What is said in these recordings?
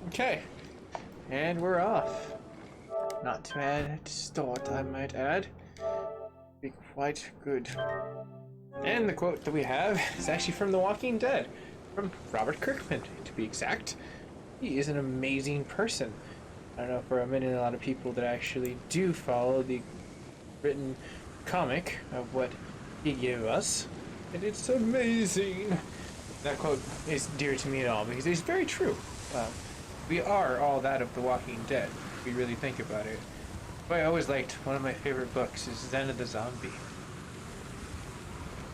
Okay, and we're off. Not too bad to start, I might add. Be quite good. And the quote that we have is actually from The Walking Dead, from Robert Kirkman, to be exact. He is an amazing person. I don't know for a minute a lot of people that actually do follow the written comic of what he gave us, and it's amazing. That quote is dear to me at all because it's very true. We are all that of The Walking Dead, if we really think about it. But I always liked, one of my favorite books is Zen of the Zombie.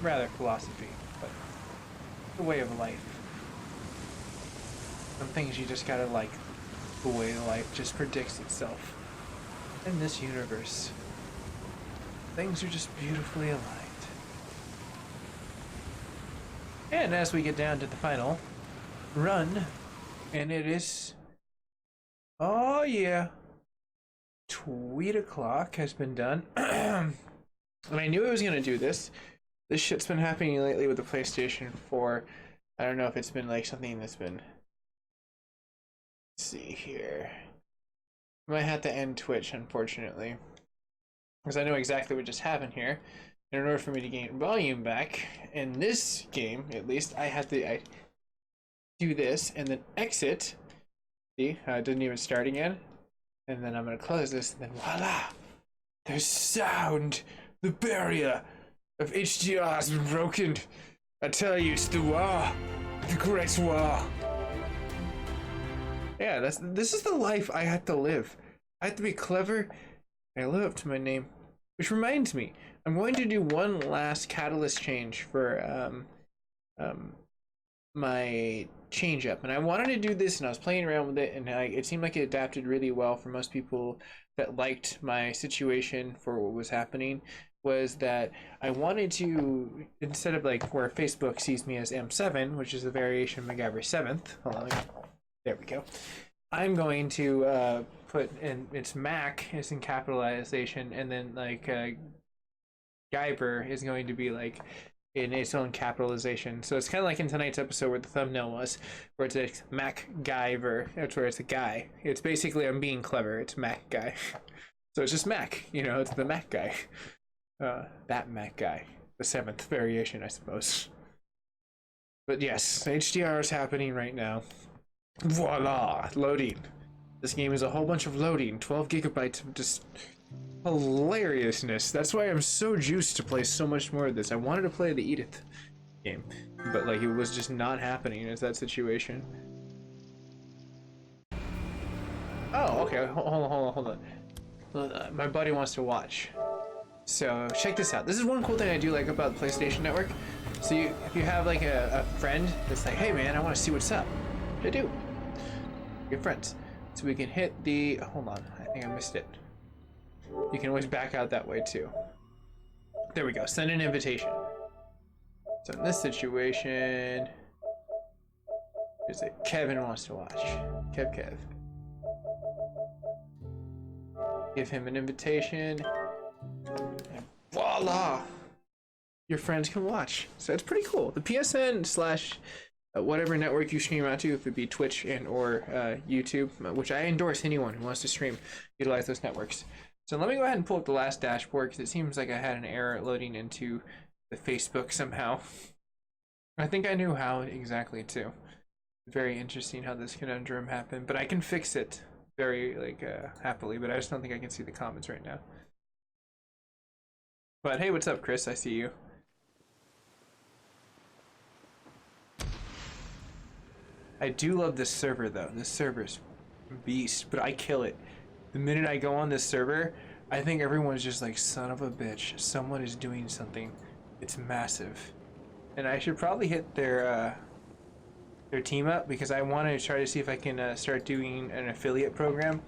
Rather philosophy, but the way of life. Some things you just gotta like, the way life just predicts itself. In this universe, things are just beautifully aligned. And as we get down to the final run, and it is, oh yeah, tweet o'clock has been done. And I knew I was gonna do this. This shit's been happening lately with the PlayStation 4. I don't know if it's been like something that's been, let's see here. I might have to end Twitch, unfortunately, because I know exactly what just happened here. In order for me to gain volume back in this game, at least, I had to do this and then exit. See, it didn't even start again. And then I'm gonna close this, and then voila! There's sound! The barrier of HDR has been broken. I tell you, it's the war. The great war. Yeah, this is the life I had to live. I had to be clever, and I live up to my name. Which reminds me, I'm going to do one last catalyst change for my change up, and I wanted to do this, and I was playing around with it, and it seemed like it adapted really well for most people that liked my situation for what was happening. Was that I wanted to, instead of like where Facebook sees me as M7, which is a variation of MacGyver 7th. Hold on, there we go. I'm going to put in its Mac is in capitalization, and then like Guyver is going to be like in its own capitalization. So it's kind of like in tonight's episode where the thumbnail was, where it's like Mac Guyver. That's where it's a guy. It's basically I'm being clever. It's Mac guy. So it's just Mac. You know, it's the Mac guy. That Mac guy. The 7th variation, I suppose. But yes, HDR is happening right now. Voila! Loading. This game is a whole bunch of loading. 12 gigabytes of just hilariousness. That's why I'm so juiced to play so much more of this. I wanted to play the Edith game, but like it was just not happening. It's that situation. Oh, okay. Hold on. My buddy wants to watch. So check this out. This is one cool thing I do like about the PlayStation Network. So if you have like a friend that's like, hey man, I want to see what's up. I do. Good friends. So we can hit the, hold on, I think I missed it. You can always back out that way too. There we go, send an invitation. So in this situation, is it Kevin wants to watch. Kev. Give him an invitation. And voila! Your friends can watch. So it's pretty cool. The PSN slash whatever network you stream out to, if it be Twitch and or YouTube, which I endorse anyone who wants to stream, utilize those networks. So let me go ahead and pull up the last dashboard because it seems like I had an error loading into the Facebook somehow. I think I knew how exactly too. Very interesting how this conundrum happened, but I can fix it very happily, but I just don't think I can see the comments right now. But hey, what's up, Chris? I see you. I do love this server though. This server's beast, but I kill it. The minute I go on this server, I think everyone's just like, son of a bitch, someone is doing something. It's massive. And I should probably hit their team up because I want to try to see if I can start doing an affiliate program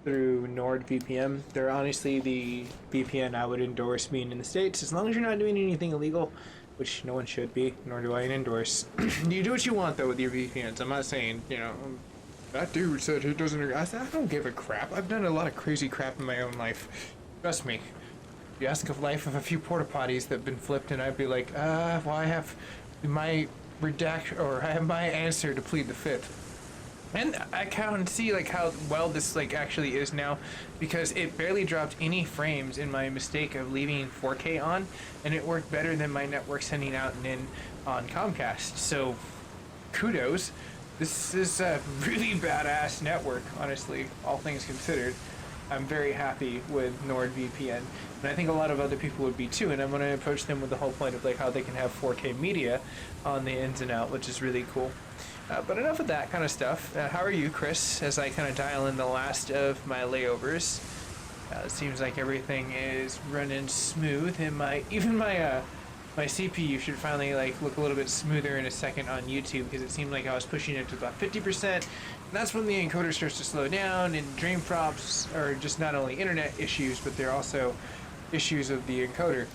through NordVPN. They're honestly the VPN I would endorse being in the States, as long as you're not doing anything illegal, which no one should be, nor do I endorse. You do what you want though with your VPNs. I'm not saying, you know, that dude said he doesn't agree. I said, I don't give a crap. I've done a lot of crazy crap in my own life. Trust me. You ask of life of a few porta potties that have been flipped, and I'd be like, well, I have my I have my answer to plead the fifth. And I can see like how well this like actually is now, because it barely dropped any frames in my mistake of leaving 4K on, and it worked better than my network sending out and in on Comcast. So kudos. This is a really badass network, honestly, all things considered. I'm very happy with NordVPN, and I think a lot of other people would be too, and I'm going to approach them with the whole point of like how they can have 4K media on the ins and out, which is really cool. But enough of that kind of stuff. How are you, Chris, as I kind of dial in the last of my layovers? It seems like everything is running smooth, and my CPU should finally like look a little bit smoother in a second on YouTube, because it seemed like I was pushing it to about 50%, and that's when the encoder starts to slow down, and drain props are just not only internet issues, but they're also issues of the encoder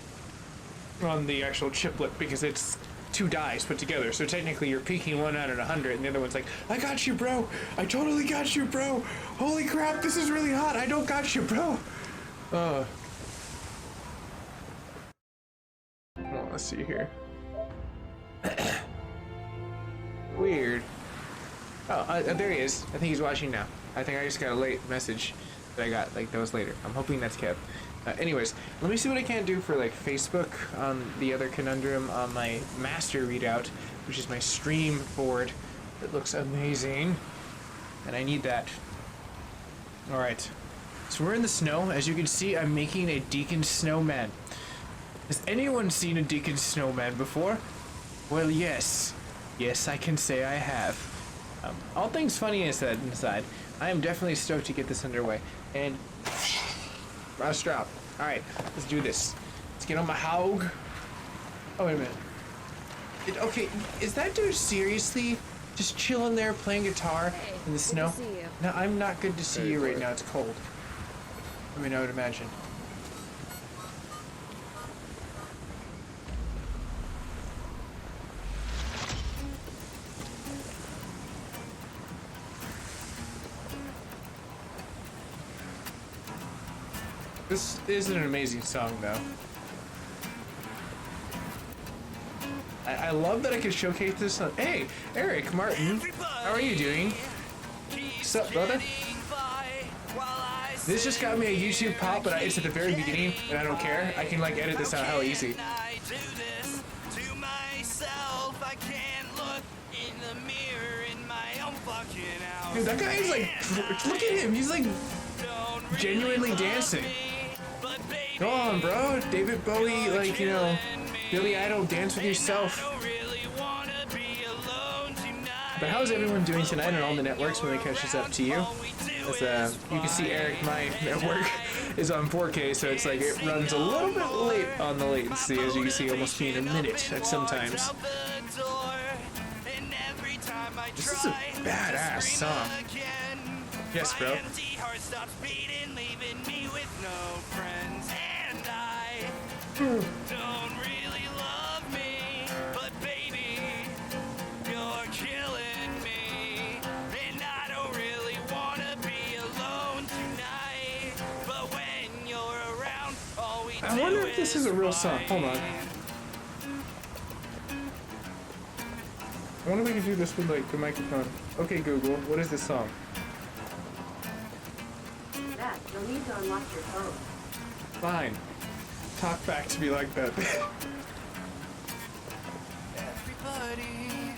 on the actual chiplet, because it's two dies put together, so technically you're peaking one out at 100 and the other one's like, I got you, bro, I totally got you, bro, holy crap, this is really hot, I don't got you, bro. Well, let's see here. Weird. Oh, there he is. I think he's watching now. I think I just got a late message that I got, like, that was later. I'm hoping that's Kev. Anyways, let me see what I can do for like Facebook on the other conundrum on my master readout, which is my stream board. It looks amazing, and I need that. All right, so we're in the snow. As you can see, I'm making a Deacon snowman. Has anyone seen a Deacon snowman before? Well, yes. Yes, I can say I have. All things funny is said inside. I am definitely stoked to get this underway. And last drop. Alright, let's do this. Let's get on my hog. Oh, wait a minute. Okay, is that dude seriously just chilling there playing guitar in the snow? No, I'm not good to see you right now. It's cold. I mean, I would imagine. This is an amazing song, though. I love that I can showcase this on. Hey, Eric Martin, how are you doing? What's up, brother? This just got me a YouTube pop, but it's at the very beginning, and I don't care. I can like edit this out how easy. Dude, that guy is like, look at him. He's like genuinely dancing. Go on, bro. David Bowie, like, you know, Billy Idol, dance with yourself. But how's everyone doing tonight on all the networks when it catches up to you? As, you can see Eric, my network is on 4K, so it's like it runs a little bit late on the latency, as you can see, almost being a minute at sometimes. This is a badass song. Yes, bro. Don't really love me, but baby, you're killing me. And I don't really wanna be alone tonight, but when you're around, all we I wonder if this is a real song. Hold on. I wonder if we can do this with like the microphone. Okay, Google, what is this song? That, you'll need to unlock your phone. Fine. Talk back to me like that. Everybody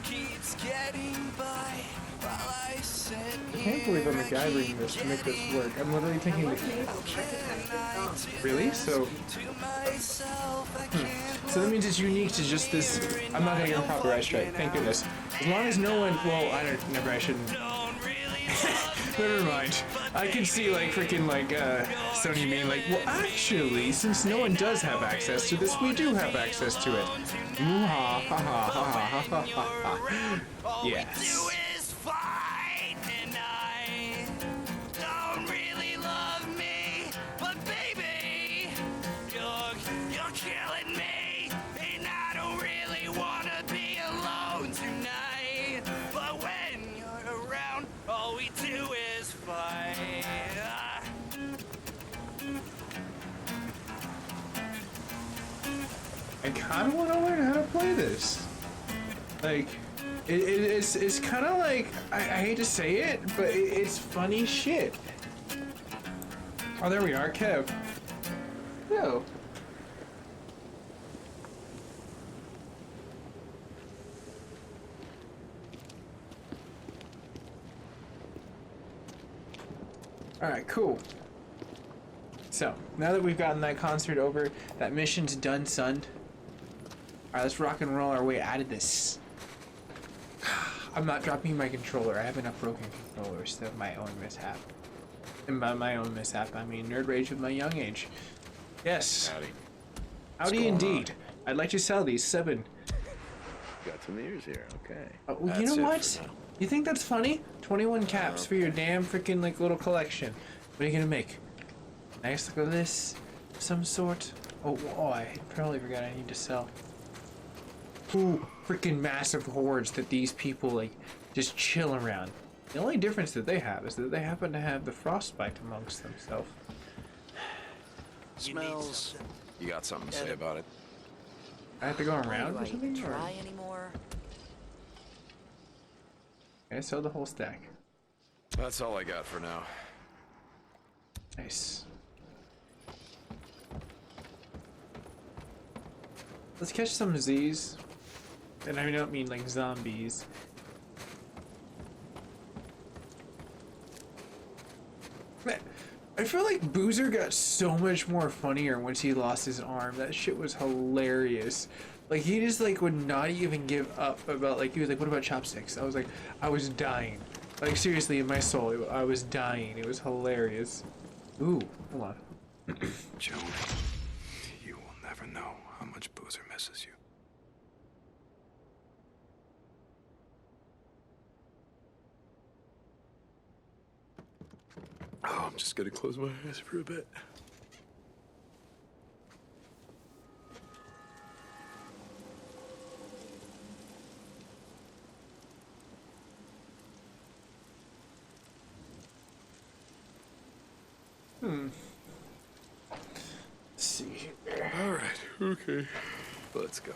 keeps getting by while I sit I can't believe I'm MacGyvering this to make this work. I'm literally thinking like, really? So so that means it's unique to just this. I'm not gonna get a copyright strike, thank goodness. As long as no one, well, I shouldn't. Never mind. I can see like freaking like Sony being like, well, actually, since no one does have access to this, we do have access to it. Ha ha ha ha ha ha ha. Yes. I kind of want to learn how to play this. Like, It's kind of like I hate to say it, but it's funny shit. Oh, there we are, Kev. Yo. All right, cool. So now that we've gotten that concert over, that mission's done, son. All right, let's rock and roll our way out of this. I'm not dropping my controller. I have enough broken controllers of my own mishap. And by my own mishap, I mean nerd rage of my young age. Yes. Howdy. Howdy indeed. I'd like to sell these 7. Got some ears here, okay. You know what? You think that's funny? 21 caps for your damn freaking like little collection. What are you gonna make? Nice look at this, some sort. Oh, I totally forgot I need to sell. Ooh, freaking massive hordes that these people like just chill around. The only difference that they have is that they happen to have the frostbite amongst themselves. Smells. You got something to say about it? I have to go around Do or I something? even Or... try anymore? I sold the whole stack. That's all I got for now. Nice. Let's catch some Z's. And I don't mean like zombies. Man, I feel like Boozer got so much more funnier once he lost his arm. That shit was hilarious. Like he just like would not even give up about like he was like, what about chopsticks? I was like, I was dying. Like seriously, in my soul, I was dying. It was hilarious. Ooh, hold on. Joan, you will never know how much Boozer misses you. Oh, I'm just gonna close my eyes for a bit. Let's see. All right, okay. Let's go.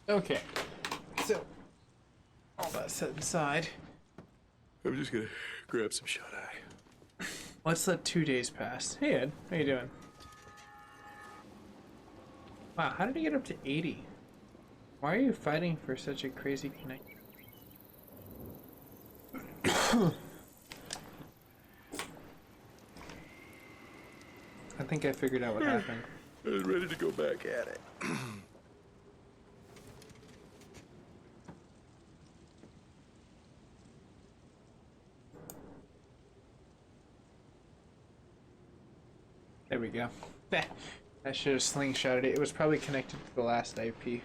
Okay, so all that set aside, I'm just gonna grab some shut eye. let's let 2 days pass. Hey Ed, how you doing? Wow, how did he get up to 80? Why are you fighting for such a crazy connect? I think I figured out what happened. I was ready to go back at it. There we go. I should have slingshotted it. It was probably connected to the last IP.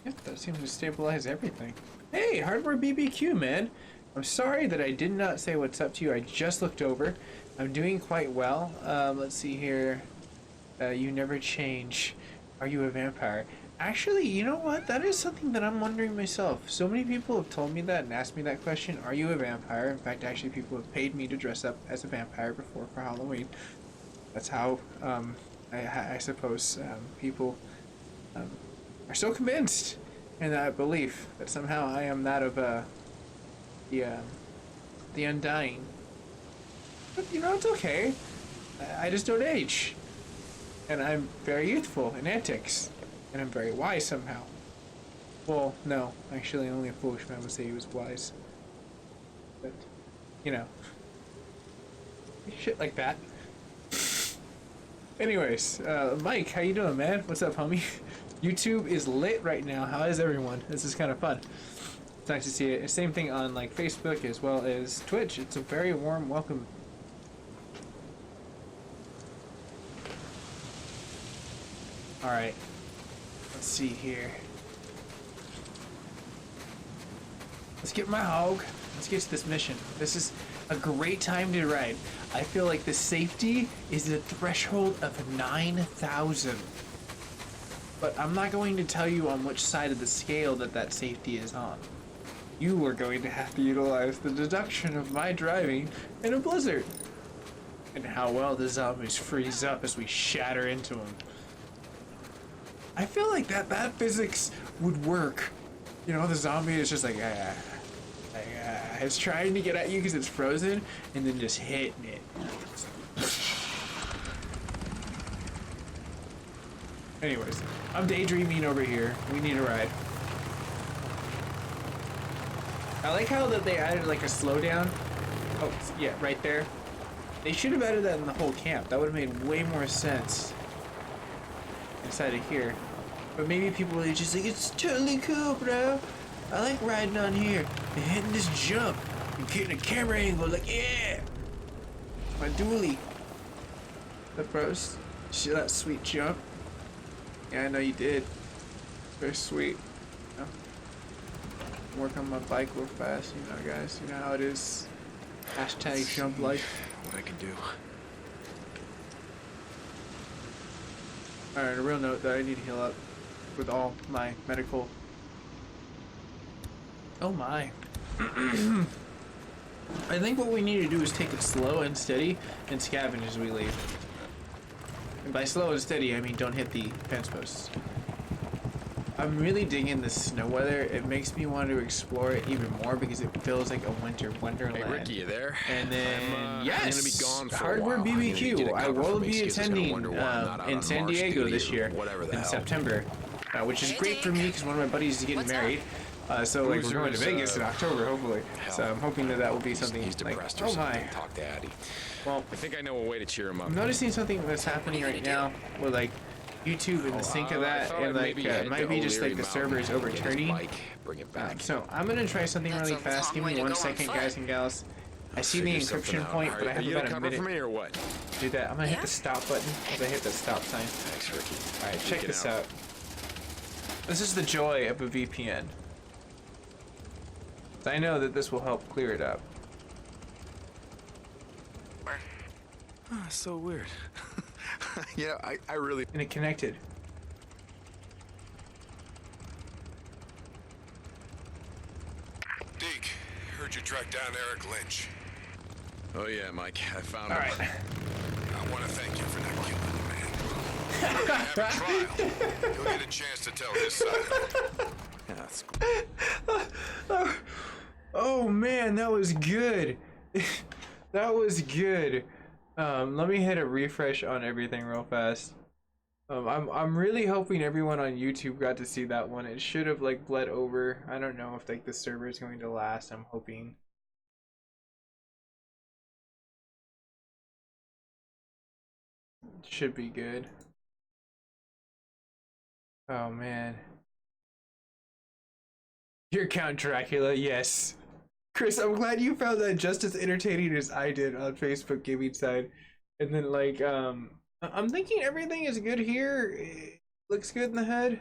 Yep, that seems to stabilize everything. Hey, Hardware BBQ, man. I'm sorry that I did not say what's up to you. I just looked over. I'm doing quite well. Let's see here. You never change. Are you a vampire? Actually, you know what? That is something that I'm wondering myself. So many people have told me that and asked me that question. Are you a vampire? In fact, actually, people have paid me to dress up as a vampire before for Halloween. That's how, I suppose, people are so convinced in that belief that somehow I am that of the Undying. But you know, it's okay. I just don't age, and I'm very youthful in antics, and I'm very wise somehow. Well, no, actually, only a foolish man would say he was wise. But, you know, shit like that. Anyways, Mike, how you doing, man? What's up, homie? YouTube is lit right now. How is everyone? This is kind of fun. It's nice to see it. Same thing on like Facebook as well as Twitch. It's a very warm welcome. All right, let's see here. Let's get my hog. Let's get to this mission. This is a great time to ride. I feel like the safety is the threshold of 9,000. But I'm not going to tell you on which side of the scale that safety is on. You are going to have to utilize the deduction of my driving in a blizzard. And how well the zombies freeze up as we shatter into them. I feel like that physics would work. You know, the zombie is just like, it's trying to get at you because it's frozen, and then just hitting it. Anyways, I'm daydreaming over here. We need a ride. I like how that they added like a slowdown. Oh, yeah, right there. They should have added that in the whole camp. That would have made way more sense inside of here. But maybe people are just like, it's totally cool, bro. I like riding on here and hitting this jump and getting a camera angle. Like, yeah, my dually. The bros, see that sweet jump? Yeah, I know you did. It's very sweet. You know? Work on my bike real fast, you know, guys. You know how it is. Hashtag jump life. What I can do. Alright, a real note that I need to heal up with all my medical. Oh my. I think what we need to do is take it slow and steady and scavenge as we leave. And by slow and steady, I mean don't hit the fence posts. I'm really digging the snow weather. It makes me want to explore it even more because it feels like a winter wonderland. Hey Ricky, you there? And then yes, I'm gonna be gone for Hardware a while. BBQ. I will be attending in San Diego this year in September, which is great for me because one of my buddies is getting married. So like we're going to Vegas in October, hopefully. So I'm hoping that will be something He's like, depressed or oh my. something. Talk to Addie. Well, I think I know a way to cheer him up. I'm noticing something that's happening right now with like YouTube and the sync of that, and like it might be just like the server is overturning. Bring it back. So I'm gonna try something really fast. Give me 1 second, guys and gals. I see the encryption point, but I have about a minute for me or what? to do that. I'm gonna hit the stop button as I hit the stop sign. Thanks, Ricky. Alright, check this out. This is the joy of a VPN. I know that this will help clear it up. Ah, so weird. Yeah, I really... And it connected. Deke, heard you tracked down Eric Lynch. Oh yeah, Mike. I found him. Alright. I want to thank you for not killing the man. We're gonna have a trial. You'll get a chance to tell his side. Yeah, that's cool. Oh man, that was good. That was good. Let me hit a refresh on everything real fast. I'm really hoping everyone on YouTube got to see that one. It should have like bled over. I don't know if like the server is going to last. I'm hoping. It should be good. Oh man. Your Count Dracula, yes. Chris, I'm glad you found that just as entertaining as I did on Facebook gaming side. And then like I'm thinking everything is good here. It looks good in the hood.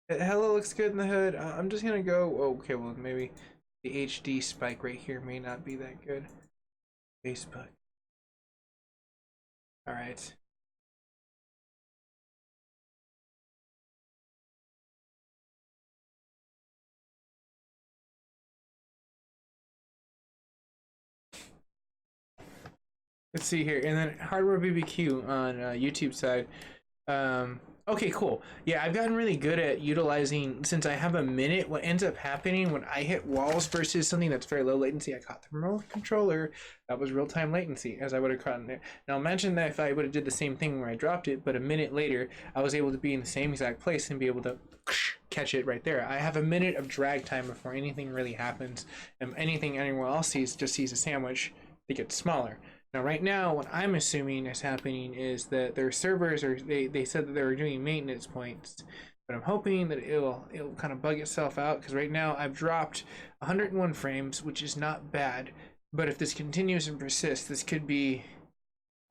It hella looks good in the hood. I'm just gonna go, okay, well maybe the HD spike right here may not be that good. Facebook. Alright. Let's see here, and then Hardware BBQ on YouTube side. Okay, cool. Yeah, I've gotten really good at utilizing, since I have a minute, what ends up happening when I hit walls versus something that's very low latency, I caught the remote controller, that was real-time latency, as I would have caught it. Now imagine that if I would have did the same thing where I dropped it, but a minute later, I was able to be in the same exact place and be able to catch it right there. I have a minute of drag time before anything really happens, and anything anyone else sees just sees a sandwich that gets smaller. Now, right now, what I'm assuming is happening is that their servers are, they said that they were doing maintenance points, but I'm hoping that it'll kind of bug itself out, because right now I've dropped 101 frames, which is not bad, but if this continues and persists, this could be,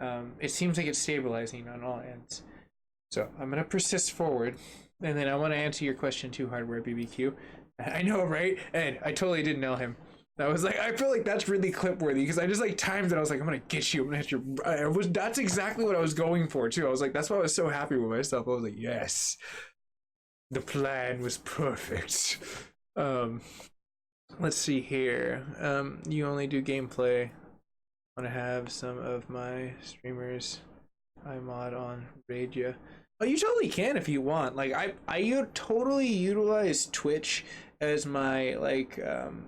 it seems like it's stabilizing on all ends. So I'm going to persist forward, and then I want to answer your question too, Hardware BBQ. I know, right? And I totally didn't know him. I was like, I feel like that's really clip worthy, because I just like timed it. I was like, I'm gonna get you. I'm gonna hit your. That's exactly what I was going for too. I was like, that's why I was so happy with myself. I was like, yes, the plan was perfect. Let's see here. You only do gameplay. I want to have some of my streamers I mod on Radia. Oh, you totally can if you want. Like I totally utilize Twitch as my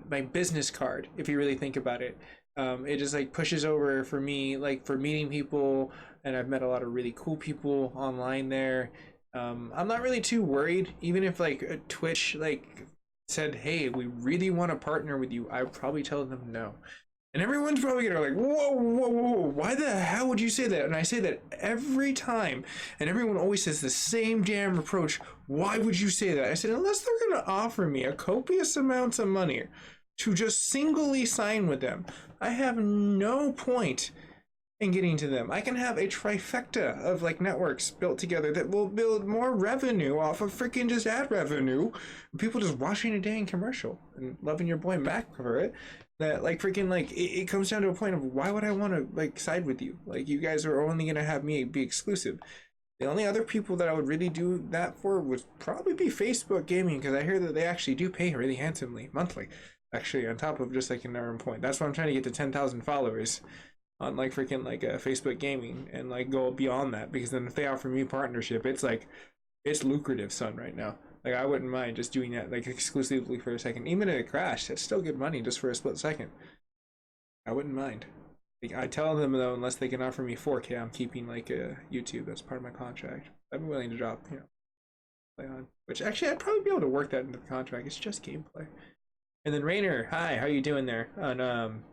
my business card, if you really think about it. It just like pushes over for me, like for meeting people, and I've met a lot of really cool people online there. I'm not really too worried, even if like Twitch like said, hey, we really want to partner with you, I'd probably tell them no. And everyone's probably gonna like, whoa, whoa, whoa, why the hell would you say that? And I say that every time, and everyone always says the same damn reproach. Why would you say that? I said, unless they're gonna offer me a copious amounts of money to just singly sign with them, I have no point in getting to them. I can have a trifecta of like networks built together that will build more revenue off of freaking just ad revenue. People just watching a dang commercial and loving your boy Mac for it. That like freaking like it comes down to a point of why would I want to like side with you? Like you guys are only gonna have me be exclusive. The only other people that I would really do that for would probably be Facebook Gaming, because I hear that they actually do pay really handsomely monthly. Actually, on top of just like an earn point. That's why I'm trying to get to 10,000 followers on like freaking like Facebook Gaming and like go beyond that, because then if they offer me partnership, it's like it's lucrative, son, right now. Like I wouldn't mind just doing that like exclusively for a second. Even if it crashed, that's still good money just for a split second. I wouldn't mind. Like, I tell them though, unless they can offer me 4K, I'm keeping like YouTube. That's part of my contract. I'm willing to drop, play on. Which actually I'd probably be able to work that into the contract. It's just gameplay. And then Rainer, hi, how you doing there on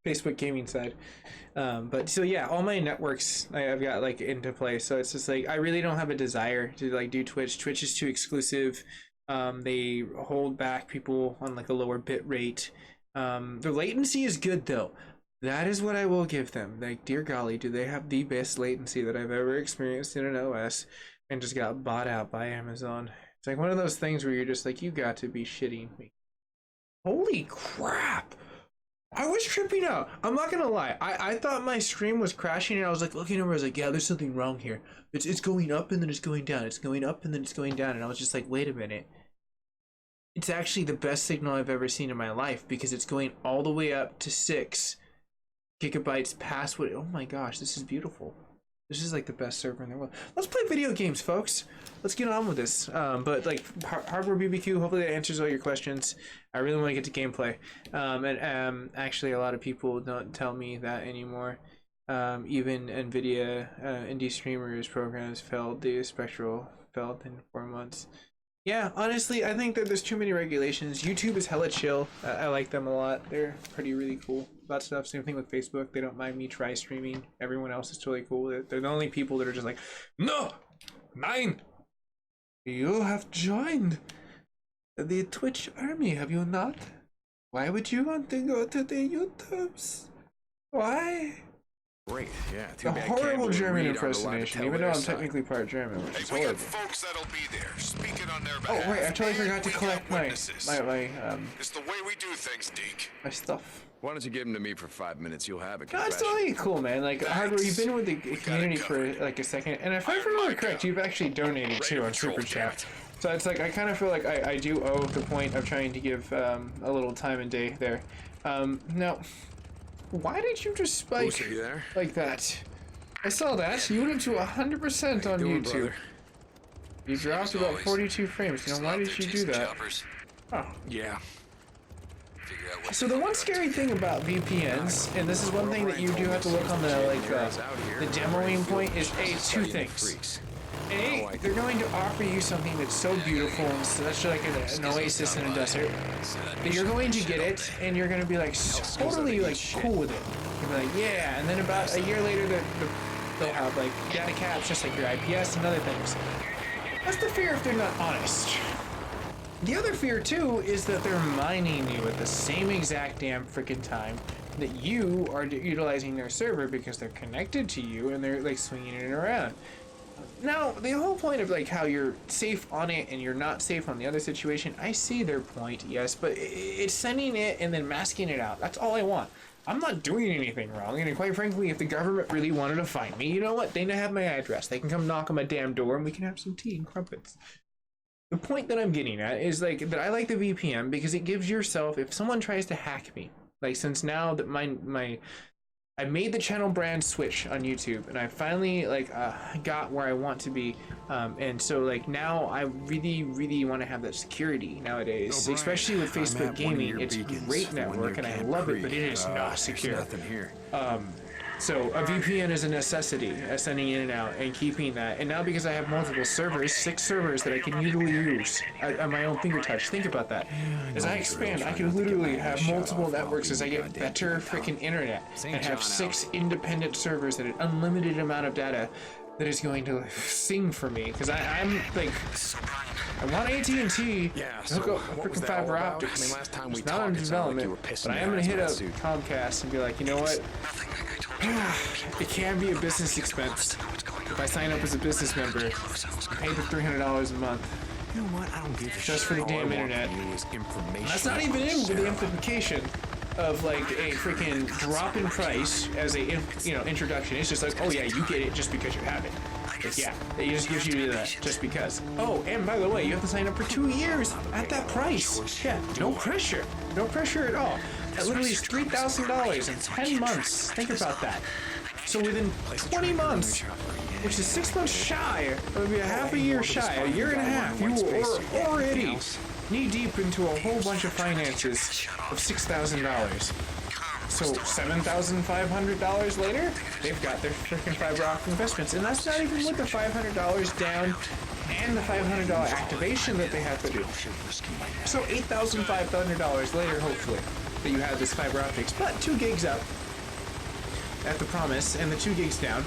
Facebook Gaming side? But so yeah, all my networks I've got like into play, so it's just like I really don't have a desire to like do Twitch. Twitch is too exclusive. They hold back people on like a lower bit rate. The latency is good though. That is what I will give them. Like, dear golly, do they have the best latency that I've ever experienced in an OS, and just got bought out by Amazon. It's like one of those things where you're just like, you got to be shitting me. Holy crap! I was tripping out. I'm not gonna lie. I thought my stream was crashing, and I was like looking over. I was like, yeah, there's something wrong here. It's going up and then it's going down. It's going up and then it's going down. And I was just like, wait a minute. It's actually the best signal I've ever seen in my life, because it's going all the way up to 6 gigabytes past what. Oh my gosh, this is beautiful. This is like the best server in the world. Let's play video games, folks. Let's get on with this. But like Hardware BBQ, hopefully that answers all your questions. I really want to get to gameplay. Actually, a lot of people don't tell me that anymore. Even NVIDIA indie streamers programs failed. The Spectral failed in 4 months. Yeah, honestly, I think that there's too many regulations. YouTube is hella chill. I like them a lot. They're pretty really cool about stuff. Same thing with Facebook. They don't mind me try streaming. Everyone else is totally cool. They're the only people that are just like, no, 9. You have joined the Twitch army, have you not? Why would you want to go to the YouTubes? Why? Great, yeah. Too A bad horrible Campbell German and Reed aren't allowed to impersonation, tell even though their I'm side. technically part German, which Hey, is we horrible. got folks that'll be there, speaking on their Oh behalf. wait, I totally and forgot to we collect got my witnesses. It's the way we do things, Deke. my stuff. Why don't you give them to me for 5 minutes? You'll have it. No, it's totally cool, man. Like, Hardware, you've been with the community for like a second, and if I remember correct, you've actually donated too on Super Chat. So it's like I kind of feel like I do owe the point of trying to give a little time and day there. Now, why did you just spike Booster, you there? like that? I saw that. You went to 100% on Doing, YouTube. brother? You dropped about 42 frames. You know, why did you do that? Oh. Yeah. So the one scary thing about VPNs, and this is one thing that you do have to look on the the demoing point, is two things. A, they're going to offer you something that's so beautiful and such like an oasis in a desert that you're going to get it and you're going to be like totally like cool with it. You'll be like, yeah, and then about a year later they'll have like data caps just like your IPS and other things. That's the fear if they're not honest. The other fear too is that they're mining you at the same exact damn freaking time that you are utilizing their server because they're connected to you and they're like swinging it around. Now, the whole point of like how you're safe on it and you're not safe on the other situation, I see their point, yes, but it's sending it and then masking it out. That's all I want. I'm not doing anything wrong, and quite frankly, if the government really wanted to find me, you know what? They have my address. They can come knock on my damn door and we can have some tea and crumpets. The point that I'm getting at is like that I like the VPN because it gives yourself, if someone tries to hack me, like since now that I made the channel brand switch on YouTube and I finally like got where I want to be, and so like now I really want to have that security nowadays, Brian, especially with I'm Facebook at one of gaming. your It's beacons, great the one network near and I Camp love it, Creek. but it is not There's secure. nothing here. So a VPN is a necessity, sending in and out and keeping that. And now because I have multiple servers, 6 servers that I can usually use at my own finger touch. Think about that. As I expand, I can literally have multiple networks as I get better freaking internet and have 6 independent servers that an unlimited amount of data that is going to sing for me. Because I'm like, I want AT&T. Yeah, Hook so up what was freaking that all fiber about? optics. I mean, last time we It's not in talked, it sounded like you development, were pissing but I your am gonna pants hit about up a suit. Comcast and be like, you know what? It can be a business expense. If I sign up as a business member, pay the $300 a month. You know what? I don't give a shit. Just for the All I damn want internet. from you is information. That's not even in with the implication of like a freaking drop in price as a introduction. It's just like, oh yeah, you get it just because you have it. Like, yeah, it just gives you that just because. Oh, and by the way, you have to sign up for 2 years at that price. Yeah, no pressure. No pressure at all. That literally is $3,000 in 10 months. Think about that. So within 20 months, which is 6 months shy, or maybe a half a year shy, a year and a half, you are already knee deep into a whole bunch of finances of $6,000. So $7,500 later, they've got their freaking fiber optic investments, and that's not even with the $500 down and the $500 activation that they have to do. So $8,500 later, hopefully, that you have this fiber optics, but 2 gigs up at the promise, and the 2 gigs down,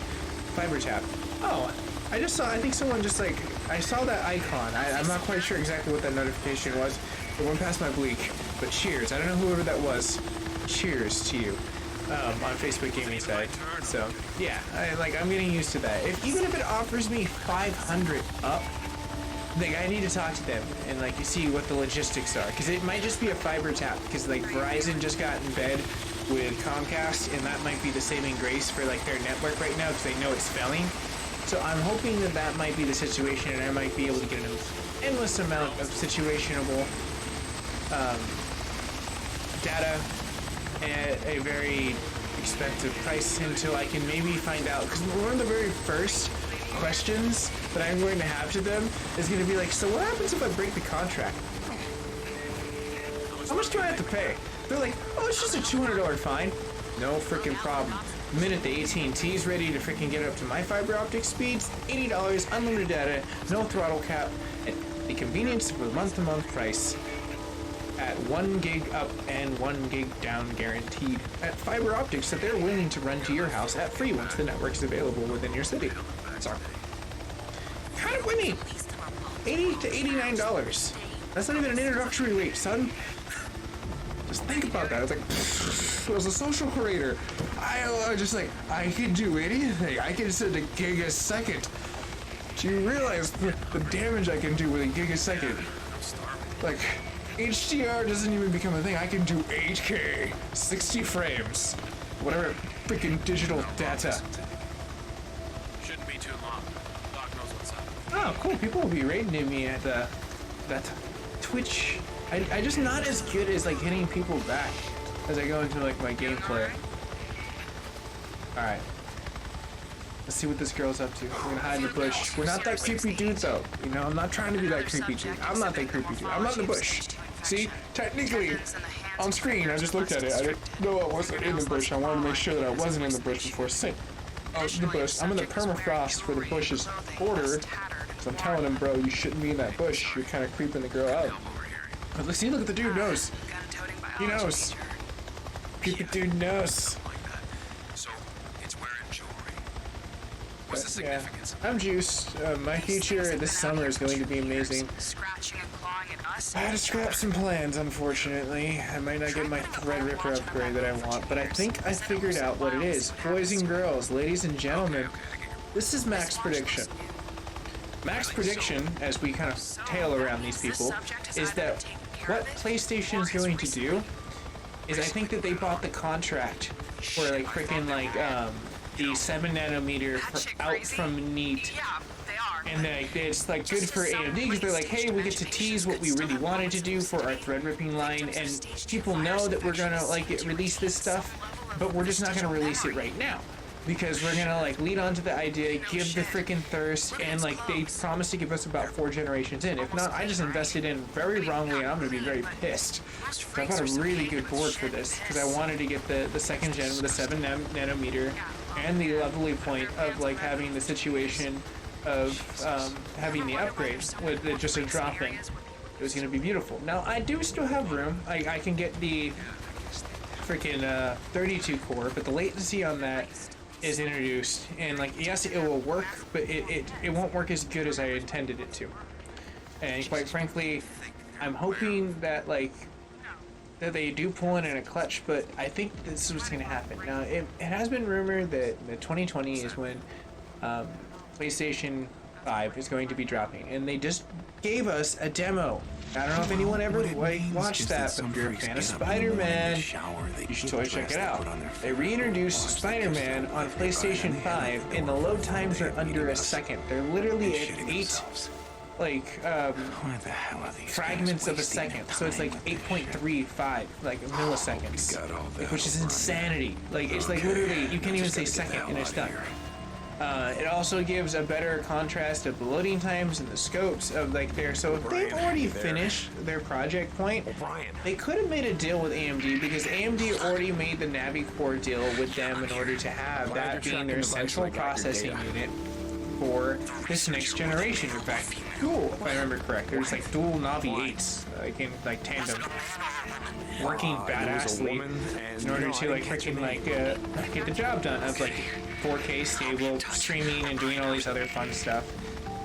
fiber tap. Oh, I think someone just like, I saw that icon. I'm not quite sure exactly what that notification was. It went past my bleak, but cheers. I don't know whoever that was. Cheers to you on Facebook gaming side. So yeah, I'm getting used to that. Even if it offers me 500 up, like I need to talk to them and like see what the logistics are, because it might just be a fiber tap, because like Verizon just got in bed with Comcast, and that might be the saving grace for like their network right now because they know it's failing. So I'm hoping that might be the situation, and I might be able to get an endless amount of situationable data at a very expensive price until I can maybe find out. Because one of the very first questions that I'm going to have to them is going to be like, so what happens if I break the contract? How much do I have to pay? They're like, oh, it's just a $200 fine. No freaking problem. The minute the AT&T is ready to freaking get up to my fiber optic speeds, $80, unlimited data, no throttle cap, and the convenience of a month-to-month price at 1 gig up and 1 gig down guaranteed at fiber optics that they're willing to run to your house at free once the network's available within your city. Sorry. Kind of winning. $80 to $89. That's not even an introductory rate, son. Just think about that. It's like, as a social creator, I just like, I can do anything. I can send a gig a second. Do you realize the damage I can do with a gig a second? Like, HDR doesn't even become a thing. I can do 8K, 60 frames, whatever freaking digital data. Shouldn't be too long. Doc knows what's up. Oh, cool. People will be rating me at that Twitch. I just not as good as like hitting people back as I go into like my gameplay. All right. Let's see what this girl's up to. We're gonna hide in the bush. We're not that creepy dude though. You know, I'm not trying to be that creepy dude. I'm not that creepy dude. I'm not in the bush. See, technically, on screen, I just looked at it. I didn't know I wasn't in the bush. I wanted to make sure that I wasn't in the bush before saying I was in the bush. I'm in the permafrost for the bush's order. So I'm telling him, bro, you shouldn't be in that bush. You're kind of creeping the girl out. But let's see, look at the dude knows. He knows. Creepy dude knows. So it's wearing jewelry. What's the significance? I'm juiced. My future this summer is going to be amazing. I had to scrap some plans, unfortunately. I might not get my Threadripper upgrade that I want, but I think I figured out what it is. Boys and girls, ladies and gentlemen, this is Mac's prediction. Mac's prediction, as we kind of tail around these people, is that what PlayStation is going to do is I think that they bought the contract for like freaking like the 7 nanometer out from Neat. And it's like good for AMD because they're like, hey, we get to tease what we really wanted to do for our thread ripping line, and people know that we're gonna like release this stuff, but we're just not gonna release it right now because we're gonna like lead on to the idea, give the freaking thirst, and like they promised to give us about 4 generations in. If not, I just invested in very wrongly, and I'm gonna be very pissed. So I got a really good board for this because I wanted to get the second gen with the 7 nanometer and the lovely point of like having the situation of having the upgrades with just a drop-in. It was going to be beautiful. Now, I do still have room. I can get the freaking 32 core, but the latency on that is introduced. And, like, yes, it will work, but it won't work as good as I intended it to. And quite frankly, I'm hoping that, like, that they do pull in a clutch, but I think this is what's going to happen. Now, it has been rumored that the 2020 is when PlayStation 5 is going to be dropping, and they just gave us a demo. I don't know if anyone ever watched that, but if you're a fan of Spider-Man, you should totally check it out. They reintroduced Spider-Man on PlayStation 5, and the load times are under a second. They're literally at 8 fragments of a second, so it's like 8.35 like milliseconds, like, which is insanity. Like it's like literally you can't even say second and it's done. It also gives a better contrast of the loading times and the scopes of like there. So if they've already finished their project point, they could have made a deal with AMD because AMD already made the Navi Core deal with them in order to have that being their central processing unit for this next generation. In fact, dual, if I remember correct, there's like dual Navi 8s like in like tandem, working badassly in order to like freaking like get the job done of like 4K stable streaming and doing all these other fun stuff.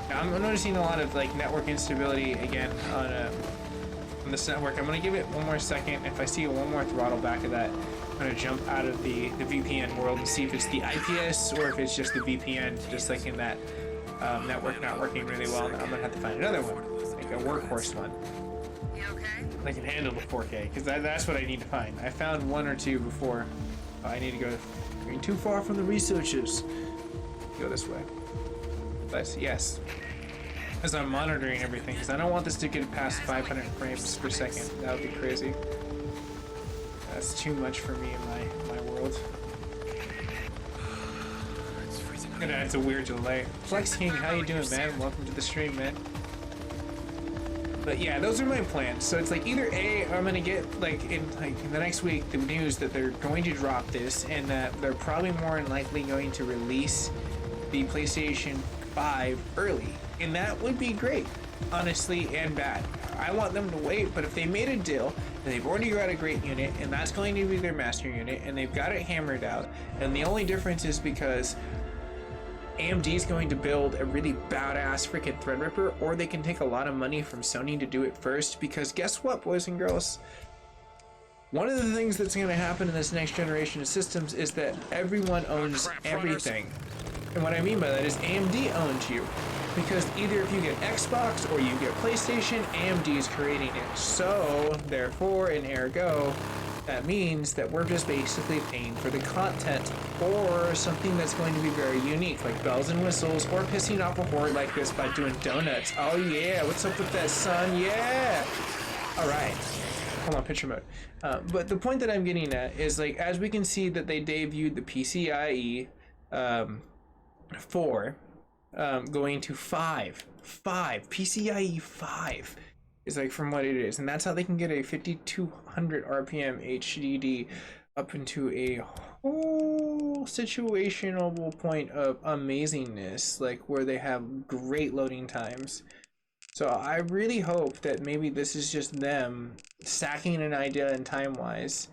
Now, I'm noticing a lot of like network instability again on this network. I'm gonna give it one more second. If I see one more throttle back of that, I'm gonna jump out of the VPN world and see if it's the IPS or if it's just the VPN, just like in that network not working really well. Now I'm gonna have to find another one, like a workhorse one. I can handle the 4K because that's what I need to find. I found 1 or 2 before. I need to go. Going too far from the researchers. Go this way. But yes, as I'm monitoring everything, because I don't want this to get past 500 frames per second. That would be crazy. That's too much for me in my world. And it's a weird delay. Flex King, how you doing, man? Welcome to the stream, man. But yeah, those are my plans. So it's like either A, I'm gonna get like in the next week the news that they're going to drop this, and that they're probably more than likely going to release the PlayStation 5 early, and that would be great, honestly, and bad. I want them to wait, but if they made a deal and they've already got a great unit, and that's going to be their master unit, and they've got it hammered out, and the only difference is because AMD is going to build a really badass freaking Threadripper, or they can take a lot of money from Sony to do it first, because guess what, boys and girls? One of the things that's going to happen in this next generation of systems is that everyone owns everything. And what I mean by that is AMD owns you. Because either if you get Xbox or you get PlayStation, AMD is creating it. So, therefore, and ergo, that means that we're just basically paying for the content or something that's going to be very unique, like bells and whistles, or pissing off a horde like this by doing donuts. Oh yeah, what's up with that, son? Yeah! Alright. Hold on, picture mode. But the point that I'm getting at is, like, as we can see that they debuted the PCIe 4, going to 5. 5 PCIe 5 is like from what it is, and that's how they can get a 5200 RPM HDD up into a whole situational point of amazingness, like where they have great loading times. So I really hope that maybe this is just them stacking an idea in time wise,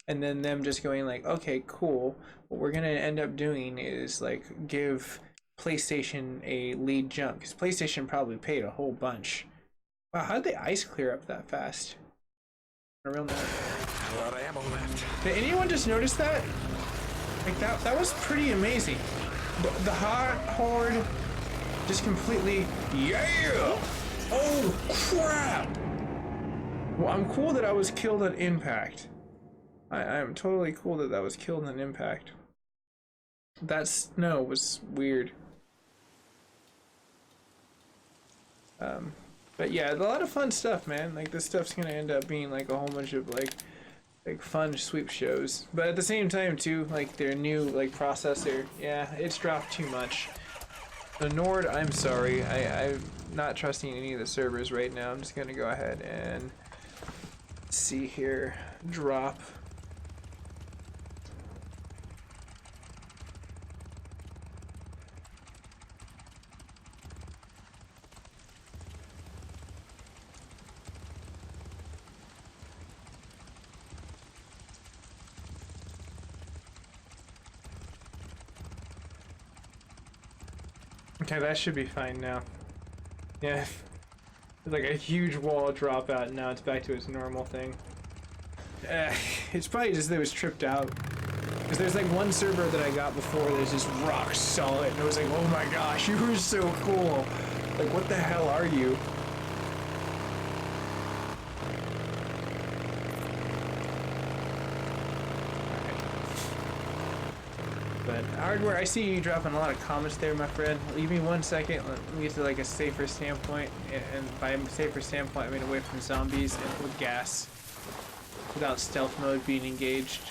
and then them just going like, okay, cool, what we're gonna end up doing is like give PlayStation a lead jump, because PlayStation probably paid a whole bunch. Wow, how did the ice clear up that fast? A real note. A lot of ammo left. Did anyone just notice that? Like that was pretty amazing. The hot horde just completely, yeah! Oh crap! Well, I'm cool that I was killed at impact. I'm totally cool that was killed in impact. That snow was weird. But yeah, a lot of fun stuff, man. Like this stuff's gonna end up being like a whole bunch of like fun sweep shows. But at the same time too, like their new like processor, yeah, it's dropped too much. The Nord, I'm sorry, I'm not trusting any of the servers right now. I'm just gonna go ahead and see here, drop. Okay, that should be fine now. Yeah, like a huge wall dropout, and now it's back to its normal thing. It's probably just that it was tripped out. Because there's like one server that I got before that's just rock solid, and it was like, oh my gosh, you were so cool. Like, what the hell are you? But Hardware, I see you dropping a lot of comments there, my friend. Leave me 1 second. Let me get to like a safer standpoint, and by a safer standpoint, I mean away from zombies and with gas, without stealth mode being engaged.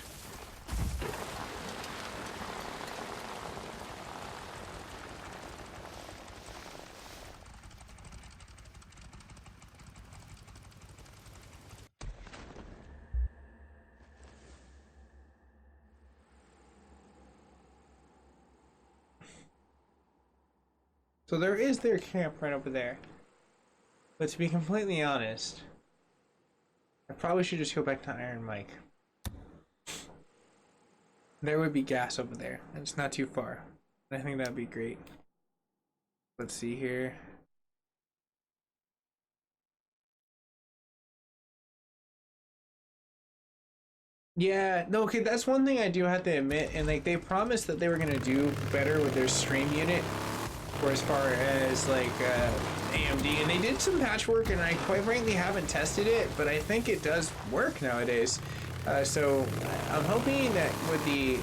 So there is their camp right over there. But to be completely honest, I probably should just go back to Iron Mike. There would be gas over there, and it's not too far. I think that'd be great. Let's see here. Yeah, no, okay, that's one thing I do have to admit, and like they promised that they were gonna do better with their stream unit, for as far as like AMD, and they did some patchwork, and I quite frankly haven't tested it, but I think it does work nowadays. So I'm hoping that with the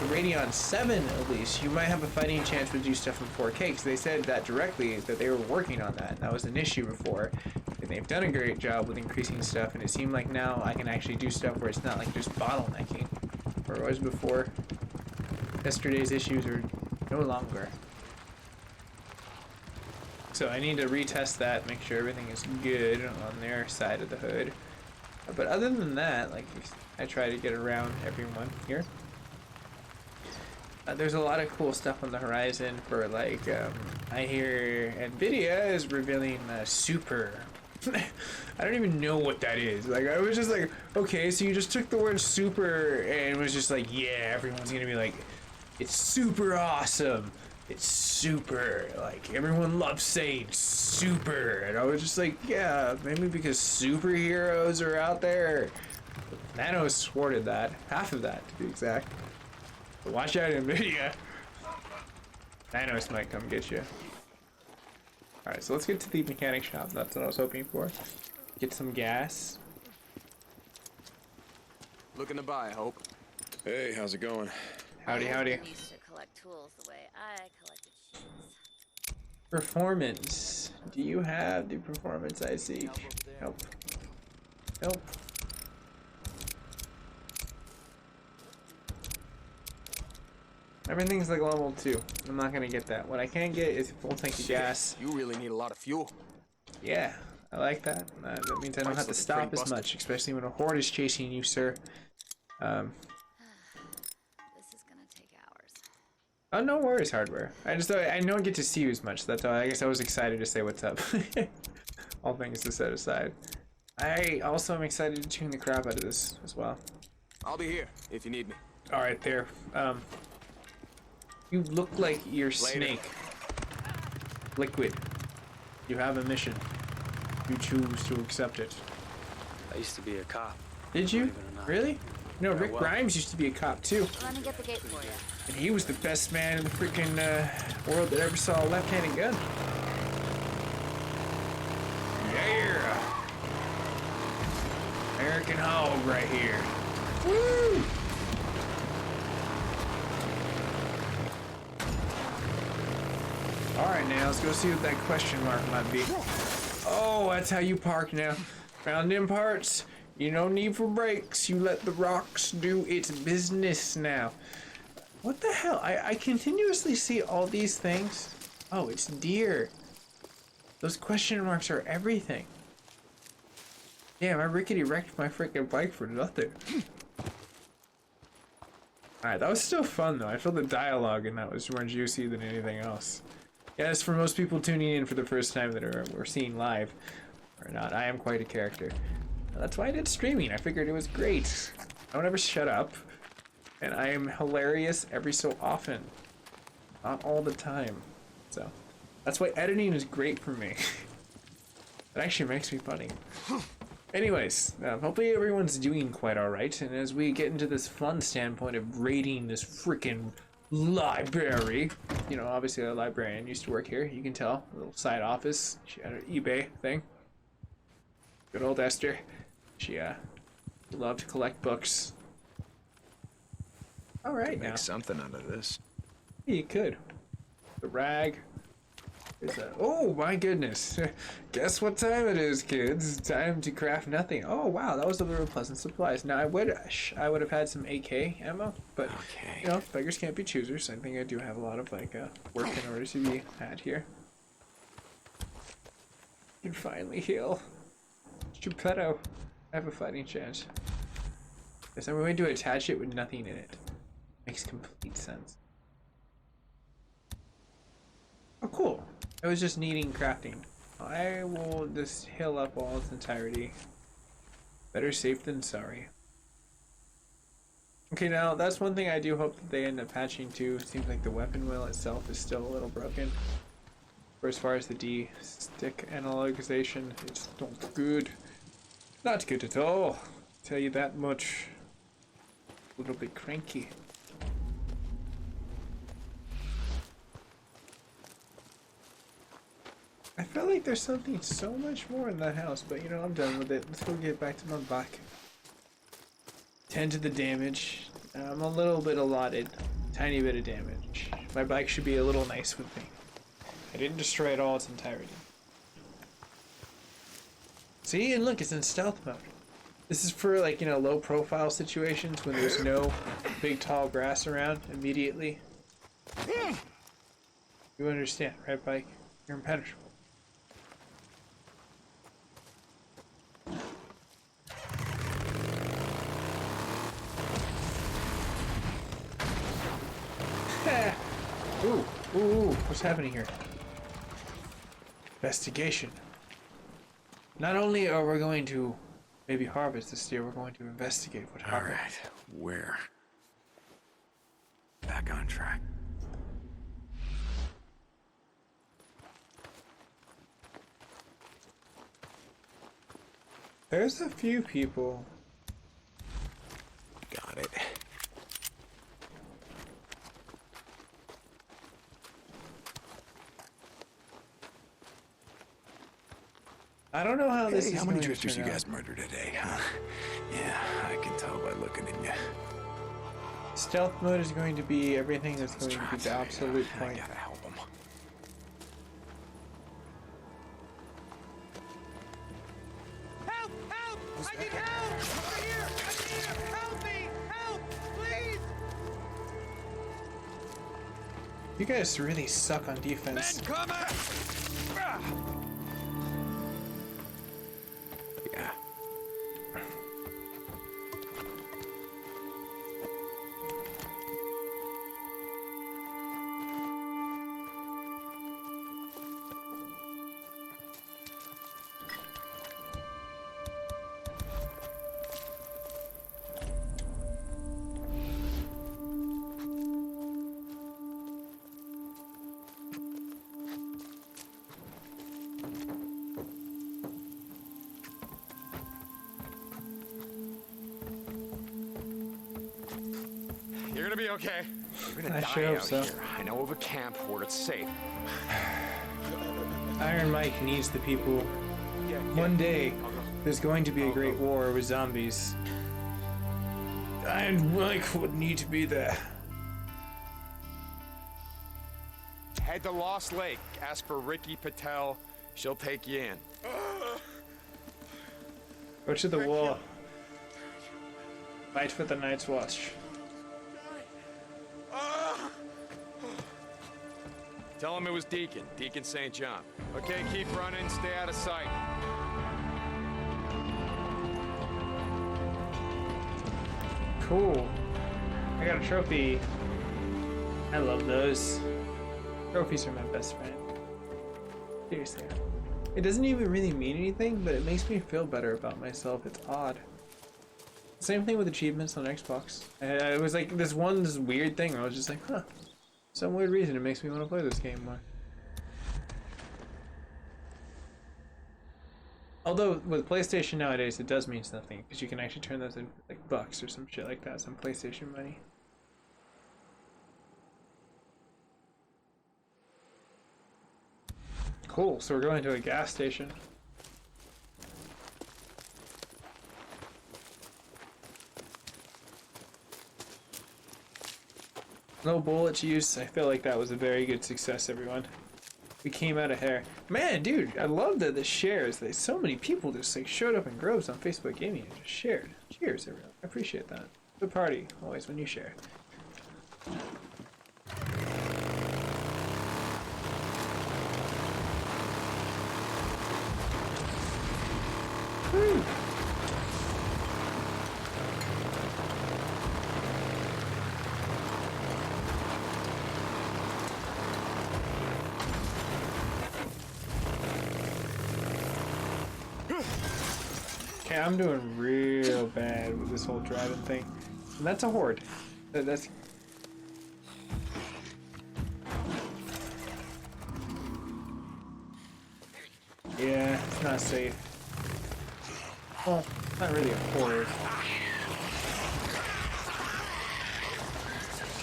Radeon 7 at least, you might have a fighting chance to do stuff in 4K, because they said that directly, that they were working on that. That was an issue before, and they've done a great job with increasing stuff, and it seemed like now I can actually do stuff where it's not like just bottlenecking, where it was before. Yesterday's issues are no longer. So I need to retest that, make sure everything is good on their side of the hood. But other than that, like, I try to get around everyone here. There's a lot of cool stuff on the horizon for, like, I hear NVIDIA is revealing Super. I don't even know what that is. Like, I was just like, okay, so you just took the word super and was just like, yeah, everyone's gonna be like, it's super awesome. It's super, like, everyone loves saying super. And I was just like, yeah, maybe because superheroes are out there. Nanos thwarted that. Half of that, to be exact. But watch out, NVIDIA. Nanos might come get you. Alright, so let's get to the mechanic shop. That's what I was hoping for. Get some gas. Looking to buy, I hope. Hey, how's it going? Howdy, howdy. I used to collect tools the way I collected shoes. Performance. Do you have the performance I seek? Nope. Nope. Everything's like level 2. I'm not gonna get that. What I can get is a full tank of Shit, gas. You really need a lot of fuel. Yeah, I like that. That means I don't have to Bike's looking stop pretty as busted. much, especially when a horde is chasing you, sir. This is gonna take hours. Oh, no worries, hardware. I don't get to see you as much. That's why I guess I was excited to say what's up. All things to set aside. I also am excited to tune the crap out of this as well. I'll be here if you need me. All right, there. You look like you're Snake. Liquid. You have a mission. You choose to accept it. I used to be a cop. Did you? Believe it or not. Really? No, Rick well. Grimes used to be a cop too. Let me get the gate for you. And he was the best man in the freaking world that ever saw a left-handed gun. Yeah! American Hog right here. Woo! Alright, now let's go see what that question mark might be. Oh, that's how you park now. Found in parts. You no need for brakes. You let the rocks do its business now. What the hell? I continuously see all these things. Oh, it's deer. Those question marks are everything. Damn, I rickety wrecked my freaking bike for nothing. Alright, that was still fun though. I feel the dialogue in that was more juicy than anything else. Yes, for most people tuning in for the first time that we're seeing live or not, I am quite a character. That's why I did streaming. I figured it was great. I don't ever shut up. And I am hilarious every so often. Not all the time. So, that's why editing is great for me. It actually makes me funny. Anyways, hopefully everyone's doing quite alright. And as we get into this fun standpoint of raiding this freaking library, you know, obviously a librarian used to work here. You can tell. A little side office. She had her eBay thing. Good old Esther. She loved to collect books. All right, now Make something out of this. you could. The rag. Is that? Oh my goodness! Guess what time it is, kids? Time to craft nothing. Oh wow, that was a real pleasant supplies. Now I would have had some AK ammo, but Okay. you know, beggars can't be choosers. I think I do have a lot of like work in order to be had here. You can finally heal. Geppetto. I have a fighting chance. Yes, I'm going to attach it with nothing in it. Makes complete sense. Oh, cool. I was just needing crafting. I will just heal up all its entirety. Better safe than sorry. Okay, now that's one thing I do hope that they end up patching too. Seems like the weapon wheel itself is still a little broken. But as far as the D-stick analogization, it's not good. Not good at all. Tell you that much. A little bit cranky. I feel like there's something so much more in that house, but you know, I'm done with it. Let's go get back to my bike. Tend to the damage. I'm a little bit allotted. Tiny bit of damage. My bike should be a little nice with me. I didn't destroy it all its entirety. See, and look, it's in stealth mode. This is for like, you know, low profile situations when there's no big tall grass around immediately. You understand, right, bike? You're impenetrable. Ooh, what's happening here? Investigation. Not only are we going to maybe harvest this deer, we're going to investigate what All happened. right, where? Back on track. There's a few people. Got it. I don't know how this Hey, is how going many to drifters you turn out. guys murdered today, huh? Yeah, I can tell by looking at you. Stealth mode is going to be everything that's going to be the Trapped. absolute I point. gotta help them. Help! Help! I need help! Over here! I need help! Help me! Help! Please! You guys really suck on defense. Incoming! Yeah. You're gonna be okay. You're gonna I die sure hope out so. here. I know of a camp where it's safe. Iron Mike needs the people. Yeah, One day, I'll go. there's going to be a great war with zombies. Iron Mike would need to be there. Head to Lost Lake. Ask for Ricky Patel. She'll take you in. Go to the wall. Fight for the Night's Watch. Tell him it was Deacon St. John. Okay, keep running, stay out of sight. Cool. I got a trophy. I love those. Trophies are my best friend. Seriously. It doesn't even really mean anything, but it makes me feel better about myself. It's odd. Same thing with achievements on Xbox. It was like this weird thing where I was just like, huh. Some weird reason it makes me want to play this game more. Although with PlayStation nowadays it does mean something because you can actually turn those into like bucks or some shit like that, some PlayStation money. Cool, so we're going to a gas station. No bullets used. I feel like that was a very good success, everyone. We came out of here. Man, dude, I love that the shares. Like, so many people just like showed up in groves on Facebook Gaming and just shared. Cheers, everyone. I appreciate that. Good party, always, when you share. Woo. Okay, I'm doing real bad with this whole driving thing. And that's a horde. That's... Yeah, it's not safe. Well, not really a horde.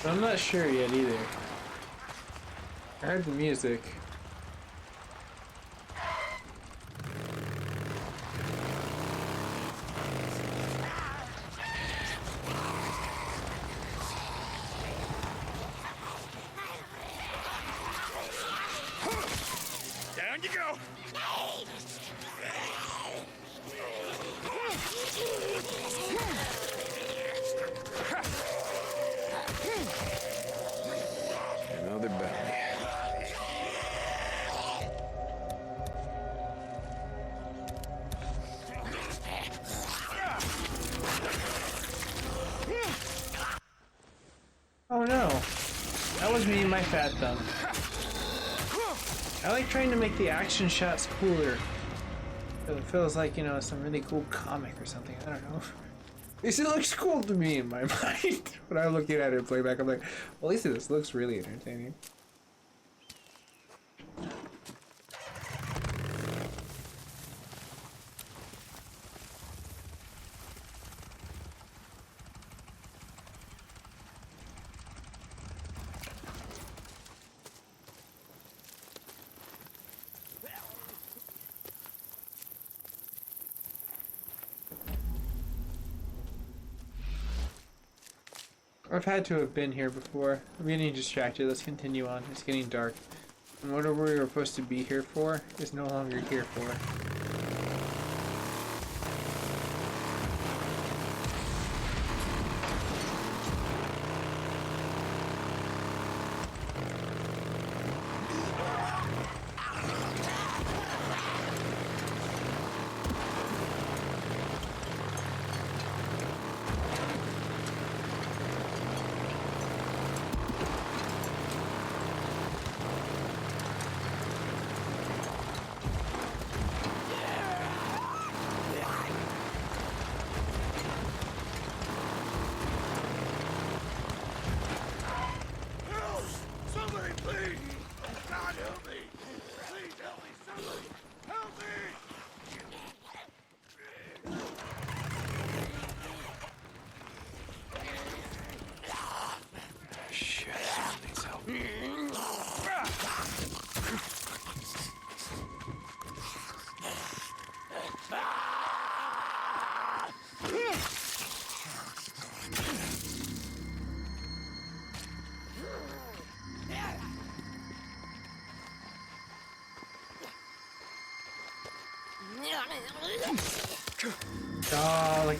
But I'm not sure yet either. I heard the music. Down you go! Another bounty. Oh no. That was me and my fat thumb. I like trying to make the action shots cooler. It feels like, you know, some really cool comic or something. I don't know. At least it looks cool to me in my mind. When I'm looking at it playback, I'm like, well, at least this looks really entertaining. I've had to have been here before. I'm getting distracted. Let's continue on. It's getting dark. And whatever we were supposed to be here for is no longer here for.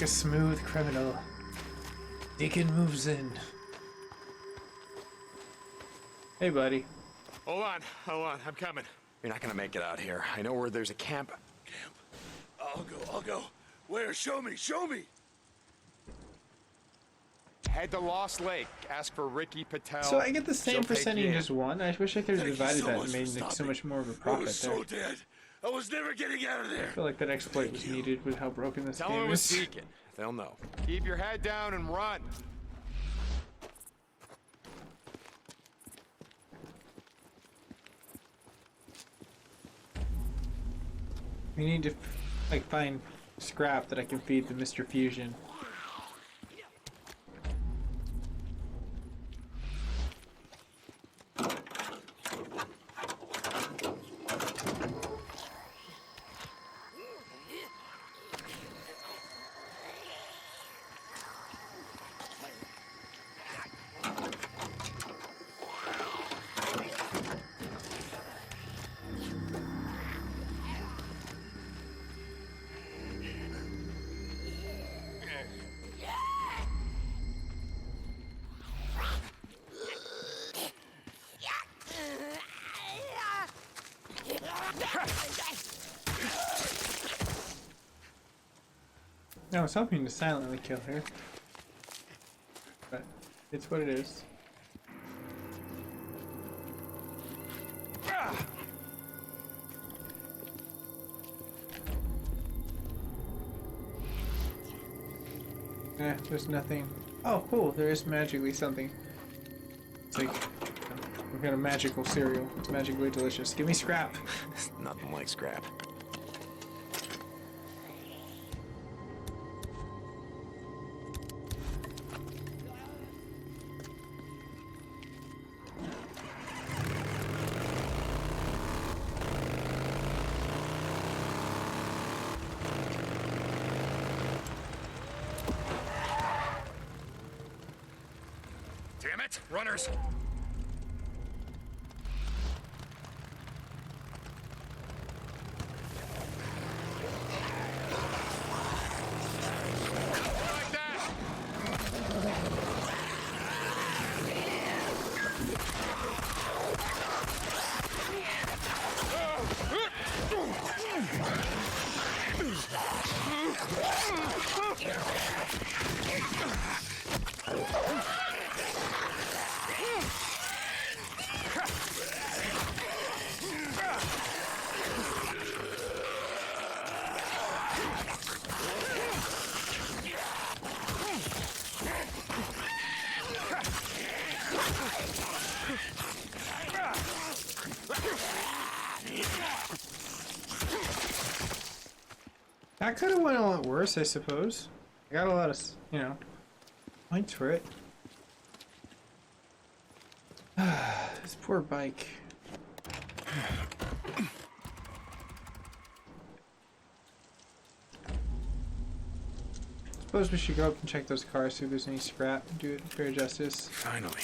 like a smooth criminal. Deacon moves in. Hey, buddy. Hold on, I'm coming. You're not gonna make it out here. I know where there's a camp. I'll go. Where? Show me. Head to Lost Lake. Ask for Ricky Patel. So I get the same She'll for take sending you in. just one. I wish I could have Thank you divided so that much and made for like, so stopping. much more of a I profit was there. so dead. I was never getting out of there. I feel like that exploit was needed with how broken this Tell them game it was is. Deacon. They'll know. Keep your head down and run. We need to like find scrap that I can feed the Mr. Fusion. I was hoping to silently kill her, but it's what it is. There's nothing. Oh, cool, there is magically something. It's like, we've got a magical cereal. It's magically delicious. Give me scrap. Nothing like scrap. Damn it, runners. Like that. That could have went a lot worse, I suppose. I got a lot of, points for it. This poor bike. Suppose we should go up and check those cars, see if there's any scrap, do it fair justice. Finally.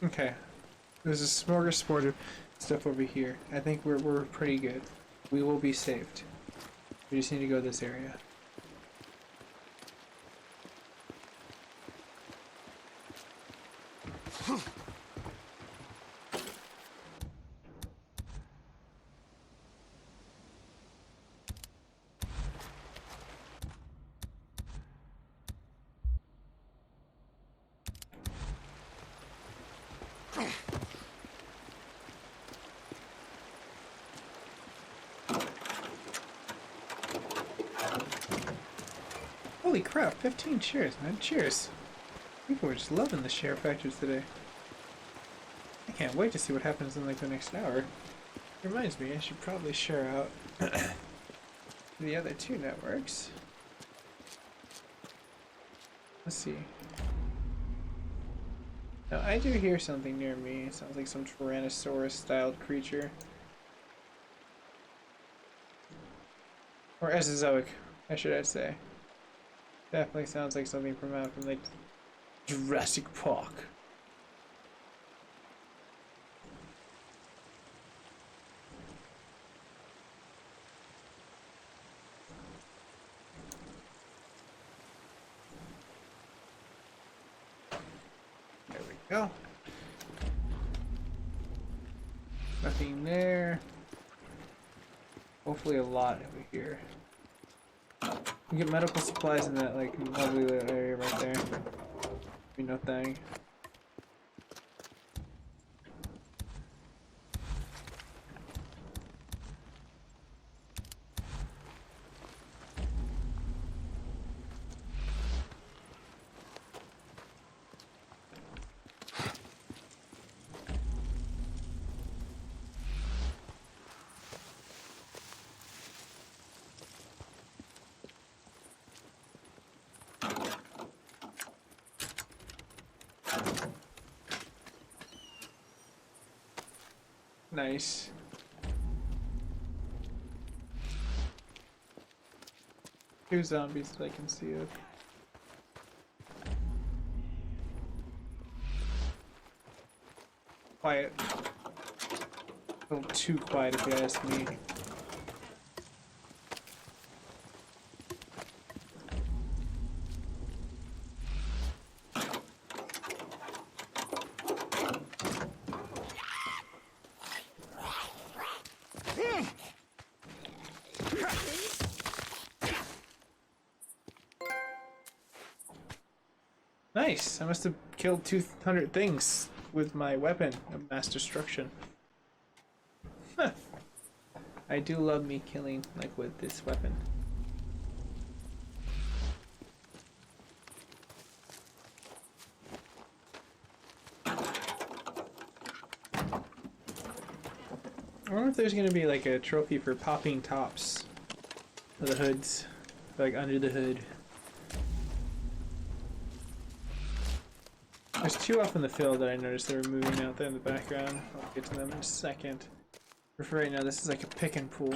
Okay. There's a smorgasbord of stuff over here. I think we're pretty good. We will be saved. We just need to go this area. Holy crap, 15 shares, man. Cheers. People are just loving the share factors today. I can't wait to see what happens in like the next hour. Reminds me, I should probably share out the other two networks. Let's see. Now, I do hear something near me. It sounds like some Tyrannosaurus-styled creature. Or Mesozoic, I should say. Definitely sounds like something from out from like Jurassic Park. There we go. Nothing there. Hopefully a lot over here. You get medical supplies in that like lovely little area right there. Be no thing. Nice. Two zombies that I can see of. Quiet. A little too quiet if you ask me. Nice! I must have killed 200 things with my weapon of mass destruction. Huh. I do love me killing, like with this weapon. I wonder if there's gonna be like a trophy for popping tops of the hoods, like under the hood. There's two off in the field that I noticed they were moving out there in the background. I'll get to them in a second. But for right now, this is like a pick and pool.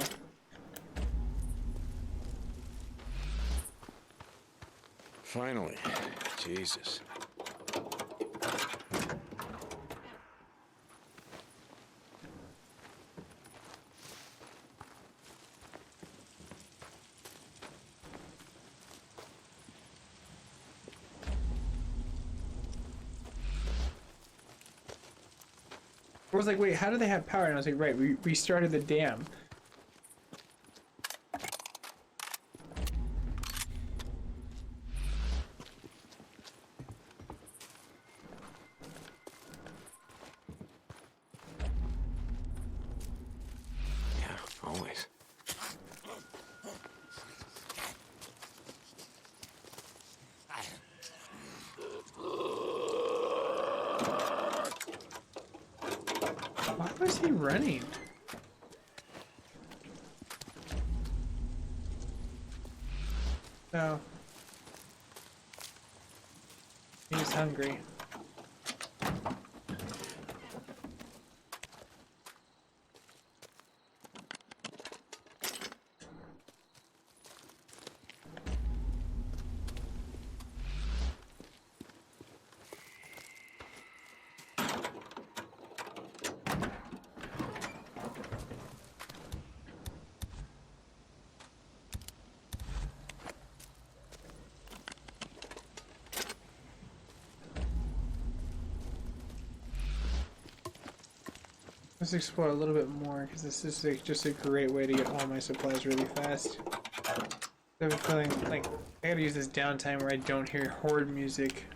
Finally. Jesus. I was like, wait, how do they have power? And I was like, right, we restarted the dam. Yeah, always. Why was he running? No. He's hungry. Let's explore a little bit more, because this is like just a great way to get all my supplies really fast. I have a feeling like I gotta use this downtime where I don't hear horde music.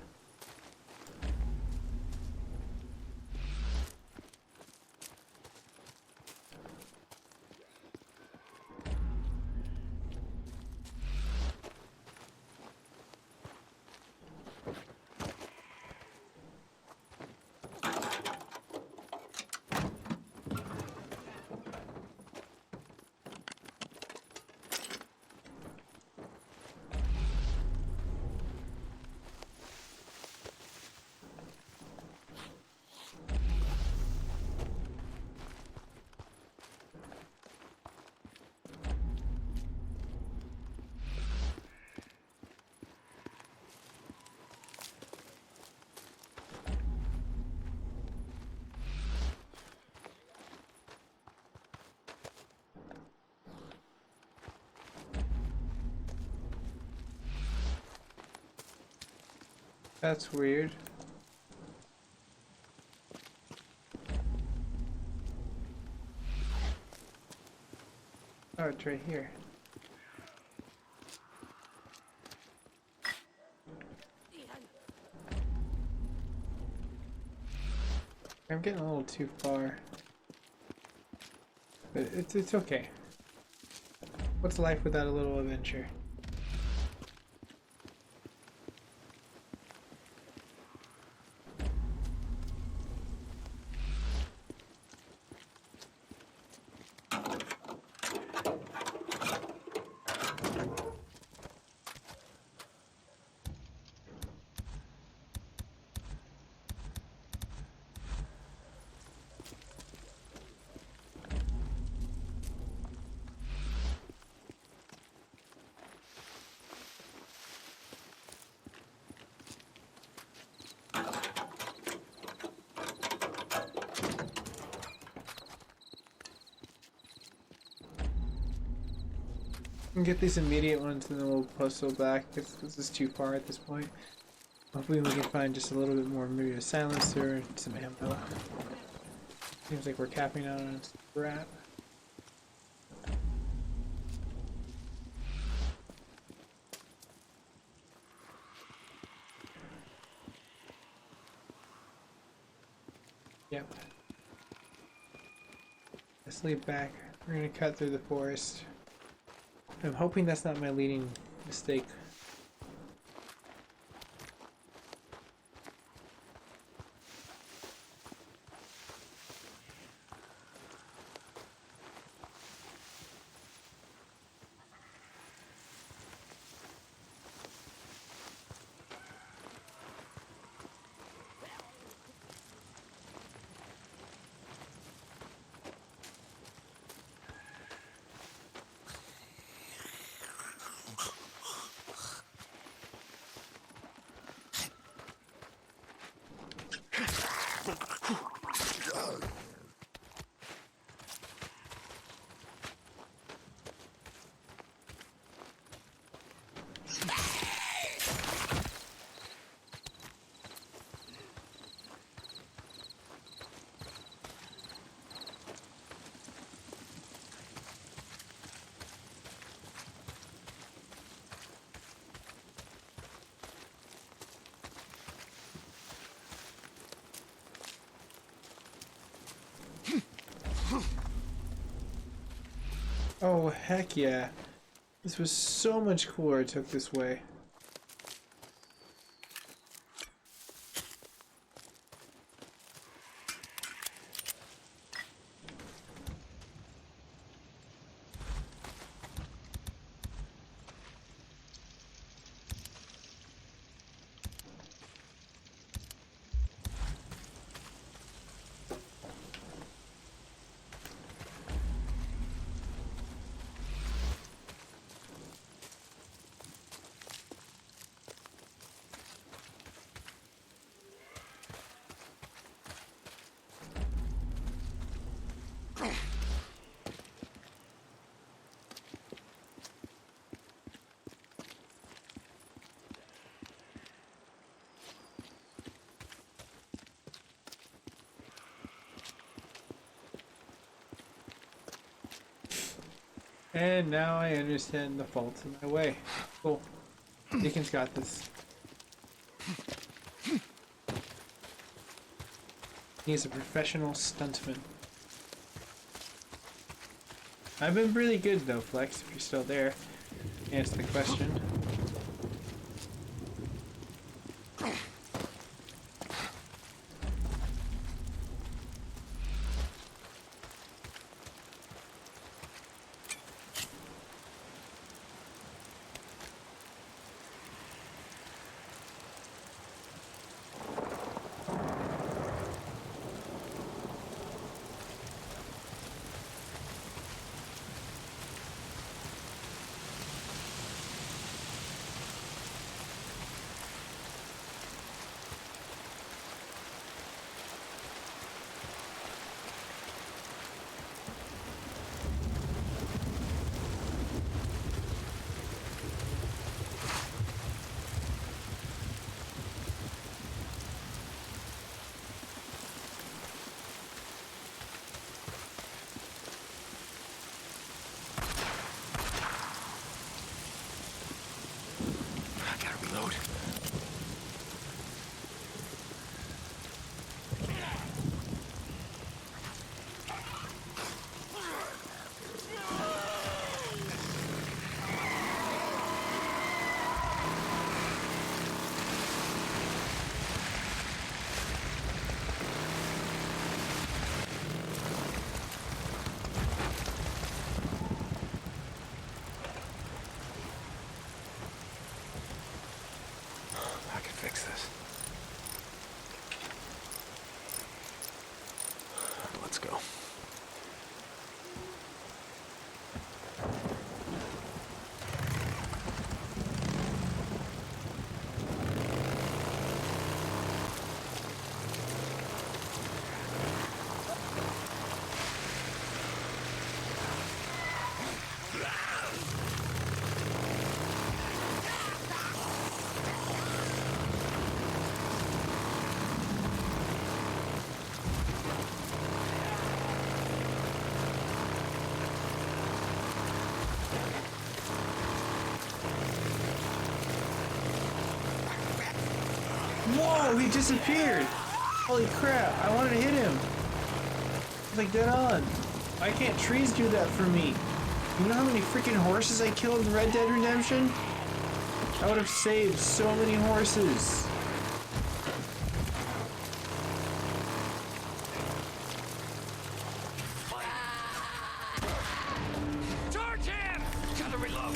That's weird. Oh, it's right here. I'm getting a little too far. But it's okay. What's life without a little adventure? We can get these immediate ones and then we'll puzzle back because this is too far at this point. Hopefully we can find just a little bit more, maybe a silencer and some ammo. Seems like we're capping out on scrap. Yep. Let's lead back. We're gonna cut through the forest. I'm hoping that's not my leading mistake. Oh, heck yeah. This was so much cooler I took this way. And now I understand the faults in my way. Cool. Deacon's got this. He's a professional stuntman. I've been really good though, Flex, if you're still there. Answer the question. Oh, he disappeared! Holy crap, I wanted to hit him! Like, dead on. Why can't trees do that for me? You know how many freaking horses I killed in Red Dead Redemption? I would have saved so many horses. Charge him! Gotta reload.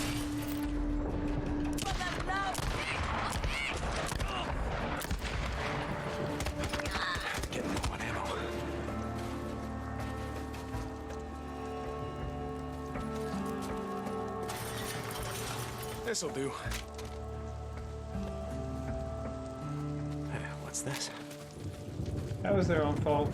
Getting low on ammo. This'll do. Hey, what's this? That was their own fault.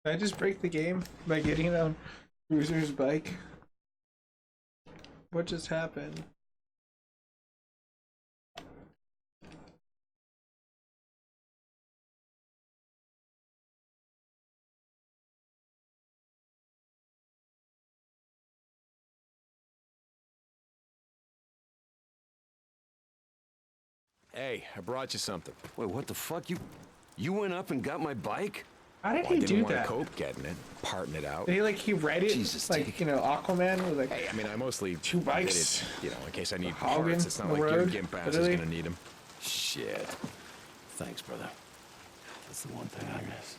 Did I just break the game by getting on Bruiser's bike? What just happened? Hey, I brought you something. Wait, what the fuck? You went up and got my bike? How did Well, I he didn't do want that? to cope getting it, parting it out. Did he like he read it Jesus, like Dick. you know Aquaman was like Hey, I mean, I mostly Two did bikes, it, you know, in case I need Hogan, parts. It's not the like your road, gimp ass is literally. gonna need them. Shit. Thanks, brother. That's the one thing I miss.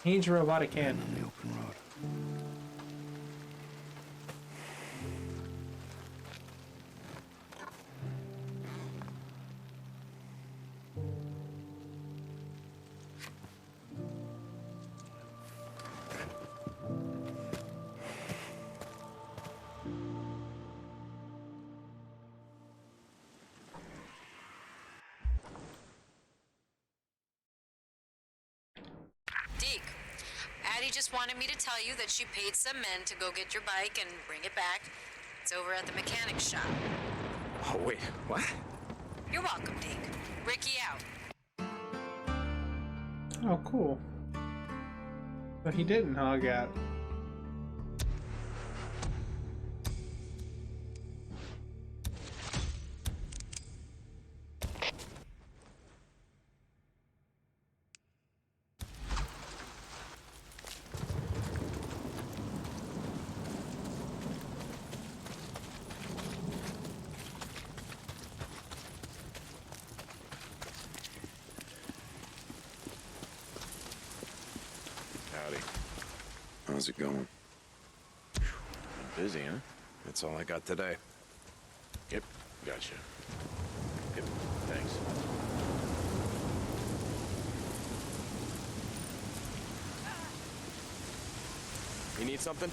he needs a robotic hand. On the open road. Deke, Addie just wanted me to tell you that she paid some men to go get your bike and bring it back. It's over at the mechanic shop. Oh, wait, what? You're welcome, Deke. Ricky out. Oh, cool. But he didn't hog out. Howdy. How's it going? Busy, huh? That's all I got today. Yep, gotcha. Yep, thanks. You need something?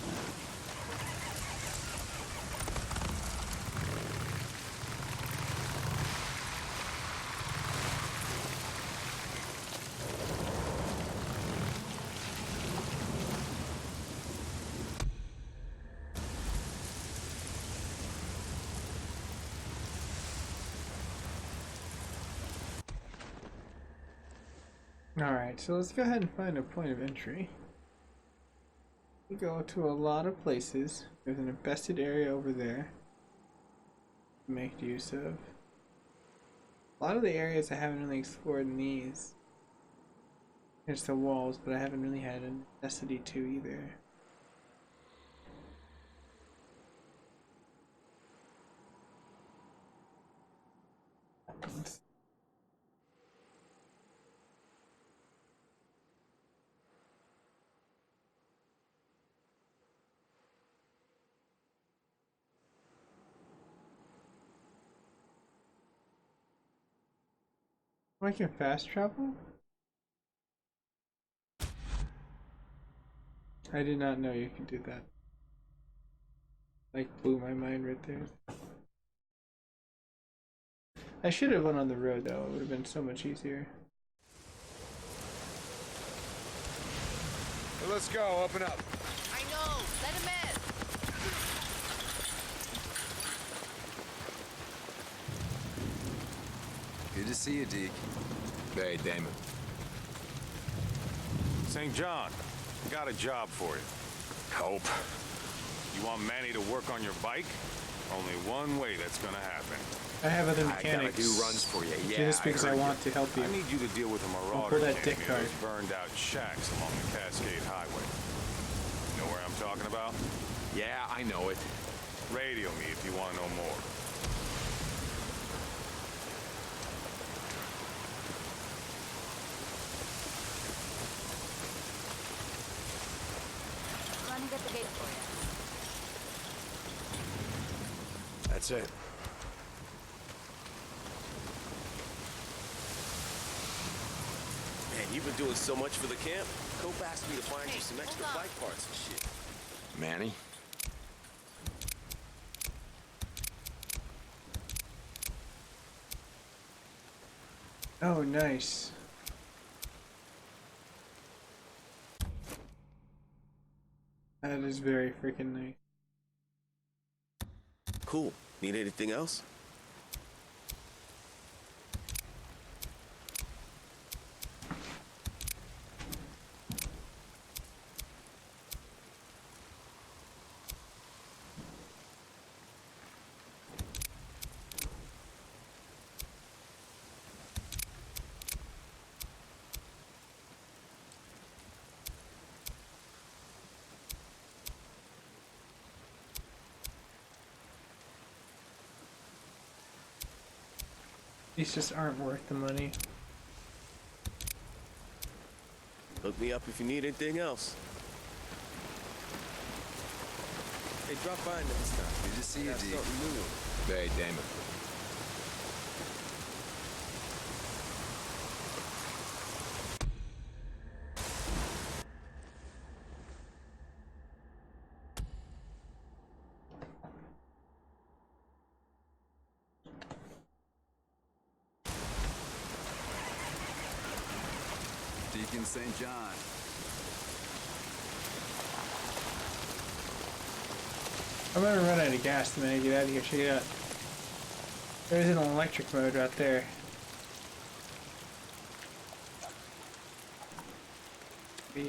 Alright, so let's go ahead and find a point of entry. We go to a lot of places. There's an infested area over there to make use of. A lot of the areas I haven't really explored in these. There's the walls, but I haven't really had a necessity to either. I can fast travel? I did not know you could do that. Like blew my mind right there. I should have went on the road though. It would have been so much easier. Well, let's go. Open up. I know. Let him in. Good to see you, Deke. Hey, Damon. St. John, got a job for you. Hope. You want Manny to work on your bike? Only one way that's gonna happen. I have other I gotta mechanics. do runs for you. Yeah, Just because I heard want to help you. I need you to deal with a pull marauder that gang dick near card. those burned out shacks along the Cascade Highway. Know where I'm talking about? Yeah, I know it. Radio me if you want to know more. Let me get the gate for you. That's it. Man, you've been doing so much for the camp. Cope asked me to find you some extra hold on. bike parts and shit. Manny? Oh, nice. That is very freaking nice. Cool. Need anything else? These just aren't worth the money. Hook me up if you need anything else. Hey, drop by next time. Good to see you, Got Deke. something new. Hey, Damon. Deacon St. John. I'm gonna run out of gas the minute I get out of here. Check it out. There's an electric mode right there. Yeah.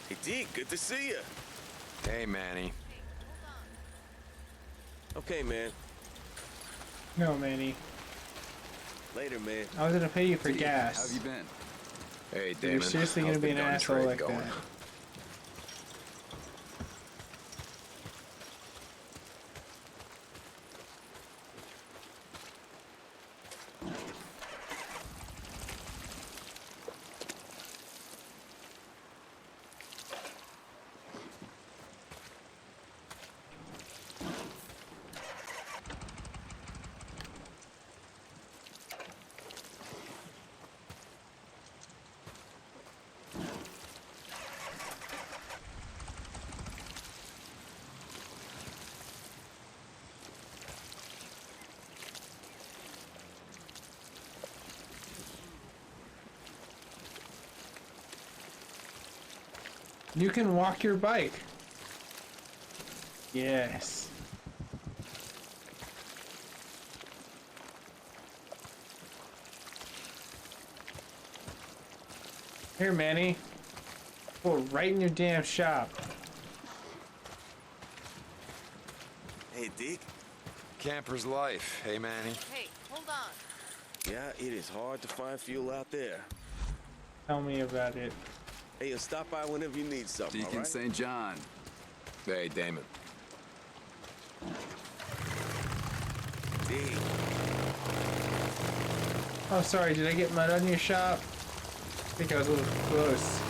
Hey, Deke, good to see you. Hey, Manny. Okay, man. No, Manny. Later, man. I was gonna pay you for Deke, gas. How have you been? Hey, You're Damon. seriously How's gonna be the an gun asshole trade like going? that. You can walk your bike. Yes. Here, Manny. Go right in your damn shop. Hey, Deke. Camper's life. Hey, Manny. Hey, hold on. Yeah, it is hard to find fuel out there. Tell me about it. Hey, stop by whenever you need something, all Deacon right? St. John. Hey, Damon. Deke. Oh, sorry. Did I get mud on your shop? think I was a little close.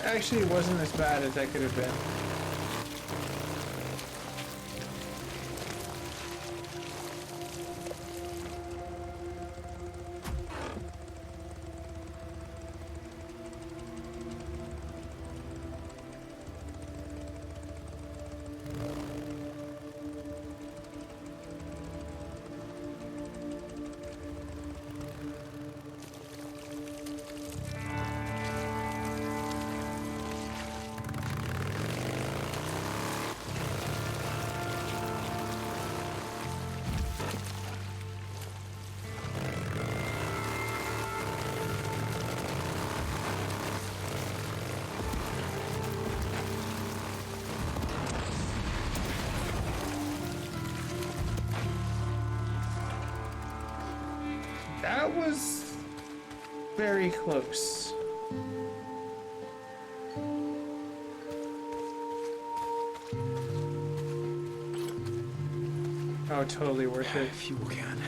Actually, it wasn't as bad as that could have been. That was very close. Oh, totally worth it. Fuel can.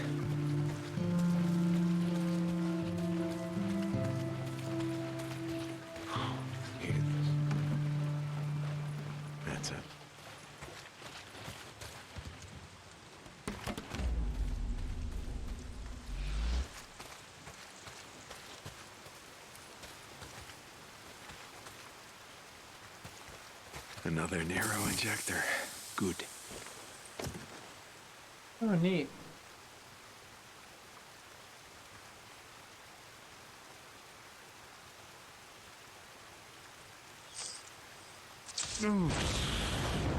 Needed this. That's it. Another narrow injector. Good. Oh, neat.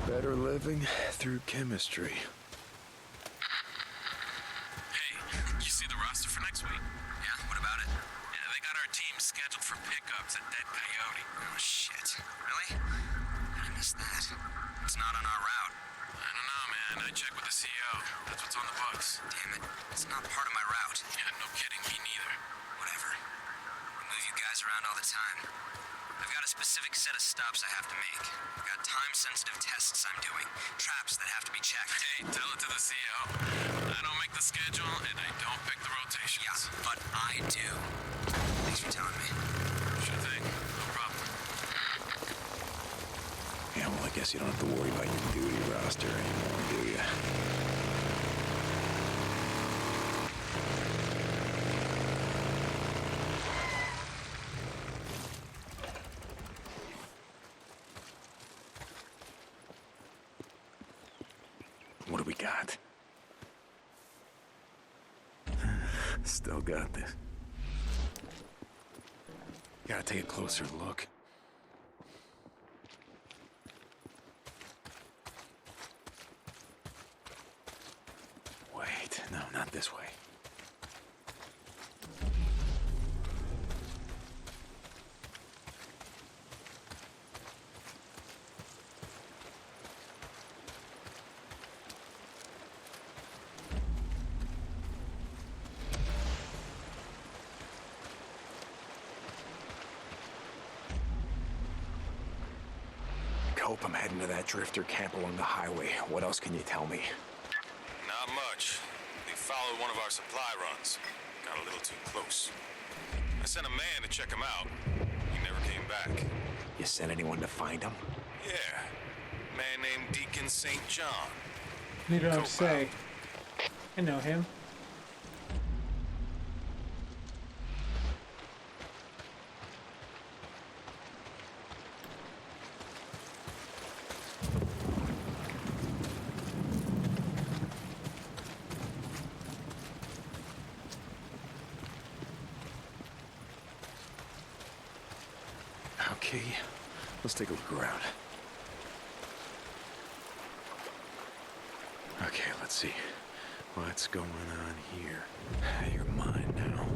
Better living through chemistry. Hey, you see the roster for next week? Yeah, what about it? Yeah, they got our team scheduled for pickups at Dead Coyote. Oh, shit. Really? I missed that. It's not on our route. I don't know, man. I checked with the CEO. That's what's on the books. Damn it. It's not part of my route. Yeah, no kidding. Me neither. Whatever. I move you guys around all the time. I've got a specific set of stops I have to make. I've got time-sensitive tests I'm doing. Traps that have to be checked. Hey, tell it to the CEO. I don't make the schedule, and I don't pick the rotations. Yeah, but I do. Thanks for telling me. Sure thing. No problem. Yeah, well, I guess you don't have to worry about your duty roster anymore, do you? What do we got? Still got this. Gotta take a closer look. Wait, no, not this way. Hope I'm heading to that drifter camp along the highway. What else can you tell me? Not much. They followed one of our supply runs. Got a little too close. I sent a man to check him out. He never came back. You sent anyone to find him? Yeah. Man named Deacon St. John. You don't have to say. I know him. Okay, let's take a look around. Okay, let's see. What's going on here? You're mine now.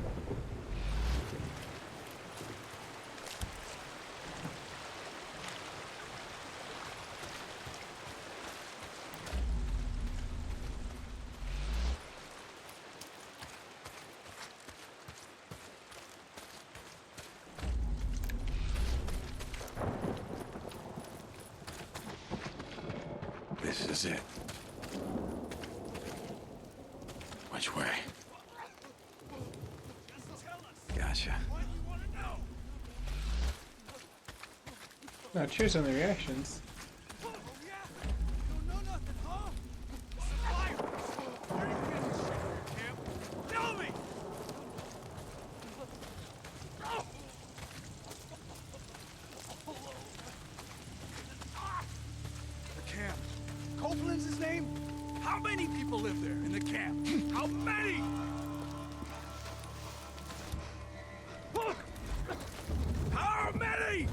This is it. Which way? Gotcha. No, cheers on the reactions. Copeland's his name? How many people live there in the camp? How many? How many?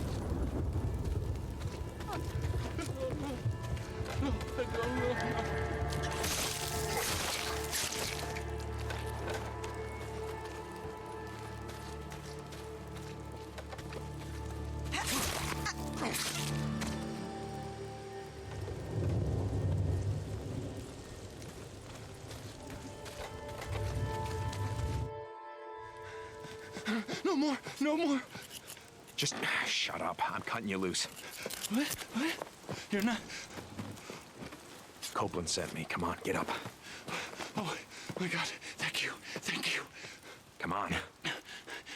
No more! No more! Just shut up. I'm cutting you loose. What? What? You're not... Copeland sent me. Come on, get up. Oh, my God. Thank you. Thank you. Come on.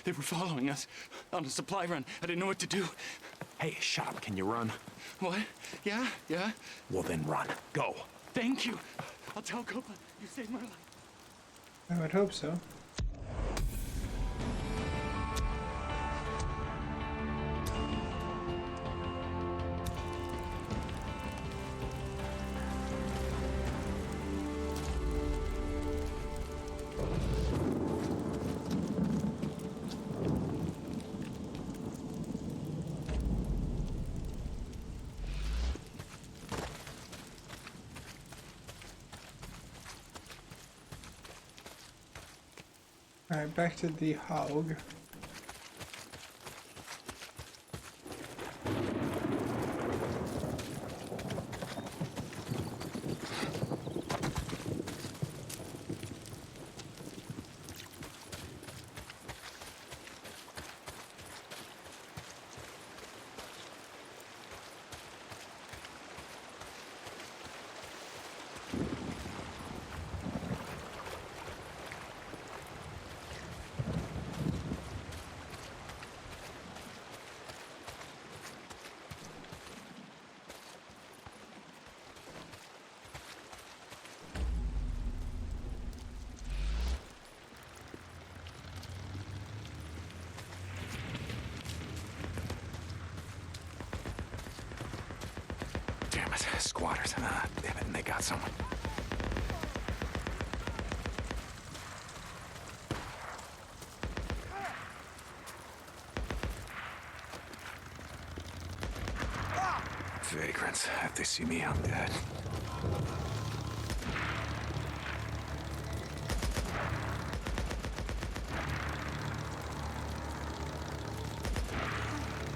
They were following us on a supply run. I didn't know what to do. Hey, shut up. Can you run? What? Yeah? Yeah? Well, then run. Go. Thank you. I'll tell Copeland. You saved my life. I would hope so. Alright, back to the hog. Damn it. Squatters. Damn it. And they got someone. Vagrants. If they see me, I'm dead.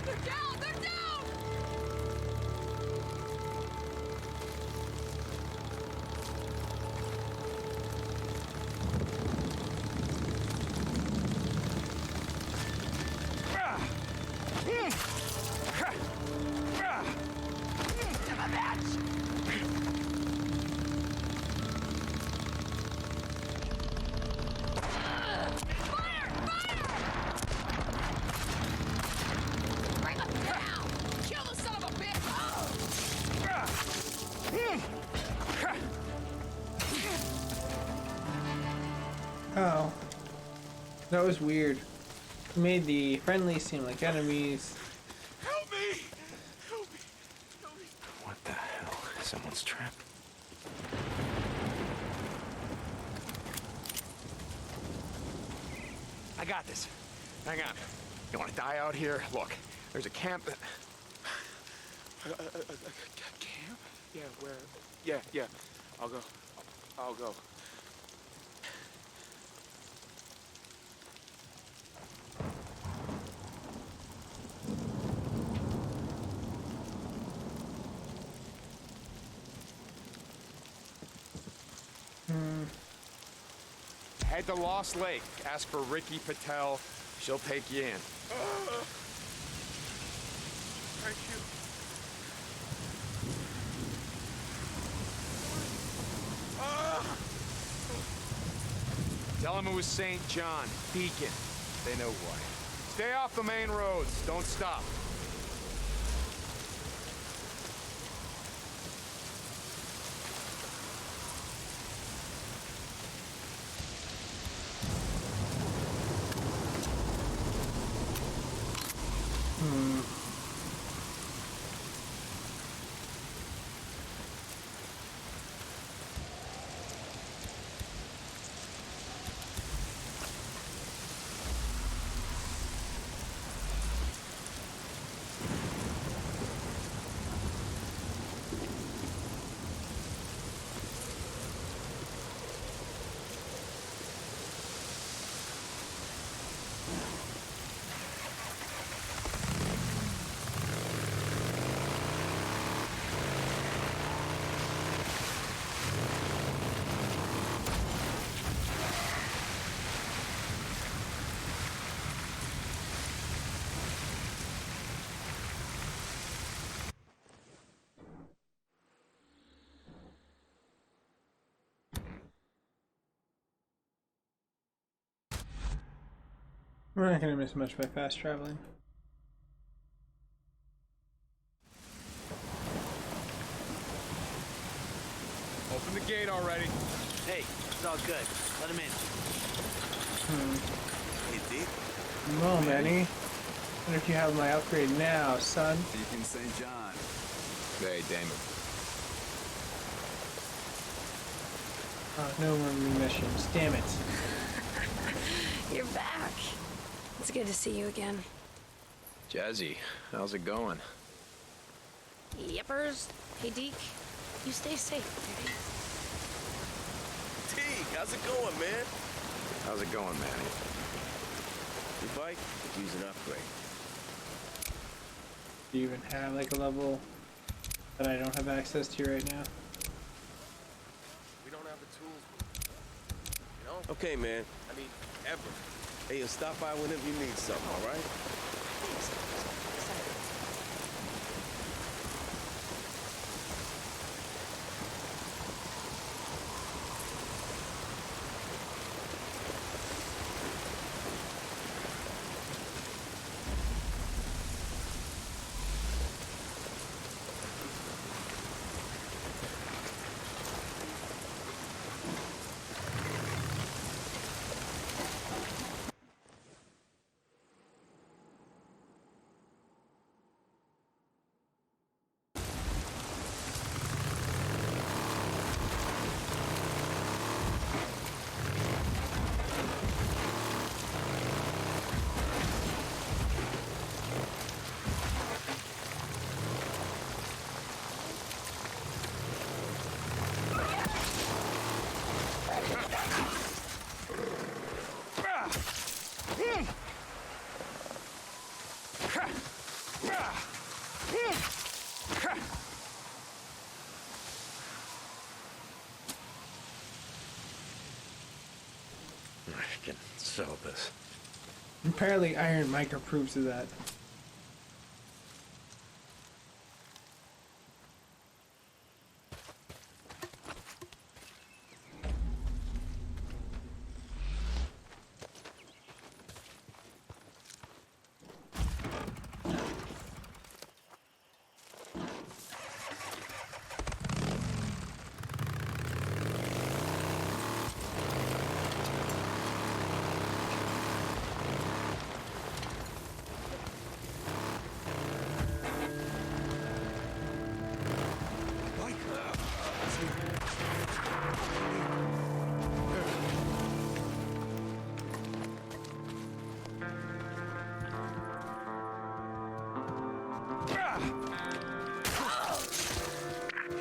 They're down! They're down! Bring them down! Kill the son of a bitch! Oh. That was weird. It made the friendlies seem like enemies. Help me! Help me! Help me! What the hell? Someone's trapped. I got this. Hang on. You want to die out here? Look, there's a camp that... Camp? Yeah, where? Yeah. I'll go. I'll go. Head to Lost Lake. Ask for Ricky Patel. She'll take you in. Thank you. Tell him it was St. John, Beacon. They know why. Stay off the main roads. Don't stop. We're not gonna miss much by fast traveling. Open the gate already. Hey, it's all good. Let him in. Hey, Deke. Well, Manny. Wonder if you have my upgrade now, son. Deacon St. John. Hey, Damon. Oh, no more missions. Damn it. You're back. It's good to see you again. Jazzy, how's it going? Yippers. Hey, Deke. You stay safe, baby. Deke, how's it going, man? How's it going, Manny? Your bike could use an upgrade. Do you even have like a level that I don't have access to right now? We don't have the tools. You know? Okay, man. I mean, ever. Hey, you'll stop by whenever you need something, all right? I can sell this. Apparently Iron Mike approves of that.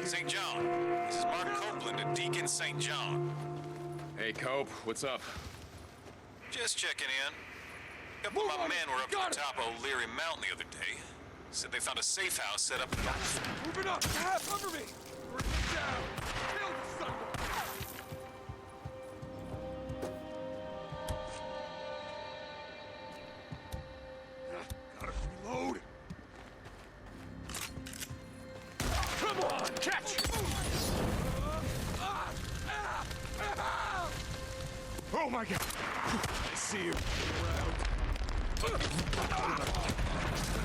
St. John, this is Mark Copeland at Deacon St. John. Hey, Cope, what's up? Just checking in. A couple of my men were up to the top of O'Leary Mountain the other day. Said they found a safe house set up in the... Moving up! Ah, cover me! We're down! Kill the son of a... Gotta reload! Come on, catch! Oh my god! see you around.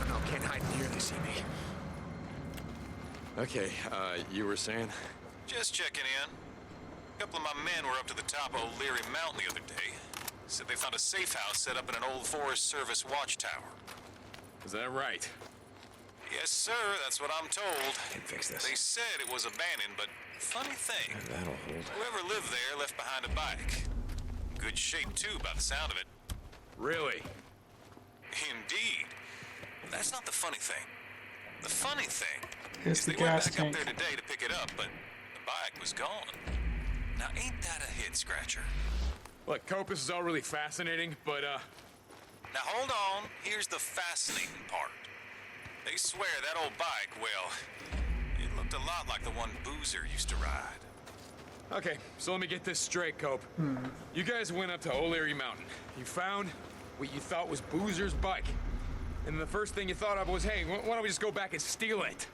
No, can't hide in here. They see me. Okay, you were saying? Just checking in. A couple of my men were up to the top of O'Leary Mountain the other day. Said they found a safe house set up in an old Forest Service watchtower. Is that right? Yes, sir, that's what I'm told. Can fix this. They said it was abandoned, but funny thing. That'll hold. Whoever lived there left behind a bike. Good shape, too, by the sound of it. Really? Indeed. That's not the funny thing. The funny thing It's is the they went gas back tank. up there today to pick it up, but the bike was gone. Now, ain't that a head scratcher? Look, Cope, this is all really fascinating, but, Now, hold on. Here's the fascinating part. They swear that old bike, well, it looked a lot like the one Boozer used to ride. okay, so let me get this straight, Cope. You guys went up to O'Leary Mountain. You found what you thought was Boozer's bike. And the first thing you thought of was, hey, why don't we just go back and steal it?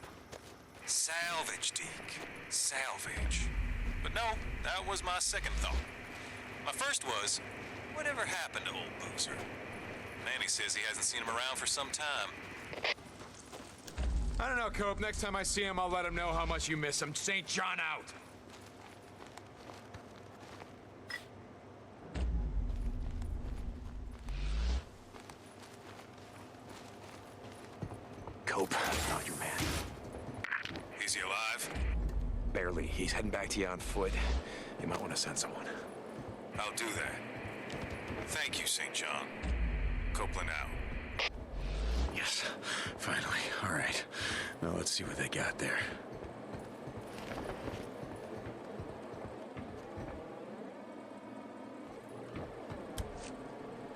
Salvage, Deke. Salvage. But no, that was my second thought. My first was, whatever happened to old Boozer? Manny says he hasn't seen him around for some time. I don't know, Cope. Next time I see him, I'll let him know how much you miss him. St. John out. Cope, not your man. Is he alive? Barely. He's heading back to you on foot. You might want to send someone. I'll do that. Thank you, St. John. Copeland out. Yes, finally. All right. Now let's see what they got there.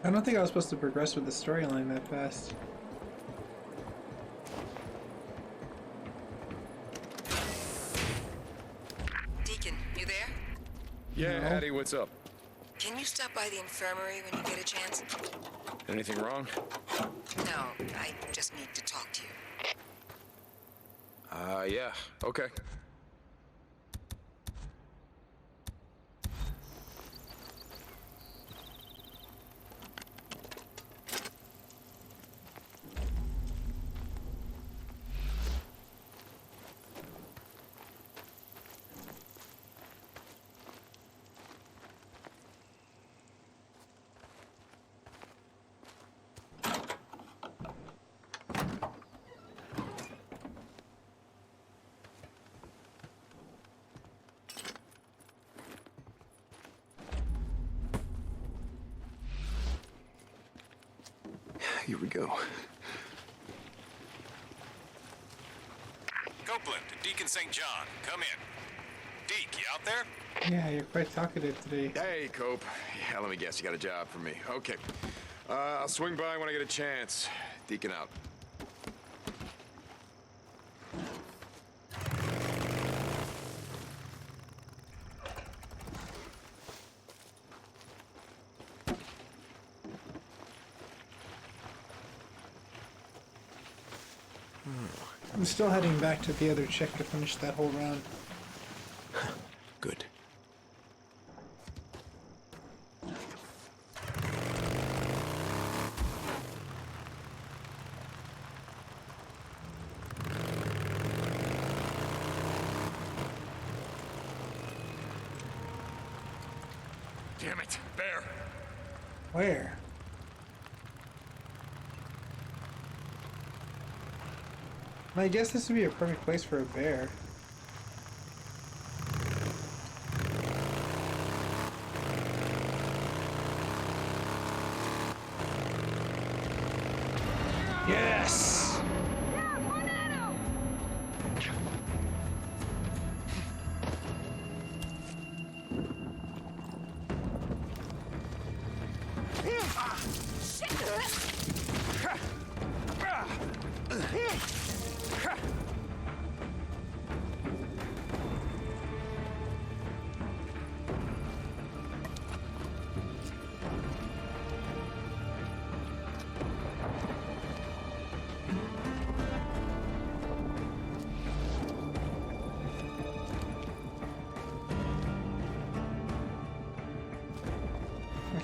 I don't think I was supposed to progress with the storyline that fast. Deacon, you there? Yeah, No. Addie, what's up? Can you stop by the infirmary when you get a chance? Anything wrong? No, I just need to talk to you. Yeah. Okay. Here we go. Copeland, Deacon St. John, come in. Deke, you out there? Yeah, you're quite talkative today. Hey, Cope. Yeah, let me guess, you got a job for me. Okay. I'll swing by when I get a chance. Deacon out. I'm still heading back to the other chick to finish that whole round. Good. Damn it, Bear. Where? I guess this would be a perfect place for a bear. Yes!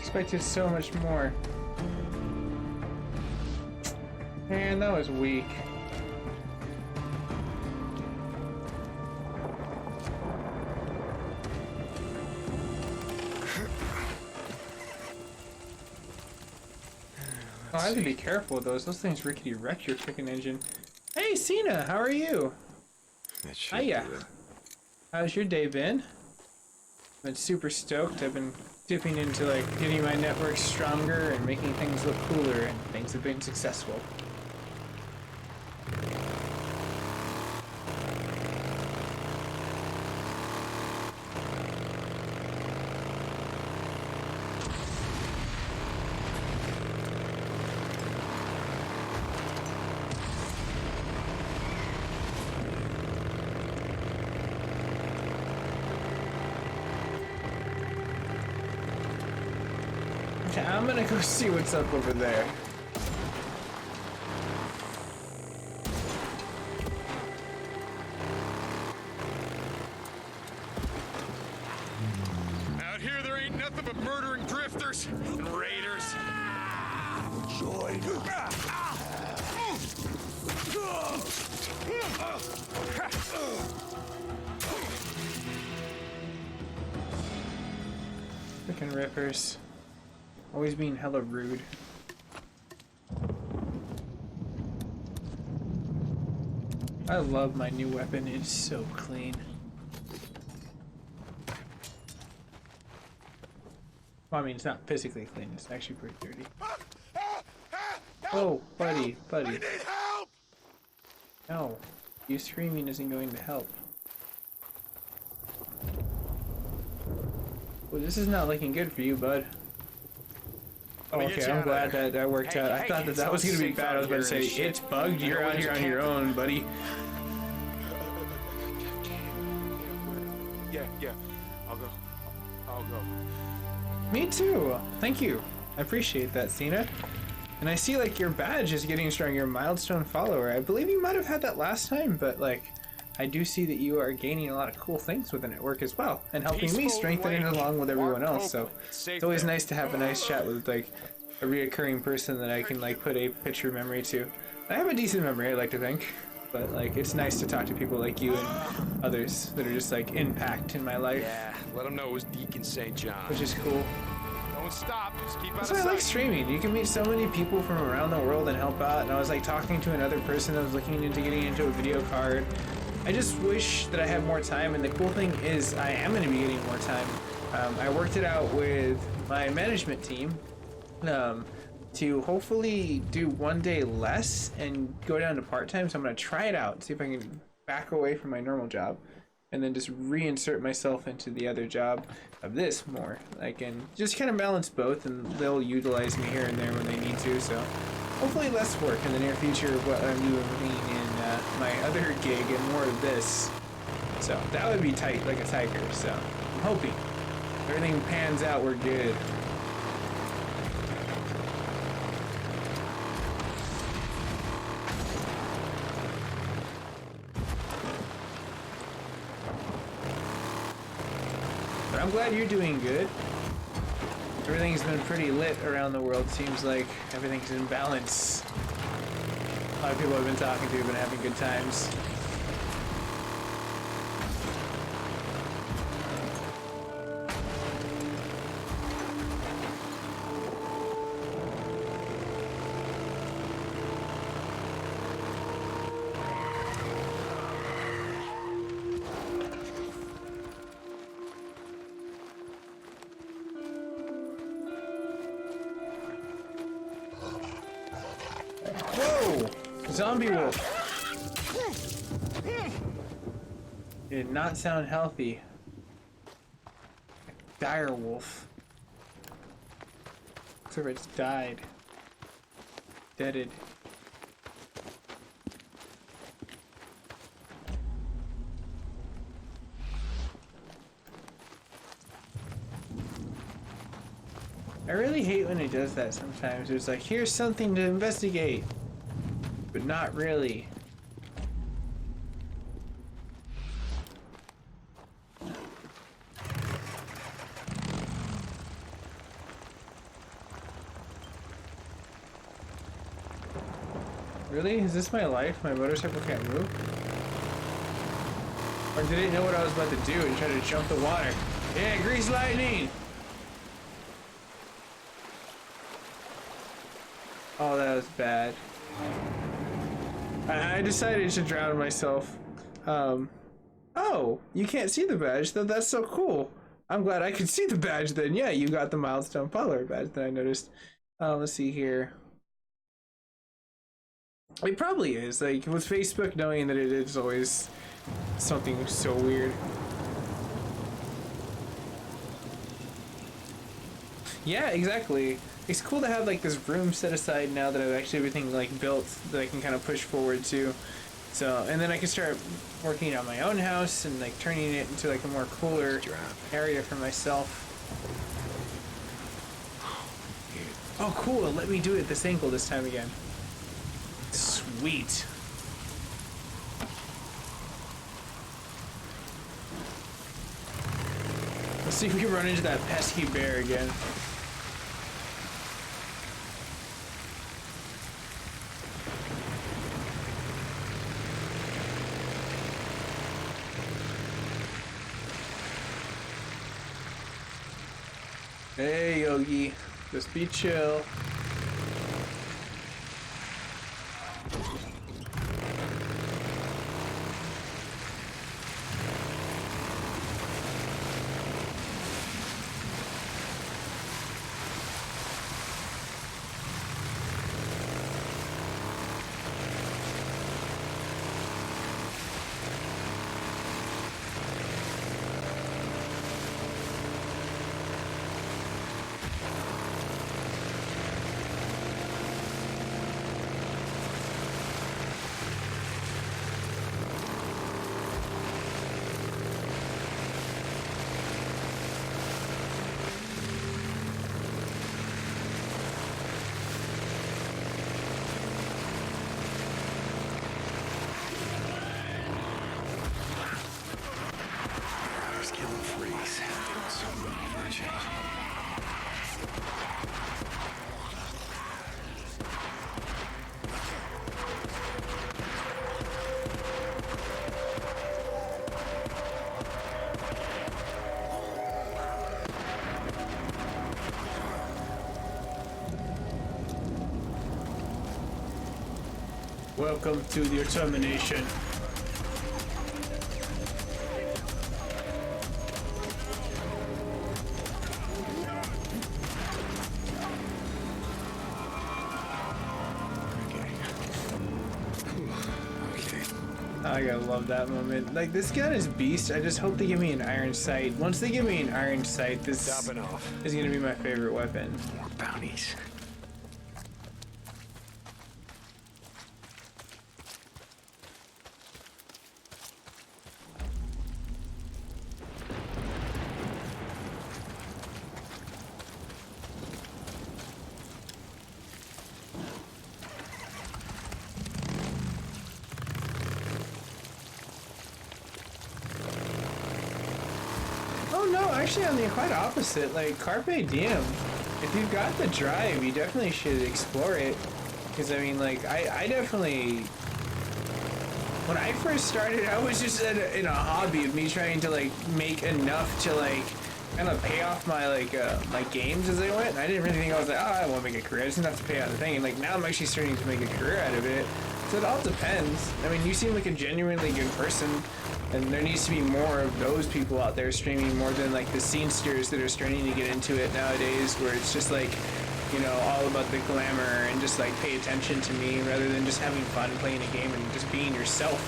expected so much more. Man, that was weak. Oh, I have to be careful with those. Those things rickety wreck your freaking engine. Hey, Cena, how are you? That should Hiya. do it. How's your day been? Been super stoked. I've been dipping into like getting my network stronger and making things look cooler, and things have been successful. Okay, I'm gonna go see what's up over there. Out here, there ain't nothing but murdering drifters and raiders. Join. Freaking rippers. Always being hella rude. I love my new weapon. It's so clean. Well, I mean, it's not physically clean. It's actually pretty dirty. Oh, buddy, buddy. I need help! No, you screaming isn't going to help. Well, this is not looking good for you, bud. Oh, okay, I'm glad that that worked out. I thought that that was going to be bad. I was about to say, it's bugged. You're out here on your own, buddy. Yeah, I'll go. Me too. Thank you. I appreciate that, Cena. And I see like your badge is getting stronger. You're a milestone follower. I believe you might have had that last time, but like I do see that you are gaining a lot of cool things with the network as well, and helping me strengthen it along with everyone else. So it's always nice to have a nice chat with like a reoccurring person that I can like put a picture memory to. I have a decent memory, I like to think, but like it's nice to talk to people like you and others that are just like impact in my life. Yeah, let them know it was Deacon St. John. Which is cool. Don't stop, just keep out of That's why I like sight. streaming. You can meet so many people from around the world and help out. And I was like talking to another person that was looking into getting into a video card. I just wish that I had more time, and the cool thing is I am going to be getting more time. I worked it out with my management team to hopefully do one day less and go down to part-time. So I'm going to try it out, see if I can back away from my normal job and then just reinsert myself into the other job of this more. Like, and just kind of balance both, and they'll utilize me here and there when they need to. So hopefully less work in the near future of what I'm doing in my other gig and more of this. So that would be tight like a tiger. So I'm hoping everything pans out, we're good. But I'm glad you're doing good. Everything's been pretty lit around the world. Seems like everything's in balance. A lot of people I've been talking to have been having good times. Whoa! Zombie wolf. Did not sound healthy. Dire wolf. Looks like it's died. Deaded. I really hate when it does that sometimes. It's like, here's something to investigate, but not really. Really? Is this my life? My motorcycle can't move? Or did it know what I was about to do and try to jump the water? Yeah, grease lightning! Oh, that was bad. I decided to drown myself. Oh, you can't see the badge, though. That's so cool. I'm glad I could see the badge then. Yeah, you got the milestone follower badge that I noticed. Let's see here. It probably is. Like, with Facebook knowing that it is always something so weird. Yeah, exactly. It's cool to have like this room set aside now that I've actually everything like built that I can kind of push forward to. So, and then I can start working on my own house and like turning it into like a more cooler area for myself. Oh, cool. Let me do it at this angle this time again. Sweet. Let's see if we can run into that pesky bear again. Hey, Yogi. Just be chill. Welcome to your termination. I gotta love that moment. Like, this gun is beast. I just hope they give me an iron sight. Once they give me an iron sight, this is gonna be my favorite weapon. More bounties. Oh no, actually on the quite opposite. Like, carpe diem. If you've got the drive, you definitely should explore it. Because I mean, like, I definitely, when I first started, I was just in a hobby of me trying to like make enough to like kind of pay off my like my games as they went. And I didn't really think I was like, oh, I want to make a career. I just didn't have to pay out the thing. And like now I'm actually starting to make a career out of it. So it all depends. I mean, you seem like a genuinely good person, and there needs to be more of those people out there streaming more than like the scenesters that are starting to get into it nowadays, where it's just like, you know, all about the glamour and just like pay attention to me rather than just having fun playing a game and just being yourself.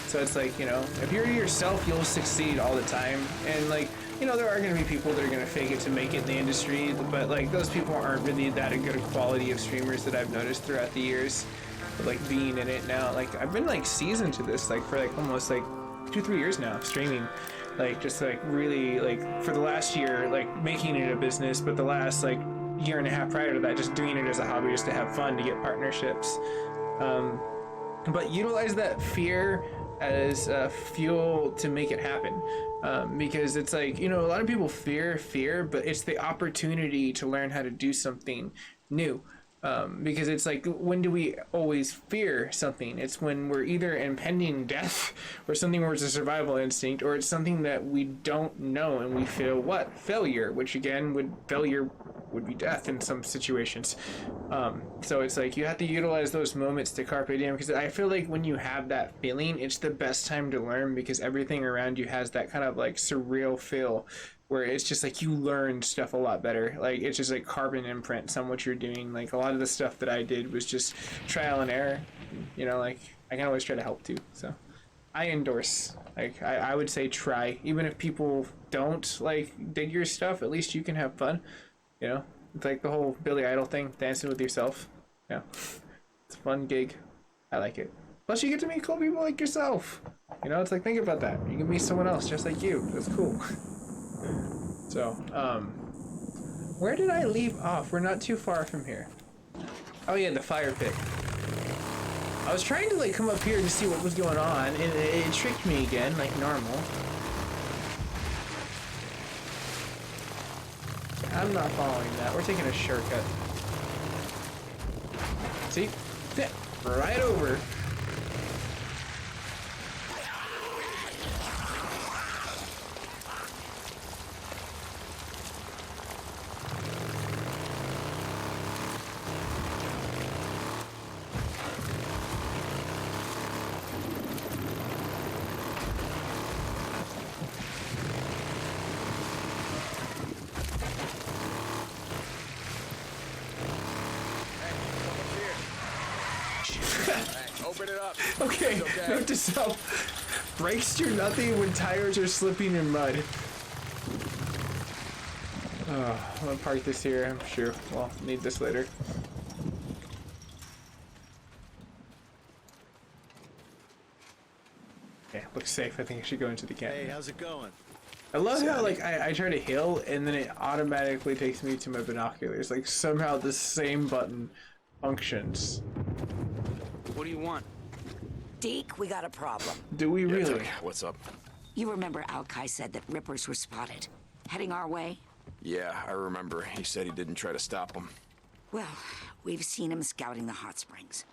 So it's like, you know, if you're yourself, you'll succeed all the time. And like, you know, there are going to be people that are going to fake it to make it in the industry, but like those people aren't really that a good quality of streamers that I've noticed throughout the years of like being in it now. Like I've been like seasoned to this like for like almost like 2-3 years now of streaming, like just like really like for the last year like making it a business, but the last like year and a half prior to that just doing it as a hobby just to have fun, to get partnerships, but utilize that fear as fuel to make it happen, because it's like, you know, a lot of people fear, but it's the opportunity to learn how to do something new. Because it's like, when do we always fear something? It's when we're either impending death or something where it's a survival instinct, or it's something that we don't know and we feel what? Failure, which again, failure would be death in some situations. So it's like you have to utilize those moments to carpe diem, because I feel like when you have that feeling, it's the best time to learn, because everything around you has that kind of like surreal feel where it's just like you learn stuff a lot better. Like it's just like carbon imprints on what you're doing. Like a lot of the stuff that I did was just trial and error, you know, like I can always try to help too. So I endorse, like I would say try, even if people don't like dig your stuff, at least you can have fun, you know. It's like the whole Billy Idol thing, dancing with yourself. Yeah, it's a fun gig. I like it. Plus you get to meet cool people like yourself, you know. It's like, think about that, you can meet someone else just like you. That's cool. So, where did I leave off? We're not too far from here. Oh yeah, the fire pit. I was trying to like come up here to see what was going on, and it tricked me again, like normal. I'm not following that. We're taking a shortcut. See? Right over. Open it up. Okay, note to self. Brakes do nothing when tires are slipping in mud. Oh, I'm gonna park this here, I'm sure we'll need this later. Okay, looks safe. I think I should go into the camp. Hey, how's it going? I love how like I try to heal and then it automatically takes me to my binoculars. Like somehow the same button functions. What do you want? Deke, we got a problem. Do we really? What's up? You remember Alkai said that Rippers were spotted, heading our way? Yeah, I remember. He said he didn't try to stop them. Well, we've seen him scouting the hot springs.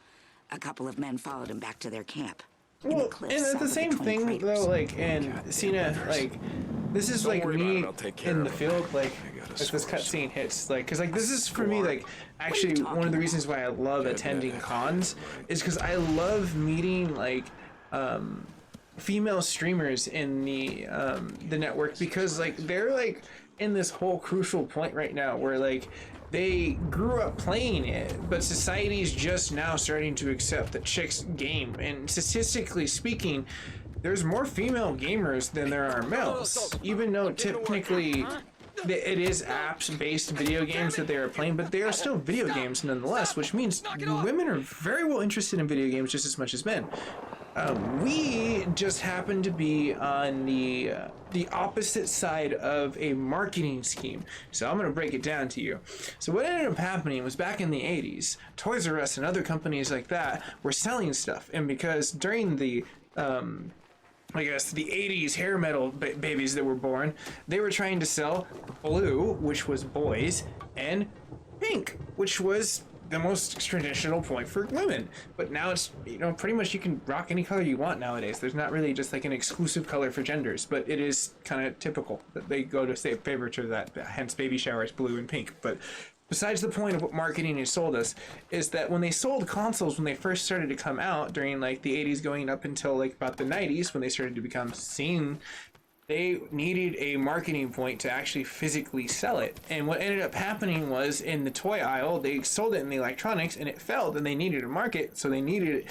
A couple of men followed him back to their camp. Well, and it's the same thing though, like, and Cena, like, this is like me in the field, like, as this cutscene hits, like, because like this is for me, like, actually one of the reasons why I love attending cons is because I love meeting like female streamers in the network, because like they're like in this whole crucial point right now where like they grew up playing it, but society's just now starting to accept that chicks game, and statistically speaking there's more female gamers than there are males, even though technically it is apps-based video games that they are playing, but they are still video games nonetheless, which means women are very well interested in video games just as much as men. We just happen to be on the opposite side of a marketing scheme. So I'm going to break it down to you. So what ended up happening was back in the 80s, Toys R Us and other companies like that were selling stuff. And because during the I guess the 80s hair metal babies that were born, they were trying to sell blue, which was boys, and pink, which was the most traditional point for women. But now it's, you know, pretty much you can rock any color you want nowadays. There's not really just like an exclusive color for genders, but it is kind of typical that they go to say favor to that, hence baby showers, blue and pink. But besides the point of what marketing has sold us is that when they sold consoles, when they first started to come out during like the 80s going up until like about the 90s, when they started to become seen, they needed a marketing point to actually physically sell it. And what ended up happening was in the toy aisle, they sold it in the electronics and it failed, and they needed a market, so they needed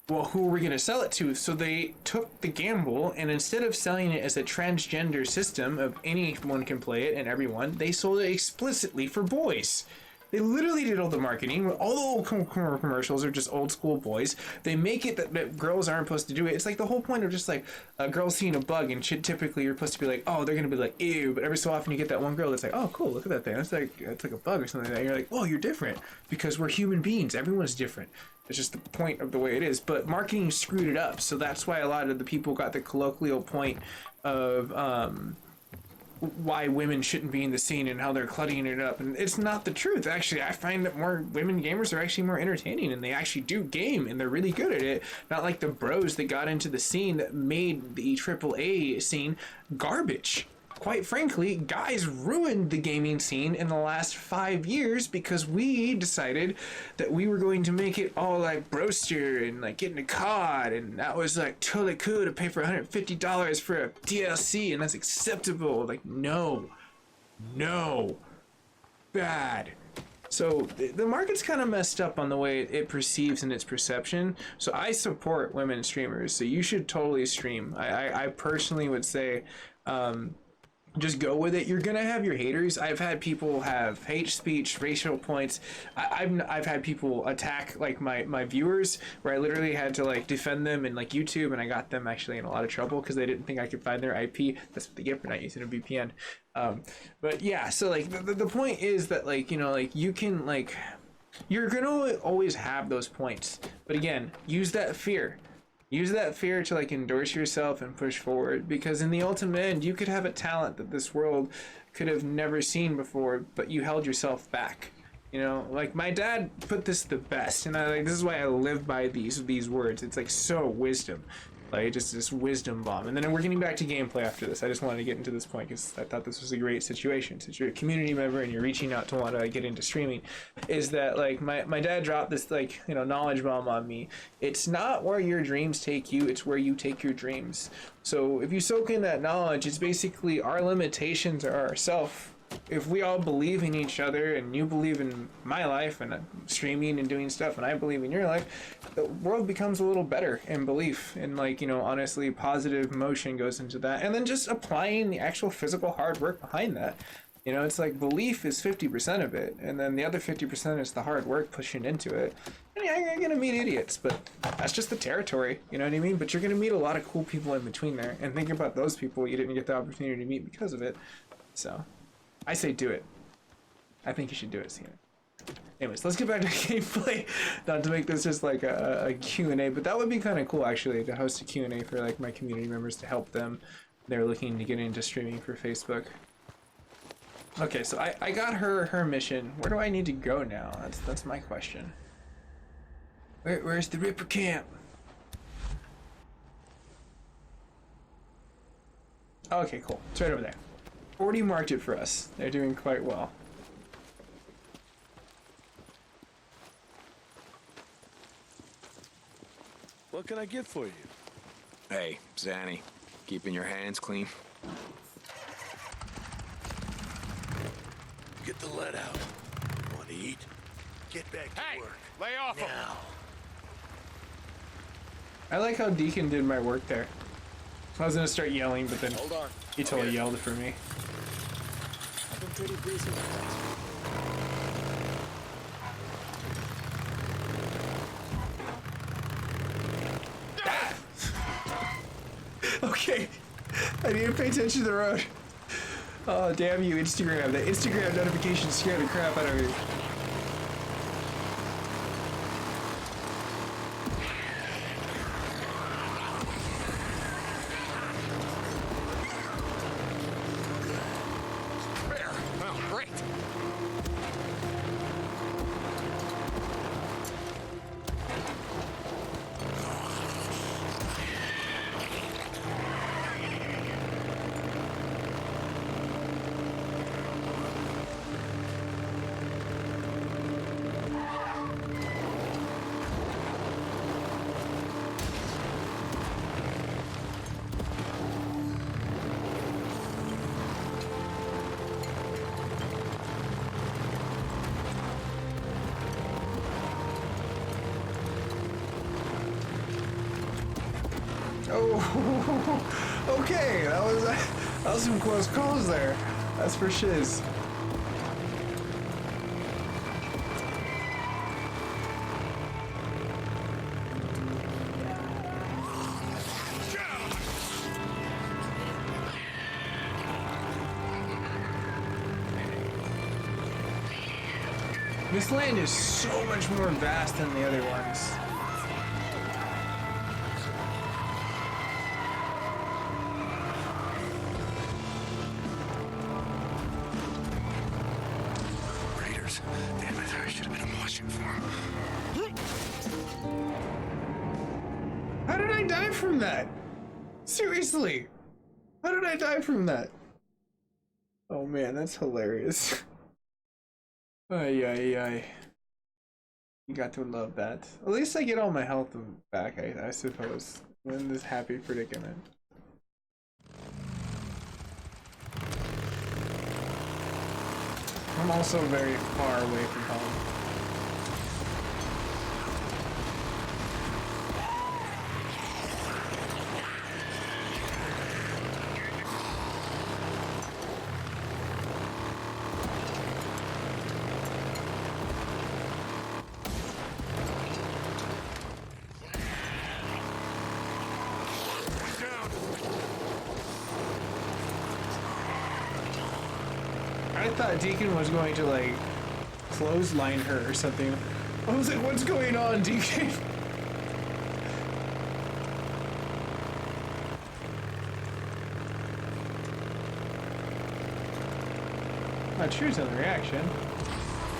well, who were we going to sell it to? So they took the gamble, and instead of selling it as a transgender system of anyone can play it and everyone, they sold it explicitly for boys. They literally did all the marketing. All the old commercials are just old school boys. They make it that girls aren't supposed to do it. It's like the whole point of just like a girl seeing a bug, and typically you're supposed to be like, oh, they're going to be like, ew. But every so often you get that one girl that's like, oh, cool, look at that thing. It's like a bug or something like that. And you're like, oh, you're different, because we're human beings. Everyone's different. It's just the point of the way it is. But marketing screwed it up. So that's why a lot of the people got the colloquial point of why women shouldn't be in the scene and how they're clutting it up, and it's not the truth. Actually, I find that more women gamers are actually more entertaining, and they actually do game, and they're really good at it. Not like the bros that got into the scene that made the AAA scene garbage. Quite frankly, guys ruined the gaming scene in the last 5 years because we decided that we were going to make it all like broster and like get into COD, and that was like totally cool to pay for $150 for a DLC, and that's acceptable. Like, no, bad. So the market's kind of messed up on the way it perceives and its perception. So I support women streamers, so you should totally stream. I personally would say, just go with it. You're gonna have your haters. I've had people have hate speech, racial points. I've had people attack like my viewers, where I literally had to like defend them in like YouTube, and I got them actually in a lot of trouble because they didn't think I could find their IP. That's what they get for not using a VPN. But yeah, so like the point is that like, you know, like you can like, you're gonna always have those points, but again, use that fear. Use that fear to like endorse yourself and push forward, because in the ultimate end, you could have a talent that this world could have never seen before, but you held yourself back. You know, like my dad put this the best, and this is why I live by these words. It's like so wisdom, like just this wisdom bomb. And then we're getting back to gameplay after this. I just wanted to get into this point because I thought this was a great situation. Since you're a community member and you're reaching out to want to get into streaming, is that like my dad dropped this like, you know, knowledge bomb on me. It's not where your dreams take you, it's where you take your dreams. So if you soak in that knowledge, it's basically our limitations are ourself. If we all believe in each other, and you believe in my life and streaming and doing stuff, and I believe in your life, the world becomes a little better in belief, and like, you know, honestly, positive motion goes into that, and then just applying the actual physical hard work behind that. You know, it's like belief is 50% of it, and then the other 50% is the hard work pushing into it. And yeah, you're gonna meet idiots, but that's just the territory, you know what I mean? But you're gonna meet a lot of cool people in between there, and think about those people you didn't get the opportunity to meet because of it. So I say do it. I think you should do it, Cena. Anyways, let's get back to gameplay. Not to make this just like a Q&A, but that would be kind of cool actually, to host a Q&A for like my community members, to help them. They're looking to get into streaming for Facebook. Okay, so I got her mission. Where do I need to go now? That's my question. Where's the Ripper camp? Okay, cool. It's right over there. Already marked it for us. They're doing quite well. What can I get for you? Hey, Zanny, keeping your hands clean? Get the lead out. Want to eat? Get back to work. Lay off him. Now. I like how Deacon did my work there. I was gonna start yelling, but then Hold on. he totally yelled for me. I've been pretty busy. Okay, I need to pay attention to the road. Oh, damn you, Instagram. The Instagram notifications scare the crap out of me. Oh, okay, that was some close calls there. That's for shiz. This land is so much more vast than the other ones. stars. Damn it, I should have been watching for him. How did I die from that? Seriously. How did I die from that? Oh man, that's hilarious. Ay, ay, ay. You got to love that. At least I get all my health back, I suppose, in this happy predicament. I'm also very far away from home. I thought Deacon was going to like clothesline her or something. I was like, what's going on, Deacon? Not sure on the reaction.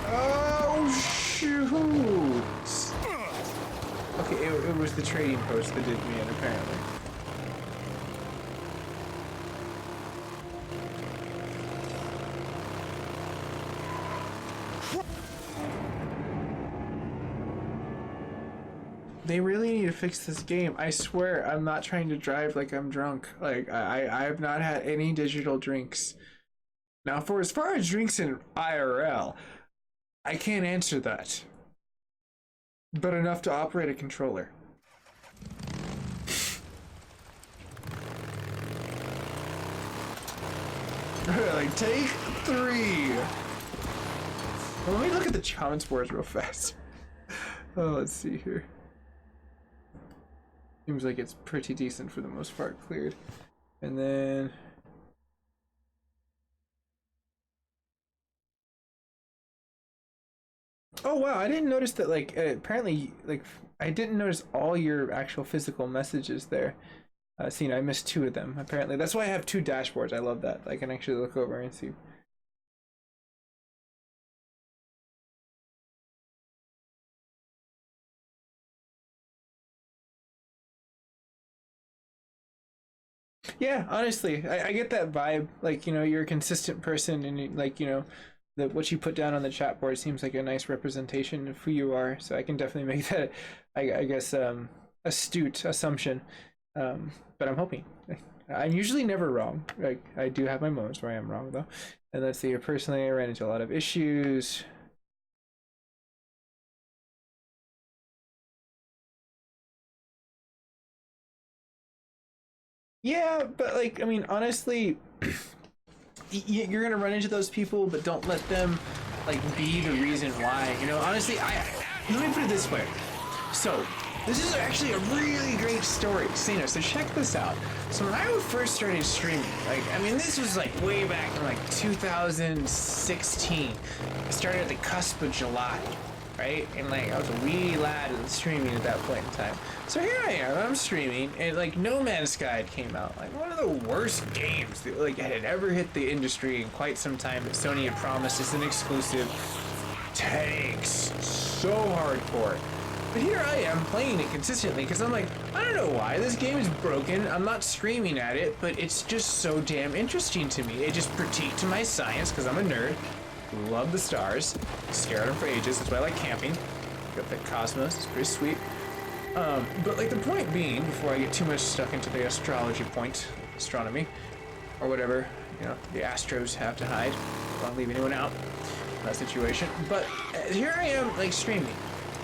Oh shoot! Okay, it was the trading post that did me in, apparently. They really need to fix this game. I swear, I'm not trying to drive like I'm drunk. Like, I have not had any digital drinks. Now, for as far as drinks in IRL, I can't answer that. But enough to operate a controller. Like, take 3. Well, let me look at the challenge boards real fast. Oh, let's see here. Seems like it's pretty decent for the most part cleared. And then oh wow, I didn't notice that, like, apparently, like, I didn't notice all your actual physical messages there. Seeing I missed 2 of them, apparently. That's why I have 2 dashboards. I love that. I can actually look over and see. Yeah, honestly, I get that vibe. Like, you know, you're a consistent person, and like, you know, what you put down on the chat board seems like a nice representation of who you are. So I can definitely make that, I guess, astute assumption. But I'm hoping. I'm usually never wrong. Like, I do have my moments where I am wrong, though. And let's see, personally, I ran into a lot of issues. Yeah, but like, I mean, honestly, you're gonna run into those people, but don't let them like be the reason why. You know, honestly, let me put it this way. So, this is actually a really great story, Cena. So check this out. So when I first started streaming, like, I mean, this was like way back in like 2016. I started at the cusp of July. Right? And like, I was a wee lad streaming at that point in time. So here I am, I'm streaming, and like No Man's Sky came out. Like one of the worst games that like had ever hit the industry in quite some time that Sony had promised as an exclusive. Tanks. So hardcore. But here I am playing it consistently because I'm like, I don't know why, this game is broken, I'm not streaming at it, but it's just so damn interesting to me. It just critiqued my science because I'm a nerd. Love the stars. Scared them for ages. That's why I like camping. Got the cosmos. It's pretty sweet. But like the point being, before I get too much stuck into the astrology point, astronomy, or whatever, you know, the Astros have to hide. Don't want to leave anyone out in that situation. But here I am, like, streaming.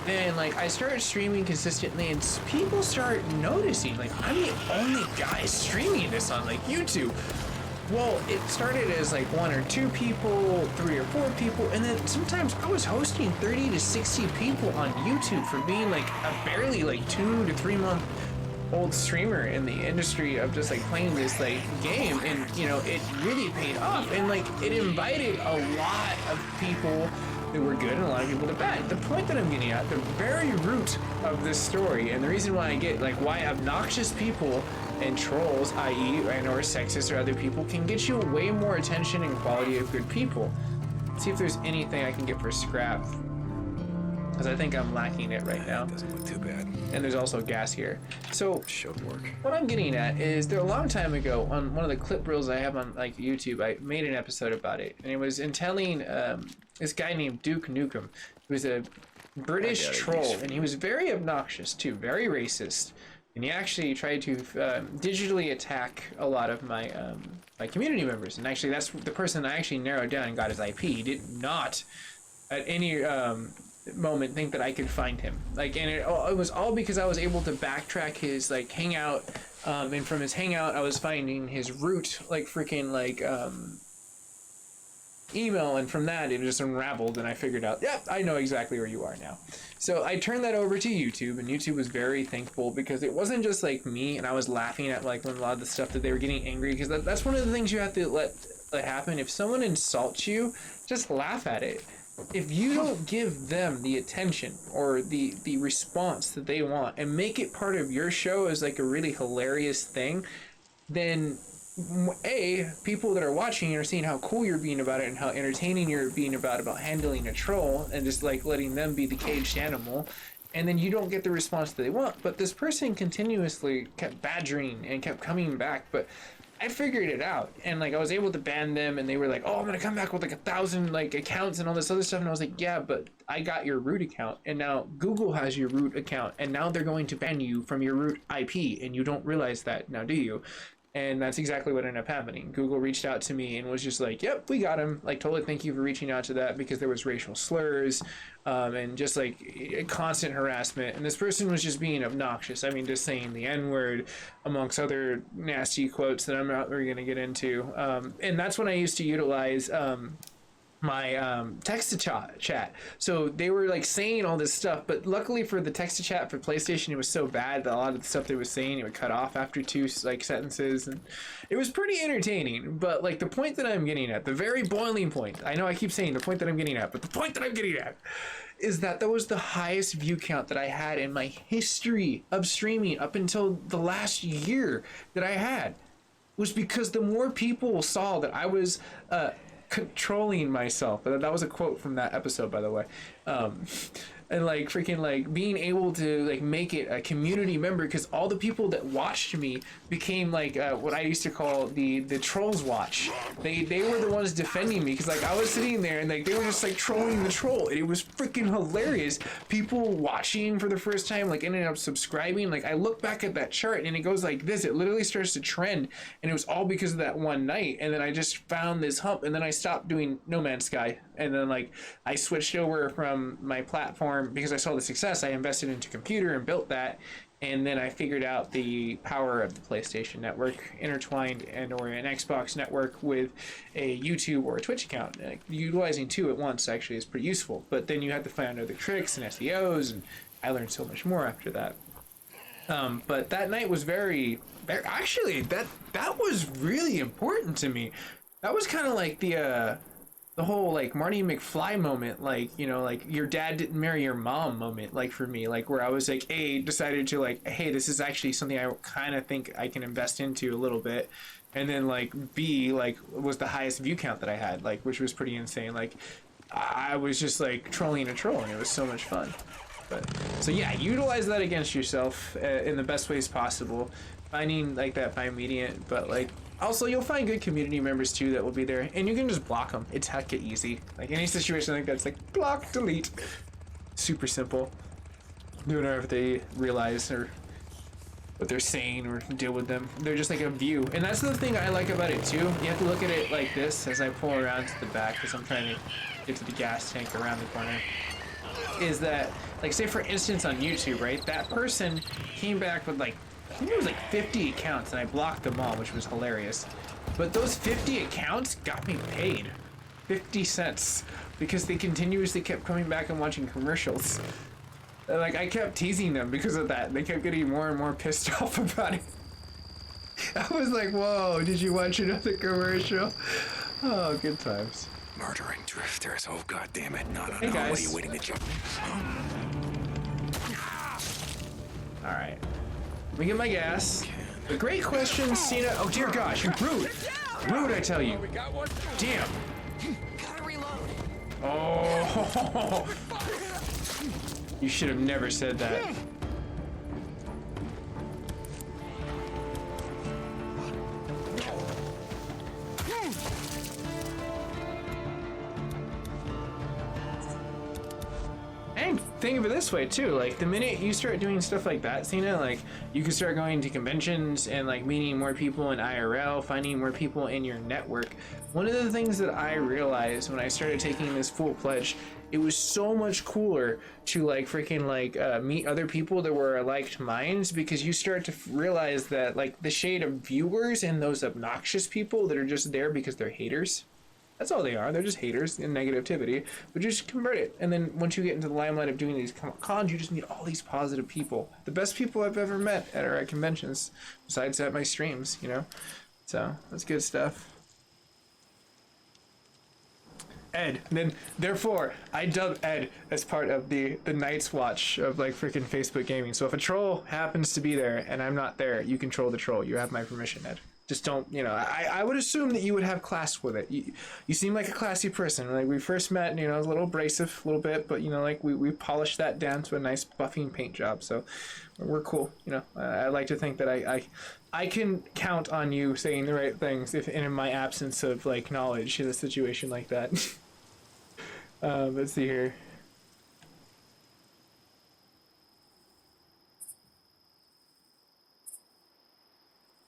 And like I started streaming consistently, and people start noticing, like, I'm the only guy streaming this on like YouTube. Well, it started as like 1 or 2 people, 3 or 4 people, and then sometimes I was hosting 30 to 60 people on YouTube for being like a barely like 2 to 3 month old streamer in the industry of just like playing this like game. And you know, it really paid off, and like it invited a lot of people that were good and a lot of people that bad. The point that I'm getting at, the very root of this story, and the reason why I get like why obnoxious people and trolls, i.e. and or sexist or other people, can get you way more attention and quality of good people, See if there's anything I can get for scrap. Because I think I'm lacking it right now. Doesn't look too bad. And there's also gas here. So Should work. what I'm getting at is there a long time ago on one of the clip reels I have on like YouTube, I made an episode about it. And it was in telling this guy named Duke Nukem, who was a British troll, and he was very obnoxious too, very racist. And he actually tried to digitally attack a lot of my my community members. And actually that's the person I actually narrowed down and got his IP. He did not at any moment think that I could find him, like, and it was all because I was able to backtrack his like hangout, and from his hangout I was finding his root like freaking like email, and from that it just unraveled and I figured out, yeah, I know exactly where you are now. So I turned that over to YouTube, and YouTube was very thankful because it wasn't just like me and I was laughing at like when a lot of the stuff that they were getting angry, because that's one of the things you have to let happen. If someone insults you, just laugh at it. If you don't give them the attention or the response that they want and make it part of your show as like a really hilarious thing, then people that are watching are seeing how cool you're being about it and how entertaining you're being about handling a troll and just like letting them be the caged animal, and then you don't get the response that they want. But this person continuously kept badgering and kept coming back, but I figured it out, and like I was able to ban them, and they were like, oh, I'm gonna come back with like 1,000 like accounts and all this other stuff, and I was like, yeah, but I got your root account, and now Google has your root account, and now they're going to ban you from your root IP, and you don't realize that now, do you? And that's exactly what ended up happening. Google reached out to me and was just like, yep, we got him. Like, totally thank you for reaching out to that, because there was racial slurs and just like constant harassment. And this person was just being obnoxious. I mean, just saying the N-word amongst other nasty quotes that I'm not really going to get into. And that's when I used to utilize my text-to-chat. So they were like saying all this stuff, but luckily for the text-to-chat for PlayStation, it was so bad that a lot of the stuff they were saying, it would cut off after 2 like sentences, and it was pretty entertaining. But like the point that I'm getting at, the very boiling point, I know I keep saying the point that I'm getting at, but the point that I'm getting at is that was the highest view count that I had in my history of streaming up until the last year that I had, was because the more people saw that I was controlling myself. That was a quote from that episode, by the way. And like freaking like being able to like make it a community member, because all the people that watched me became like what I used to call the trolls watch. They were the ones defending me, because like I was sitting there and like they were just like trolling the troll, and it was freaking hilarious. People watching for the first time like ended up subscribing. Like I look back at that chart and it goes like this, it literally starts to trend, and it was all because of that one night. And then I just found this hump, and then I stopped doing No Man's Sky, and then like I switched over from my platform because I saw the success. I invested into computer and built that, and then I figured out the power of the PlayStation Network intertwined and or an Xbox network with a YouTube or a Twitch account. Utilizing 2 at once actually is pretty useful, but then you have to find other tricks and SEOs, and I learned so much more after that. But that night was very actually that was really important to me. That was kind of like the whole like Marty McFly moment, like, you know, like your dad didn't marry your mom moment, like for me, like where I was like, A, decided to like, hey, this is actually something I kind of think I can invest into a little bit. And then like B, like was the highest view count that I had, like, which was pretty insane. Like I was just like trolling a troll, and it was so much fun. But so yeah, utilize that against yourself in the best ways possible, finding like that fine median, but like also you'll find good community members too that will be there, and you can just block them. It's hecka easy. Like any situation like that, it's like block, delete, super simple. Do whatever they realize or what they're saying, or deal with them. They're just like a view, and that's the thing I like about it too. You have to look at it like this as I pull around to the back, because I'm trying to get to the gas tank around the corner. Is that, like, say for instance on YouTube, right? That person came back with like, I think it was like 50 accounts, and I blocked them all, which was hilarious. But those 50 accounts got me paid 50 cents because they continuously kept coming back and watching commercials. Like I kept teasing them because of that. They kept getting more and more pissed off about it. I was like, whoa, did you watch another commercial? Oh, good times. Murdering drifters. Oh, god damn it. No, Hey, guys. What are you waiting to jump? Alright. Let me get my gas. A great question, Cena. Oh, dear gosh, you're rude. Rude, I tell you. Damn. Gotta reload. Oh, you should have never said that. And think of it this way too, like the minute you start doing stuff like that, Cena, like you can start going to conventions and like meeting more people in IRL, finding more people in your network. One of the things that I realized when I started taking this full pledge, it was so much cooler to like freaking like meet other people that were liked minds, because you start to realize that like the shade of viewers and those obnoxious people that are just there because they're haters. That's all they are. They're just haters and negativity. But you just convert it. And then once you get into the limelight of doing these cons, you just meet all these positive people. The best people I've ever met at conventions, besides at my streams, you know? So, that's good stuff. Ed. And then, therefore, I dub Ed as part of the Night's Watch of, like, freaking Facebook gaming. So if a troll happens to be there and I'm not there, you control the troll. You have my permission, Ed. Just don't, you know, I would assume that you would have class with it. You seem like a classy person. Like, we first met, you know, a little abrasive, a little bit, but, you know, like, we polished that down to a nice buffing paint job. So we're cool, you know. I like to think that I can count on you saying the right things if in my absence of, like, knowledge in a situation like that. Let's see here.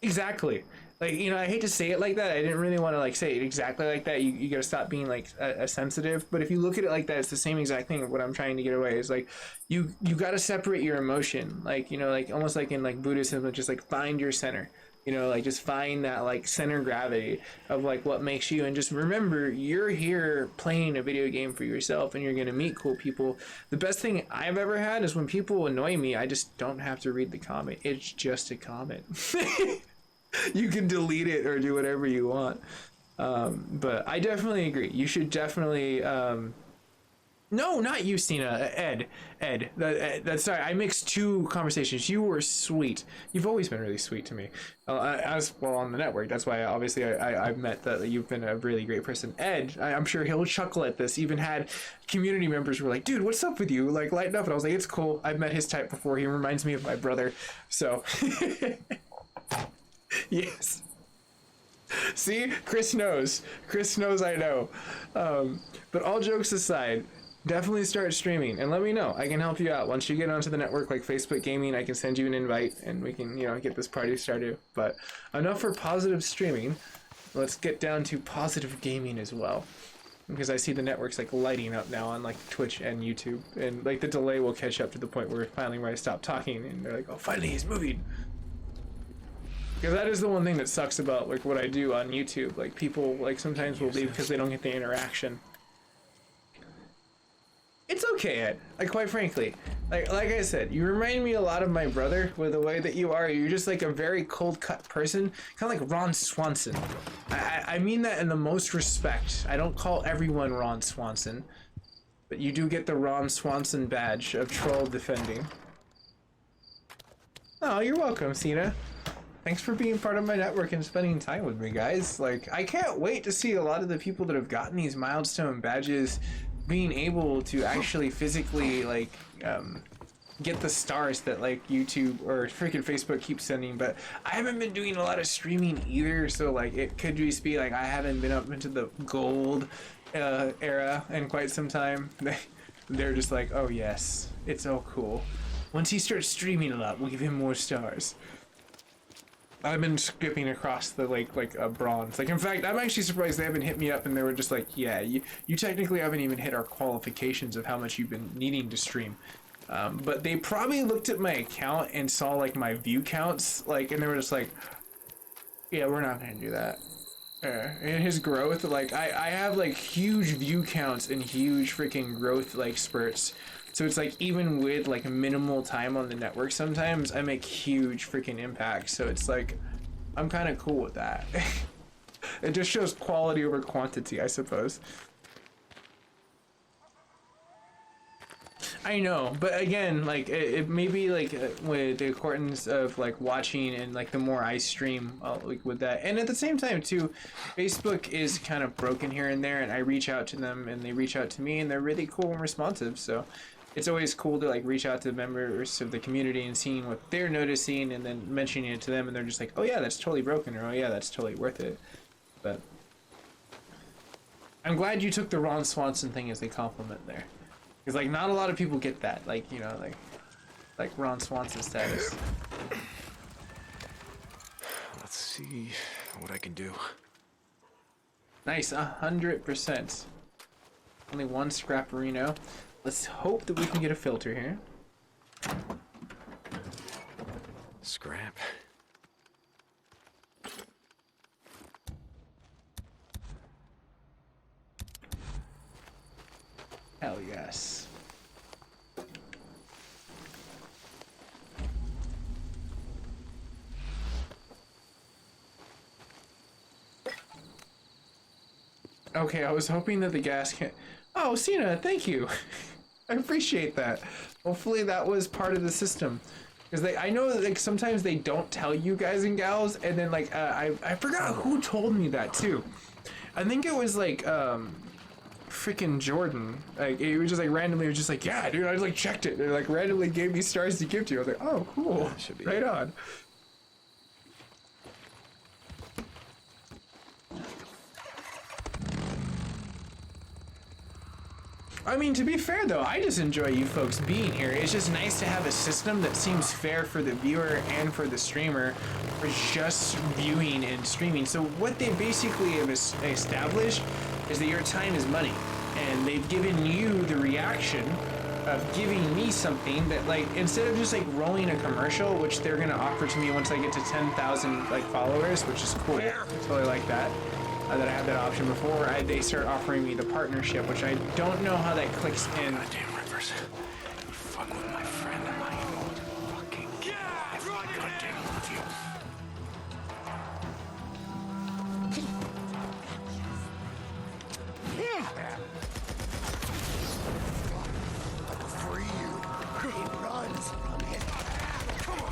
Exactly. Like, you know, I hate to say it like that. I didn't really want to like say it exactly like that. You got to stop being like a sensitive. But if you look at it like that, it's the same exact thing of what I'm trying to get away. Is like you got to separate your emotion. Like, you know, like almost like in like Buddhism, just like find your center. You know, like just find that like center gravity of like what makes you, and just remember you're here playing a video game for yourself, and you're gonna meet cool people. The best thing I've ever had is when people annoy me, I just don't have to read the comment. It's just a comment. You can delete it or do whatever you want. But I definitely agree. You should definitely no, not you, Cena. Ed. That's sorry. I mixed two conversations. You were sweet. You've always been really sweet to me. As well on the network. That's why obviously I've met that you've been a really great person. Ed, I'm sure he'll chuckle at this. Even had community members who were like, "Dude, what's up with you? Like, lighten up." And I was like, "It's cool. I've met his type before. He reminds me of my brother." So, yes. See, Chris knows. Chris knows I know. But all jokes aside, definitely start streaming and let me know. I can help you out. Once you get onto the network like Facebook Gaming, I can send you an invite and we can, you know, get this party started. But enough for positive streaming. Let's get down to positive gaming as well. Because I see the networks like lighting up now on like Twitch and YouTube. And like the delay will catch up to the point where finally where I stop talking and they're like, "Oh, finally he's moving." Because that is the one thing that sucks about like what I do on YouTube. Like people like sometimes will leave because they don't get the interaction. It's okay, Ed. Like quite frankly, like I said, you remind me a lot of my brother with the way that you are. You're just like a very cold cut person, kind of like Ron Swanson. I mean that in the most respect. I don't call everyone Ron Swanson, but you do get the Ron Swanson badge of troll defending. Oh, you're welcome, Cena. Thanks for being part of my network and spending time with me, guys. Like, I can't wait to see a lot of the people that have gotten these milestone badges being able to actually physically, like, get the stars that, like, YouTube or freaking Facebook keeps sending. But I haven't been doing a lot of streaming either, so, like, it could just be, like, I haven't been up into the gold era in quite some time. They're just like, oh, yes, it's all cool. Once he starts streaming a lot, we'll give him more stars. I've been skipping across the like bronze. Like, in fact, I'm actually surprised they haven't hit me up and they were just like, yeah, you technically haven't even hit our qualifications of how much you've been needing to stream. But they probably looked at my account and saw like my view counts, like, and they were just like, yeah, we're not gonna do that. And his growth, like, I have like huge view counts and huge freaking growth like spurts. So it's like even with like minimal time on the network, sometimes I make huge freaking impacts. So it's like, I'm kind of cool with that. It just shows quality over quantity, I suppose. I know, but again, like it may be like with the importance of like watching and like the more I stream, like with that, and at the same time too, Facebook is kind of broken here and there, and I reach out to them and they reach out to me, and they're really cool and responsive. So it's always cool to like reach out to members of the community and seeing what they're noticing, and then mentioning it to them, and they're just like, oh yeah, that's totally broken, or oh yeah, that's totally worth it. But I'm glad you took the Ron Swanson thing as a compliment there. Because, like, not a lot of people get that. Like, you know, like Ron Swanson status. Let's see what I can do. Nice, 100%. Only one scrapperino. Let's hope that we can get a filter here. Scrap. Hell yes. Okay, I was hoping that the gas can... Oh, Cena, thank you. I appreciate that. Hopefully that was part of the system. Because I know that like sometimes they don't tell you guys and gals, and then like I forgot who told me that too. I think it was like freaking Jordan. Like it was just like randomly, it was just like, yeah, dude, I just like checked it. They like randomly gave me stars to give to you. I was like, oh, cool. Should be right on. I mean, to be fair though, I just enjoy you folks being here. It's just nice to have a system that seems fair for the viewer and for the streamer for just viewing and streaming. So what they basically have established is that your time is money. And they've given you the reaction of giving me something that, like, instead of just like rolling a commercial, which they're gonna offer to me once I get to 10,000 like followers, which is cool. I totally like that. That I had that option before. They start offering me the partnership, which I don't know how that clicks in. Goddamn Rivers. You fuck with my friend and I won't fucking kill every goddamn one of you. For you. He runs from his path. Come on.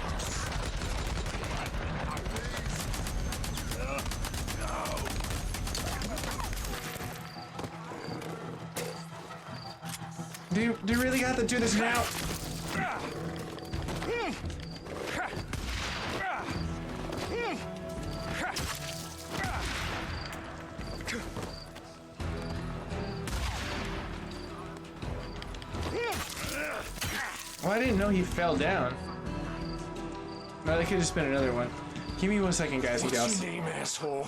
Do you really have to do this now? Well, I didn't know he fell down. No, that could have just been another one. Give me 1 second, guys and gals. What's your name, asshole?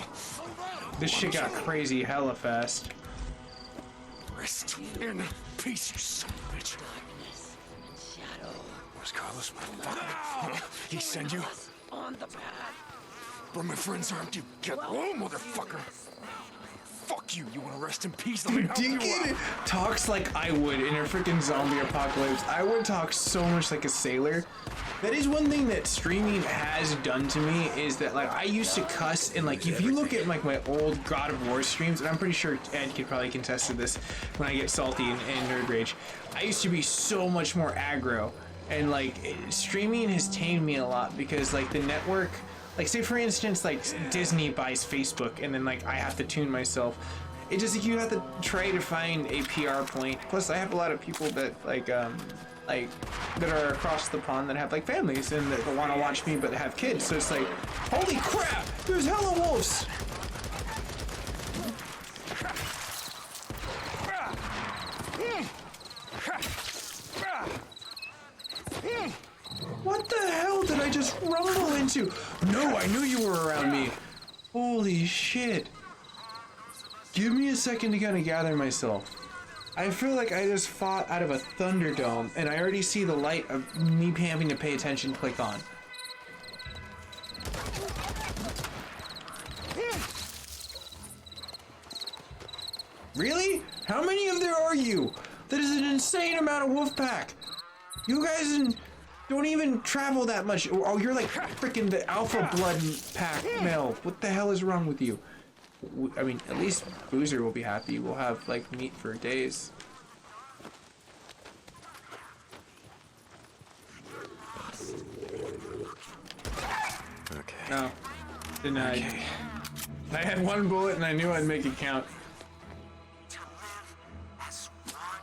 This shit got crazy hella fast. Rest in peace, you son of a bitch. Where's Carlos, motherfucker? He send you? On the path. Where my friends aren't, you get low, motherfucker. Fuck you. You want to rest in peace? Let me help you Deacon out. talks like I would in a freaking zombie apocalypse. I would talk so much like a sailor. That is one thing that streaming has done to me, is that like I used to cuss, and like if you look at like my old God of War streams, and I'm pretty sure Ed could probably contest to this when I get salty and nerd rage, I used to be so much more aggro, and like streaming has tamed me a lot because like the network, like say for instance like Disney buys Facebook and then like I have to tune myself. It just like you have to try to find a PR point. Plus I have a lot of people that like that are across the pond that have like families and that want to watch me but have kids. So it's like, holy crap, there's hella wolves. What the hell did I just rumble into? No, I knew you were around me. Holy shit. Give me a second to kind of gather myself. I feel like I just fought out of a Thunderdome, and I already see the light of me having to pay attention click on. Really? How many of there are you? That is an insane amount of wolf pack. You guys don't even travel that much. Oh, you're like freaking the alpha blood pack male. What the hell is wrong with you? I mean, at least Boozer will be happy. We'll have like meat for days. Denied. Okay. I had one bullet and I knew I'd make it count. To live as one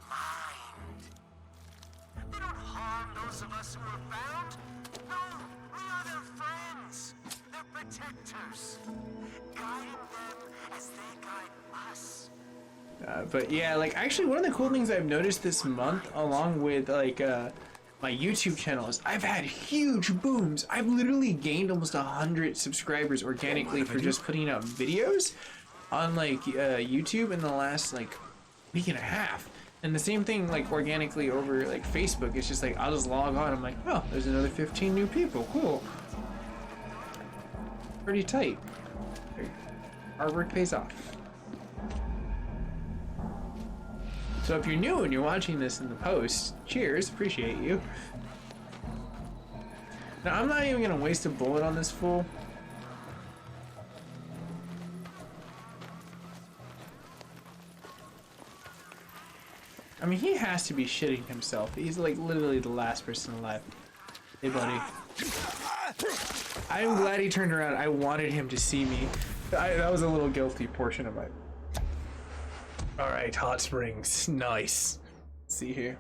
mind. They don't harm those of us who are bound. No, we are their friends. Their protectors. Guiding them as they guide us. But yeah, like actually one of the cool things I've noticed this month, along with like my YouTube channel, is I've had huge booms. I've literally gained almost 100 subscribers organically for just putting out videos on like YouTube in the last like week and a half. And the same thing like organically over like Facebook. It's just like I'll just log on. I'm like, oh, there's another 15 new people. Cool. Pretty tight. Our work pays off. So if you're new and you're watching this in the post, cheers, appreciate you. Now I'm not even gonna waste a bullet on this fool. I mean, he has to be shitting himself. He's like literally the last person alive. Hey buddy. I'm glad he turned around. I wanted him to see me. That was a little guilty portion of my... All right, hot springs, nice. Let's see here.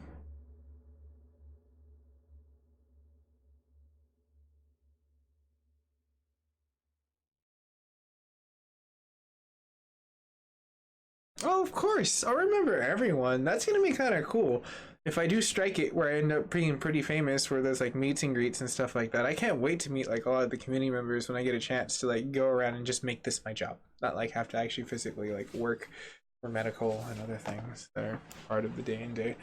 Oh, of course. I'll remember everyone. That's gonna be kind of cool. If I do strike it where I end up being pretty famous, where there's like meets and greets and stuff like that, I can't wait to meet like a lot of the community members when I get a chance to like go around and just make this my job. Not like have to actually physically like work for medical and other things that are part of the day and day.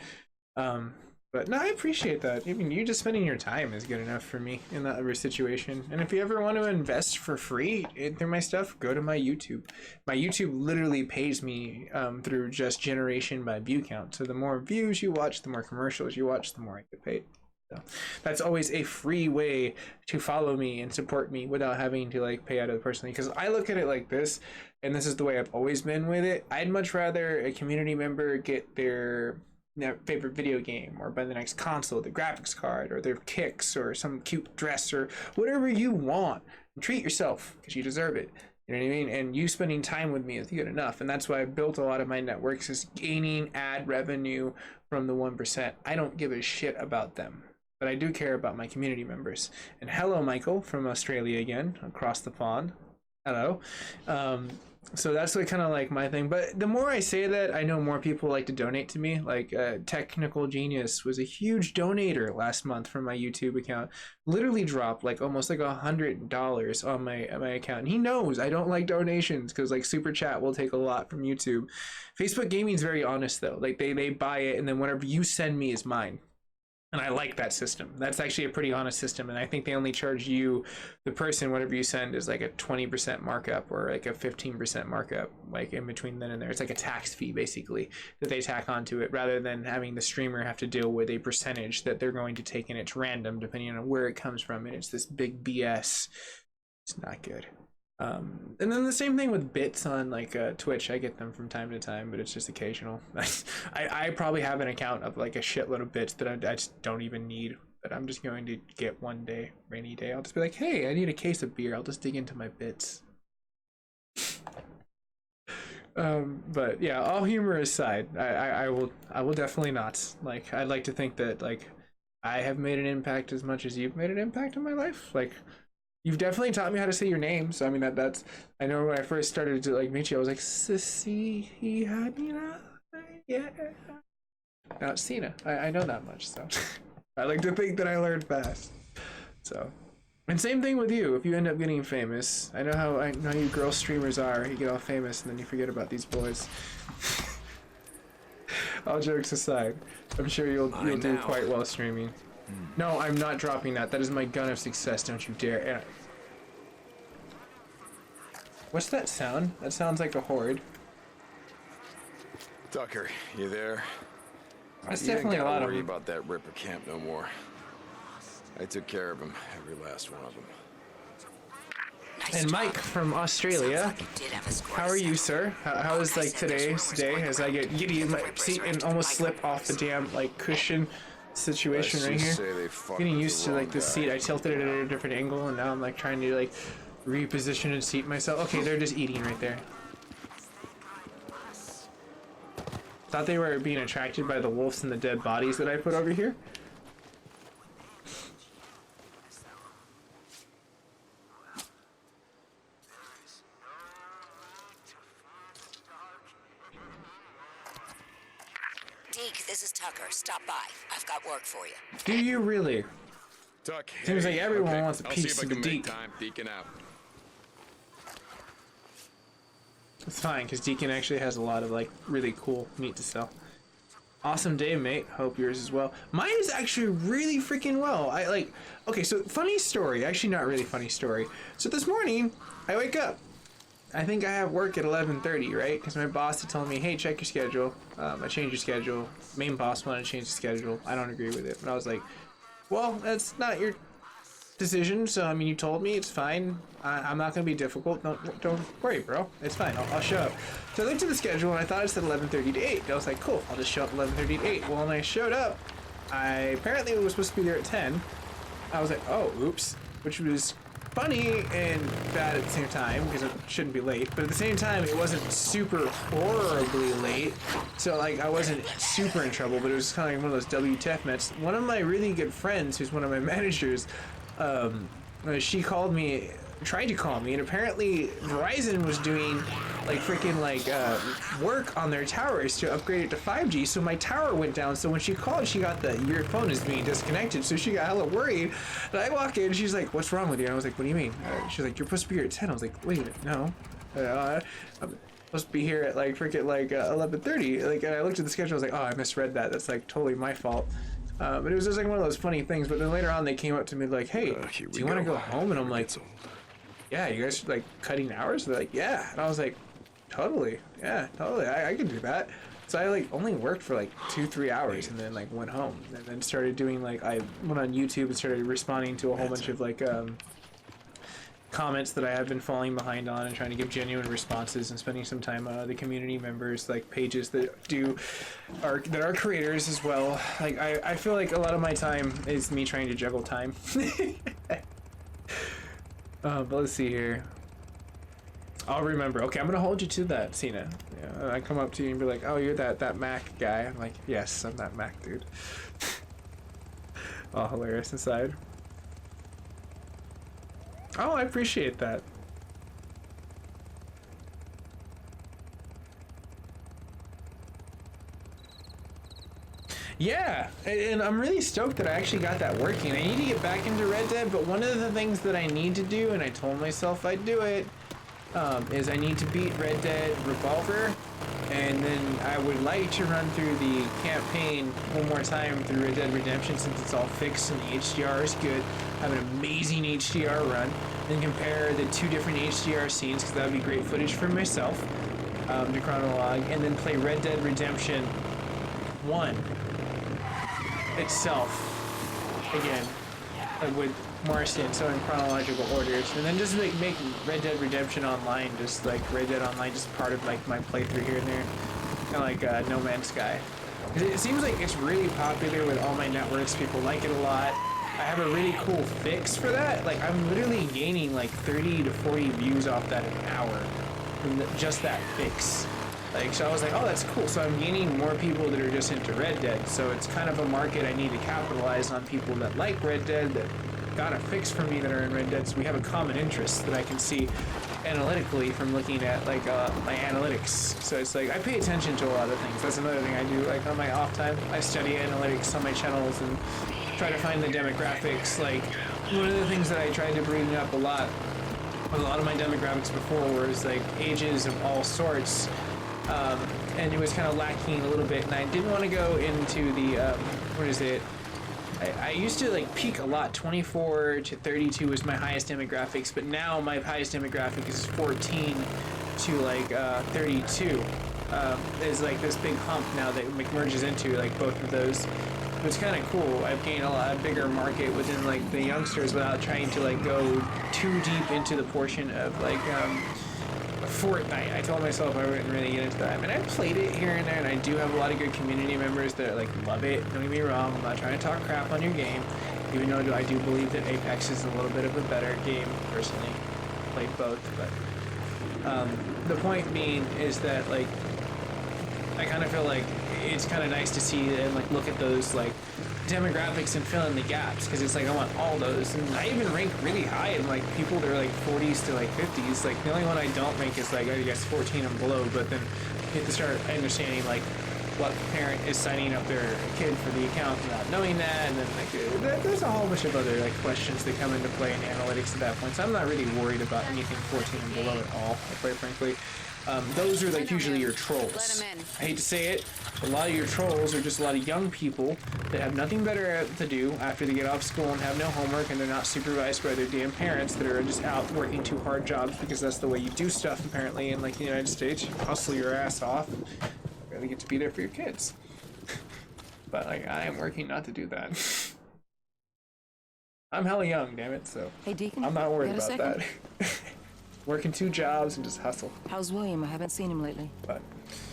But no, I appreciate that. I mean, you just spending your time is good enough for me in that situation. And if you ever want to invest for free through my stuff, go to my YouTube. My YouTube literally pays me through just generation by view count. So the more views you watch, the more commercials you watch, the more I get paid. So that's always a free way to follow me and support me without having to like pay out of it personally. Because I look at it like this, and this is the way I've always been with it. I'd much rather a community member get their favorite video game or buy the next console, the graphics card, or their kicks, or some cute dress, or whatever you want. And treat yourself because you deserve it. You know what I mean? And you spending time with me is good enough. And that's why I built a lot of my networks, is gaining ad revenue from the 1%. I don't give a shit about them, but I do care about my community members. And hello, Michael from Australia again, across the pond. Hello. So that's like kind of like my thing. But the more I say that, I know more people like to donate to me. Like Technical Genius was a huge donator last month from my YouTube account. Literally dropped like almost like $100 on my account. And he knows I don't like donations because like super chat will take a lot from YouTube. Facebook Gaming is very honest though. Like they buy it, and then whatever you send me is mine. And I like that system. That's actually a pretty honest system. And I think they only charge you, the person, whatever you send is like a 20% markup or like a 15% markup, like in between then and there. It's like a tax fee basically that they tack onto it, rather than having the streamer have to deal with a percentage that they're going to take, and it's random depending on where it comes from. And it's this big BS. It's not good. And then the same thing with bits on like Twitch. I get them from time to time, but it's just occasional. I probably have an account of like a shitload of bits that I just don't even need, but I'm just going to get one day, rainy day, I'll just be like, hey, I need a case of beer, I'll just dig into my bits. But yeah, all humor aside, I will definitely not, like, I'd like to think that like I have made an impact as much as you've made an impact in my life. Like, you've definitely taught me how to say your name. So I mean that's, I know when I first started to like meet you, I was like, Sissy Hadina, yeah. Now it's Cena. I know that much, so I like to think that I learned fast. So, and same thing with you. If you end up getting famous, I know you girl streamers are. You get all famous and then you forget about these boys. All jokes aside, I'm sure you'll do quite well streaming. No, I'm not dropping that. That is my gun of success. Don't you dare. What's that sound? That sounds like a horde. Tucker, you there? That's You definitely ain't a lot gotta of worry them. about that Ripper camp no more. I took care of him, every last one of them. And Mike from Australia, how are you, sir? How is like today's day as I get giddy in my seat and almost slip off the damn like cushion situation right here? Getting used to like the seat. I tilted it at a different angle, and now I'm like trying to like reposition and seat myself. Okay, they're just eating right there. Thought they were being attracted by the wolves and the dead bodies that I put over here. Deke, this is Tucker. Stop by. I've got work for you. Do you really? Tuck. Seems like everyone okay. wants a I'll see piece if I of the can make Deke. time. Deacon out. It's fine, because Deacon actually has a lot of like really cool meat to sell. Awesome day, mate. Hope yours as well. Mine is actually really freaking well. Okay, so funny story. Actually, not really funny story. So this morning, I wake up. I think I have work at 11:30, right? Because my boss had told me, hey, check your schedule. I changed your schedule. Main boss wanted to change the schedule. I don't agree with it. But I was like, well, that's not your decision. So, I mean, you told me, it's fine. I'm not going to be difficult. Don't worry, bro. It's fine. I'll show up. So I looked at the schedule and I thought it said 11:30 to 8. I was like, cool. I'll just show up 11:30 to 8. Well, when I showed up, I apparently was supposed to be there at 10. I was like, oh, oops. Which was funny and bad at the same time because it shouldn't be late. But at the same time, it wasn't super horribly late. So, like, I wasn't super in trouble, but it was kind of like one of those WTF mets. One of my really good friends, who's one of my managers, she called me, tried to call me, and apparently Verizon was doing like freaking work on their towers to upgrade it to 5G, so my tower went down. So when she called, she got your phone is being disconnected, so she got hella worried. And I walk in and she's like, what's wrong with you? And I was like, what do you mean? She's like, you're supposed to be here at 10. I was like, wait a minute, no, I'm supposed to be here at like freaking 11:30. Like, and I looked at the schedule, I was like, oh, I misread that, that's like totally my fault. But it was just like one of those funny things. But then later on, they came up to me like, hey, do you want to go home? And I'm like, yeah, you guys like cutting hours? They're like, yeah. And I was like, totally, yeah, totally, I can do that. So I like only worked for like 2-3 hours and then like went home and then started doing like, I went on YouTube and started responding to a whole bunch of like comments that I have been falling behind on and trying to give genuine responses and spending some time the community members, like pages that are creators as well. Like I feel like a lot of my time is me trying to juggle time. But let's see here. I'll remember. Okay, I'm gonna hold you to that, Cena. Yeah, I come up to you and be like, oh, you're that Mac guy. I'm like, yes, I'm that Mac dude. All hilarious inside. Oh, I appreciate that. Yeah, and I'm really stoked that I actually got that working. I need to get back into Red Dead, but one of the things that I need to do, and I told myself I'd do it, is I need to beat Red Dead Revolver, and then I would like to run through the campaign one more time through Red Dead Redemption since it's all fixed and the HDR is good. Have an amazing HDR run, then compare the two different HDR scenes, because that would be great footage for myself, to chronologue, and then play Red Dead Redemption 1 itself again with Marston, so in chronological orders, and then just make Red Dead Redemption Online, just like Red Dead Online, just part of like my playthrough here and there, kind of like No Man's Sky. It seems like it's really popular with all my networks. People like it a lot. I have a really cool fix for that. Like I'm literally gaining like 30 to 40 views off that an hour from just that fix. Like, so I was like, oh, that's cool. So I'm gaining more people that are just into Red Dead. So it's kind of a market I need to capitalize on, people that like Red Dead, that got a fix for me that are in Red Dead. So we have a common interest that I can see analytically from looking at like my analytics. So it's like I pay attention to a lot of things. That's another thing I do. Like on my off time, I study analytics on my channels and try to find the demographics. Like one of the things that I tried to bring up a lot with a lot of my demographics before was like ages of all sorts. And it was kind of lacking a little bit, and I didn't want to go into the, what is it? I used to like peak a lot. 24 to 32 was my highest demographics, but now my highest demographic is 14 to like 32. Is like this big hump now that merges into like both of those. It's kind of cool. I've gained a lot bigger market within like the youngsters without trying to like go too deep into the portion of like Fortnite. I told myself I wouldn't really get into that. I mean, I played it here and there, and I do have a lot of good community members that like love it. Don't get me wrong. I'm not trying to talk crap on your game, even though I do believe that Apex is a little bit of a better game, personally. played both, but the point being is that like I kind of feel like it's kind of nice to see and like look at those like demographics and fill in the gaps, because it's like I want all those, and I even rank really high in like people that are like 40s to like 50s. Like the only one I don't rank is like I guess 14 and below, but then you have to start understanding like what parent is signing up their kid for the account without knowing that, and then like there's a whole bunch of other like questions that come into play in analytics at that point. So I'm not really worried about anything 14 and below at all, quite frankly. Those are like usually your trolls. I hate to say it, a lot of your trolls are just a lot of young people that have nothing better to do after they get off school and have no homework, and they're not supervised by their damn parents that are just out working 2 hard jobs, because that's the way you do stuff apparently in like the United States. You hustle your ass off and really get to be there for your kids. But like I am working not to do that. I'm hella young, damn it, so hey, Deacon, I'm not worried about second? that. Working 2 jobs and just hustle. How's William? I haven't seen him lately. But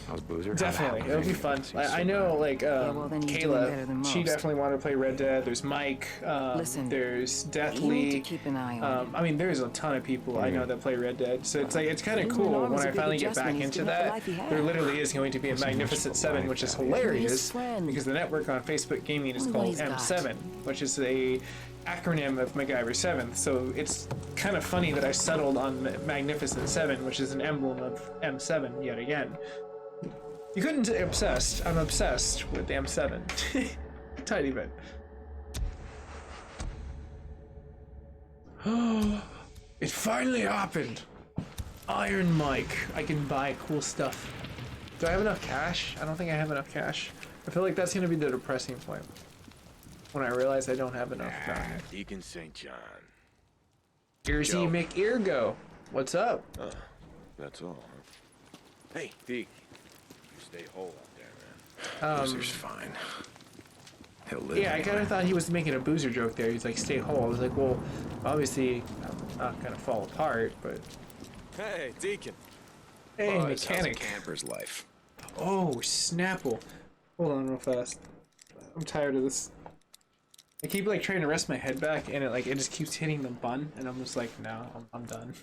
How's Boozer? definitely, it'll be fun. I know, like, Kayla, she definitely wanted to play Red Dead. There's Mike. Listen, there's you Deathly. need to keep an eye on him. I mean, there's a ton of people I know that play Red Dead. So it's like it's kind of William cool Norm when was a I big finally get adjustment. back He's into given up the that. life he had. There literally is going to be a Magnificent 7, which is hilarious friend. because the network on Facebook Gaming is Look called what he's got. M7, which is a acronym of MacGyver 7th. So it's kind of funny that I settled on Magnificent 7, which is an emblem of M7 yet again. You couldn't say obsessed. I'm obsessed with the M7. Tiny bit. It finally happened. Iron Mike. I can buy cool stuff. Do I have enough cash? I don't think I have enough cash. I feel like that's going to be the depressing point. When I realize I don't have enough. Deacon St. John. Earsy McEargo. What's up? That's all, huh? Hey, Deke. You stay whole out there, man. Boozer's fine. He'll live Yeah, I anyway. kind of thought he was making a Boozer joke there. He's like, stay whole. I was like, well, obviously, I'm not going to fall apart, but... Hey, Deacon. Hey, How's a mechanic. camper's life? Oh, Snapple. Hold on real fast. I'm tired of this. I keep like trying to rest my head back, and it just keeps hitting the button, and I'm just like, no, I'm done.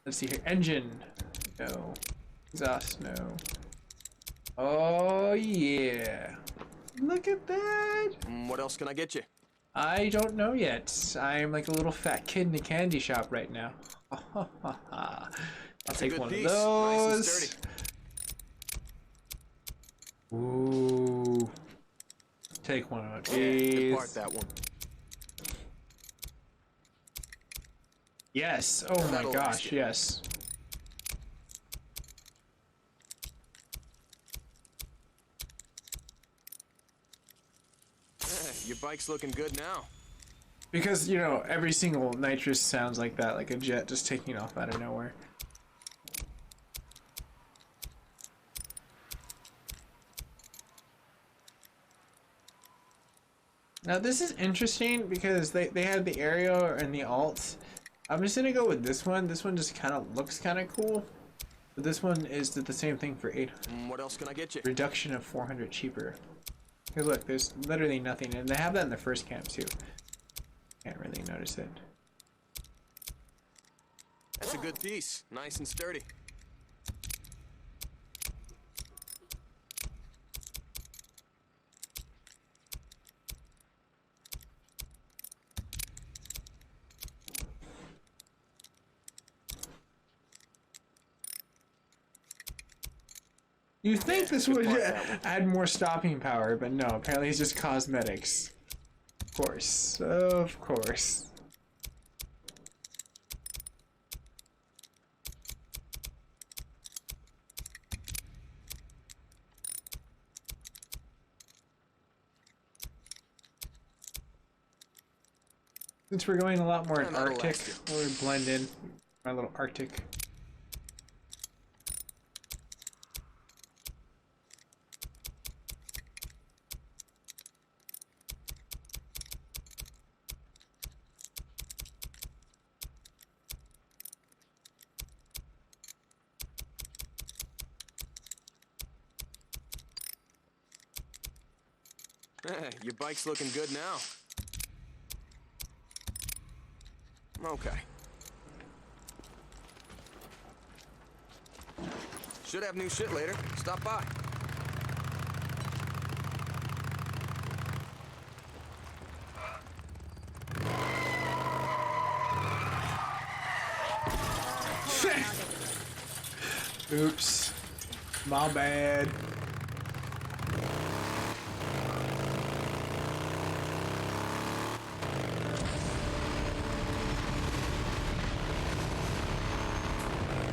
Let's see here. Engine, no. Exhaust, no. Oh yeah. Look at that. What else can I get you? I don't know yet. I'm like a little fat kid in a candy shop right now. I'll take one of those. Nice and Ooh. Take one of these. Depart that one. Yes. Oh my That'll last gosh, you. yes. Your bike's looking good now. Because, you know, every single nitrous sounds like that, like a jet just taking off out of nowhere. Now this is interesting because they had the aerial and the alt. I'm just gonna go with this one. This one just kind of looks kind of cool. But this one is the same thing for 8. What else can I get you? Reduction of 400 cheaper. Because look, there's literally nothing, and they have that in the first camp too. Can't really notice it. That's a good piece. Nice and sturdy. You think this would add more stopping power, but no, apparently it's just cosmetics. Of course. Of course. Since we're going a lot more in Arctic, we'll blend in my little Arctic. Your bike's looking good now. Okay. Should have new shit later. Stop by. Oops. My bad.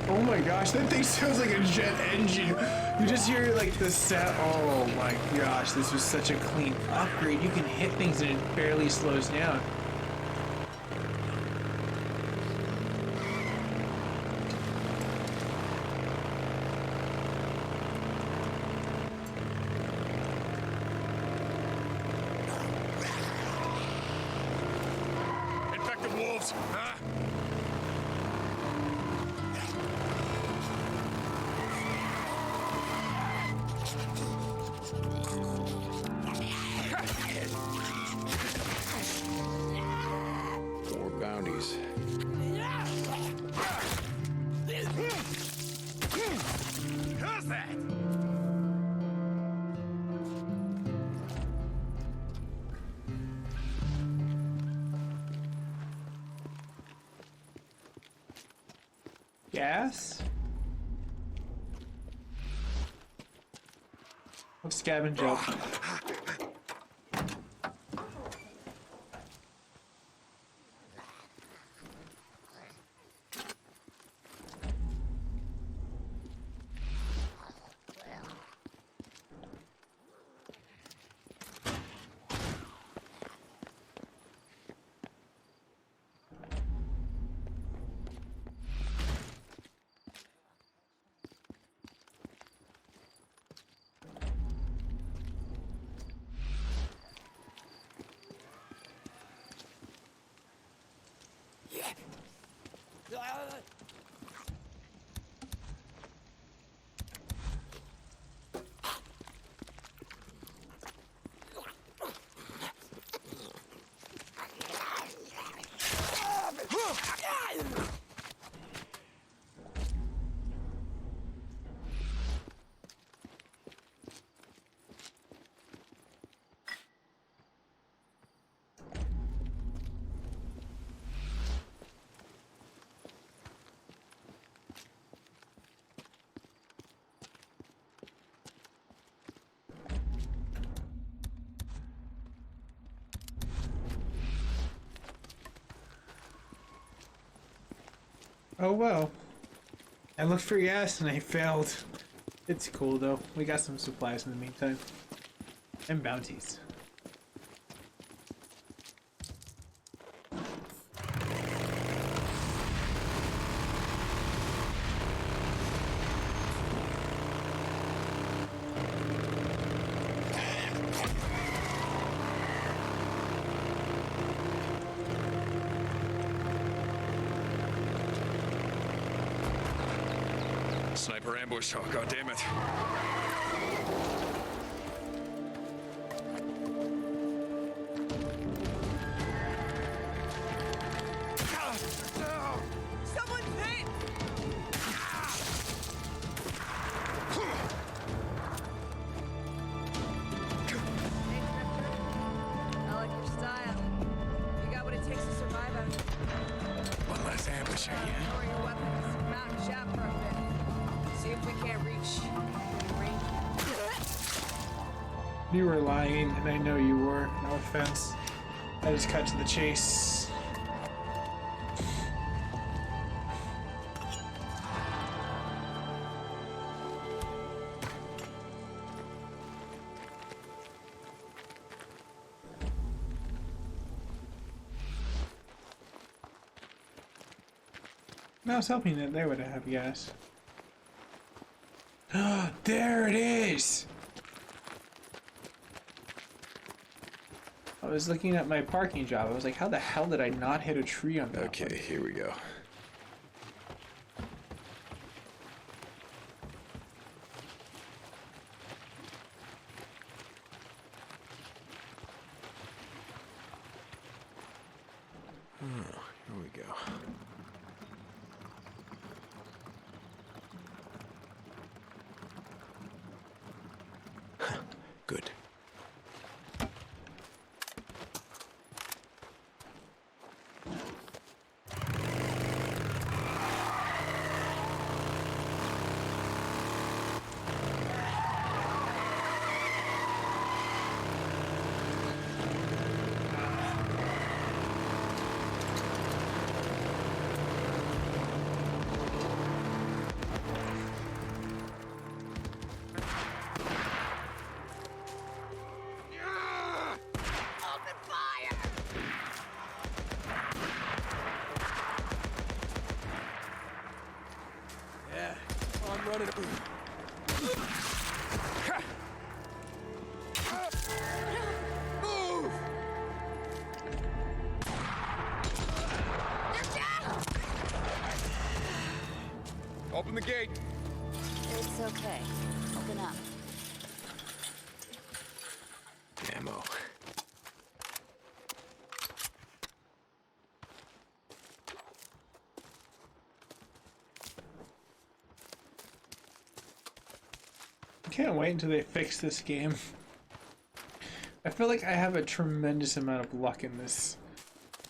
Oh my gosh, that thing sounds like a jet engine. You just hear like the sound. Oh my gosh, this was such a clean upgrade. You can hit things and it barely slows down. Infected wolves, huh? More bounties. How's that? Gas? Let's scavenge up. Oh well. I looked for gas and I failed. It's cool though. We got some supplies in the meantime. And bounties. Sniper ambush. Oh, God damn it. Someone's hit! I like your style. You got what it takes to survive out here. One less ambush, yeah. Lower your weapons. Mount and shout for a bit. See if we can't reach range. You were lying, and I know you were. No offense. I just cut to the chase. I was hoping that they would have gas. There it is! I was looking at my parking job. I was like, how the hell did I not hit a tree on that Okay, one? here we go. Here we go. Good. Open fire! Yeah. I'm running. Move! Open the gate. It's okay. Open up. Ammo. Can't wait until they fix this game. I feel like I have a tremendous amount of luck in this.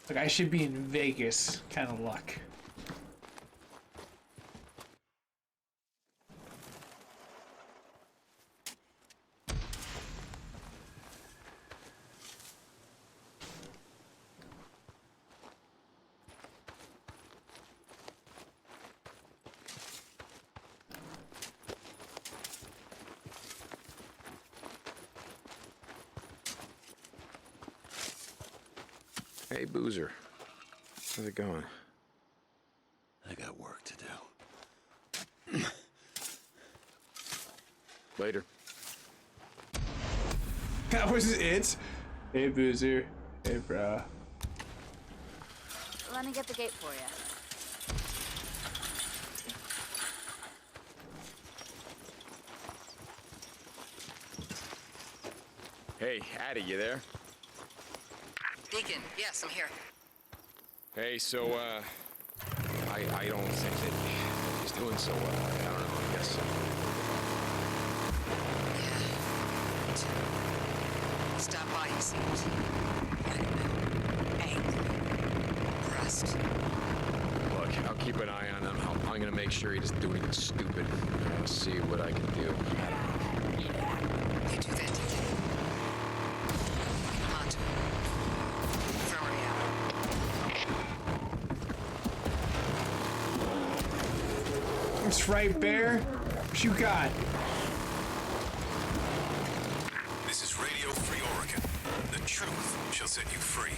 Like I should be in Vegas kind of luck. Hey, Boozer. How's it going? I got work to do. Later. That was it? Hey, Boozer. Hey, bro. Let me get the gate for you. Hey, Addie, you there? Deacon, yes, I'm here. Hey, so, I don't think that he's doing so well. I don't know, I guess. Yeah. Stop by, he seems. I don't know. Angry. Pressed. Look, I'll keep an eye on him. I'm gonna make sure he doesn't do anything stupid. I'll see what I can do. I don't know. You do that, Deacon. Come on to him. Throw me out. That's right, Bear. What you got? This is Radio Free Oregon. The truth shall set you free.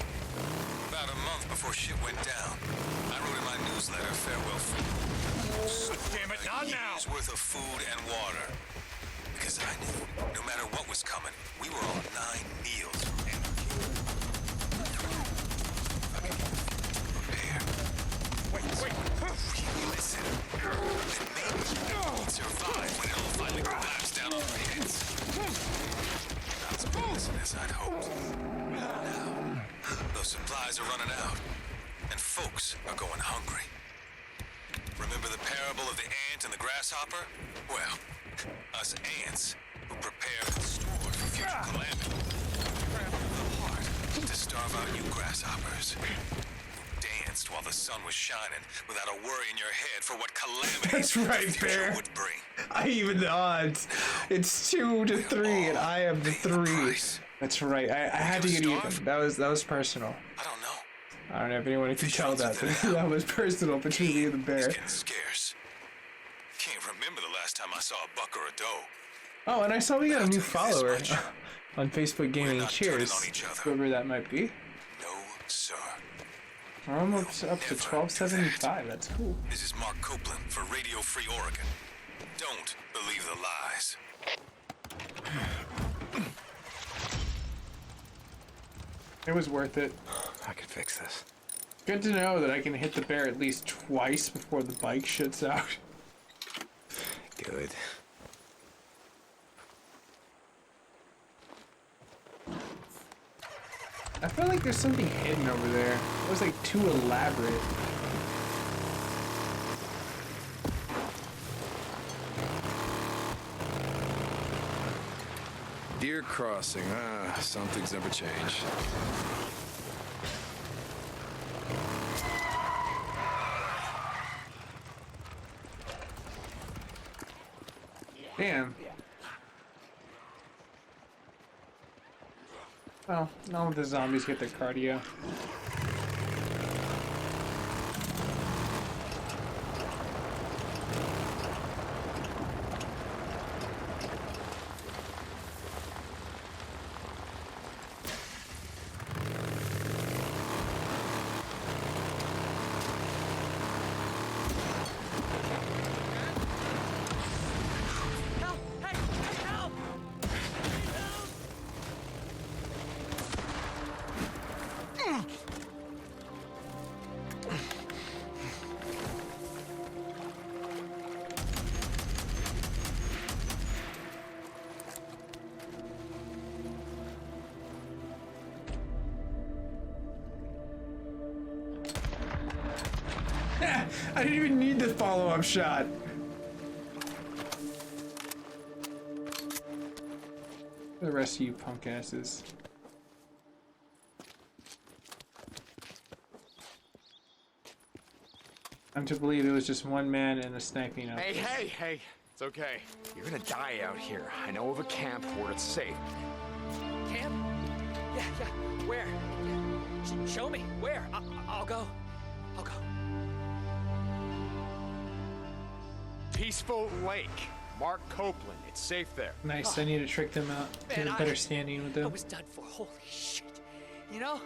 About a month before shit went down, I wrote in my newsletter farewell food. Damn it, not now! Year's worth of food and water. Because I knew, no matter what was coming, we were on 9 meals from energy. Prepare. Wait. Really listen. And maybe we'd survive when it all finally collapsed down on our heads. Not as innocent as I'd hoped. Now, those supplies are running out, and folks are going hungry. Remember the parable of the ant and the grasshopper? Well, us ants who prepared and stored for future calamity. The heart to starve out you grasshoppers. Danced while the sun was shining without a worry in your head for what calamity That's right, the future Bear. would bring. I even the odds. It's 2 to 3, and I am the 3. That's right. I had to get even. That was personal. I don't know. I don't know if anyone can tell that, but that was personal between me and the bear. It's getting scarce. Can't remember the last time I saw a buck or a doe. Oh, and I saw we got a new follower on Facebook Gaming. Cheers, whoever that might be. No, sir. We're almost up to 1275. That's cool. This is Mark Copeland for Radio Free Oregon. Don't believe the lies. It was worth it. I can fix this. Good to know that I can hit the bear at least twice before the bike shits out. Good. I feel like there's something hidden over there. It was like too elaborate. Deer Crossing. Some things never change. Damn. Well, all of the zombies get their cardio. I didn't even need the follow-up shot. The rest of you punk asses. I'm to believe it was just one man and a sniping out. Hey, it's okay. You're gonna die out here. I know of a camp where it's safe. Camp? Yeah. Where? Show me. Where? I'll go. Peaceful Lake. Mark Copeland. It's safe there. Nice, I need to trick them out. Get a better standing with I them. was done for. Holy shit. You know?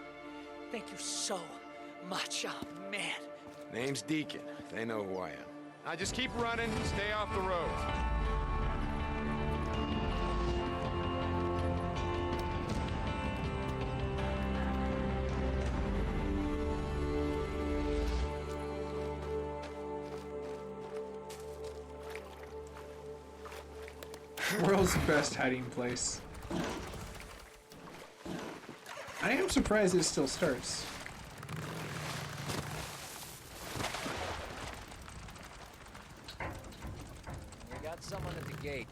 Thank you so much. Oh, man. Name's Deacon. They know who I am. Now just keep running. Stay off the road. World's best hiding place. I am surprised it still starts. We got someone at the gate.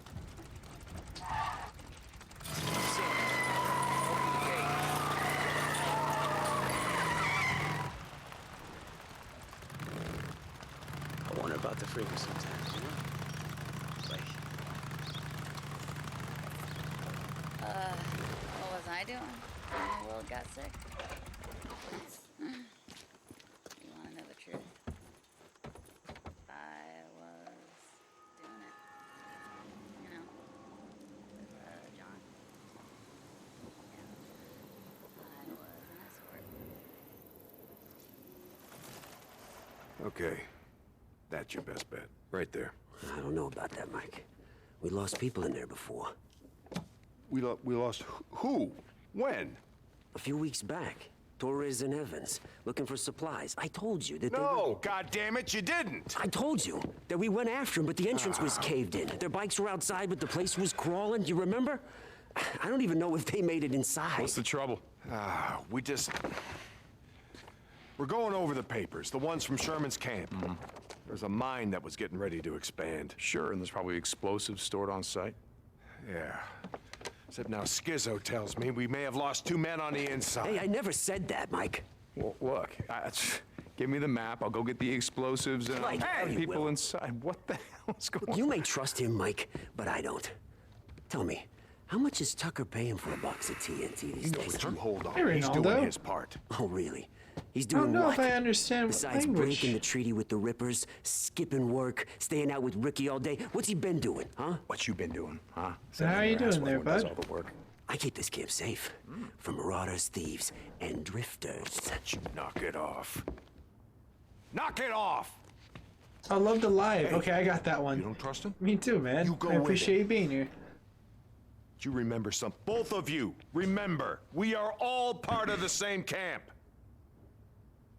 I wonder about the freaking sometimes, you know? Like, What was I doing when the world got sick? You want to know the truth? I was doing it. You know, with John. Yeah. I was an escort. Okay. That's your best bet. Right there. I don't know about that, Mike. We lost people in there before. We lost who? When? A few weeks back. Torres and Evans, looking for supplies. I told you that No, goddammit, you didn't! I told you that we went after them, but the entrance was caved in. Their bikes were outside, but the place was crawling. You remember? I don't even know if they made it inside. What's the trouble? We're going over the papers, the ones from Sherman's camp. There's a mine that was getting ready to expand. Sure, and there's probably explosives stored on site. Yeah. Except now Schizo tells me we may have lost 2 men on the inside. Hey, I never said that, Mike. Well, look, give me the map. I'll go get the explosives and Mike, I'll hey, people Will. inside. What the hell's going on? You may trust him, Mike, but I don't. Tell me, how much is Tucker paying for a box of TNT these days? You hold on. Hey, He's Ronaldo. doing his part. Oh, really? He's I don't doing know what? if I understand Besides language. breaking the treaty with the Rippers, skipping work, staying out with Ricky all day, what's he been doing, huh? What you been doing, huh? So how you doing there, Does bud? all the work. I keep this camp safe from marauders, thieves, and drifters. You knock it off. Knock it off! I love the live. Hey, Okay, I got that one. You don't trust him? Me too, man. You go I with appreciate it. you being here. Do you remember something? Both of you, remember, we are all part of the same camp.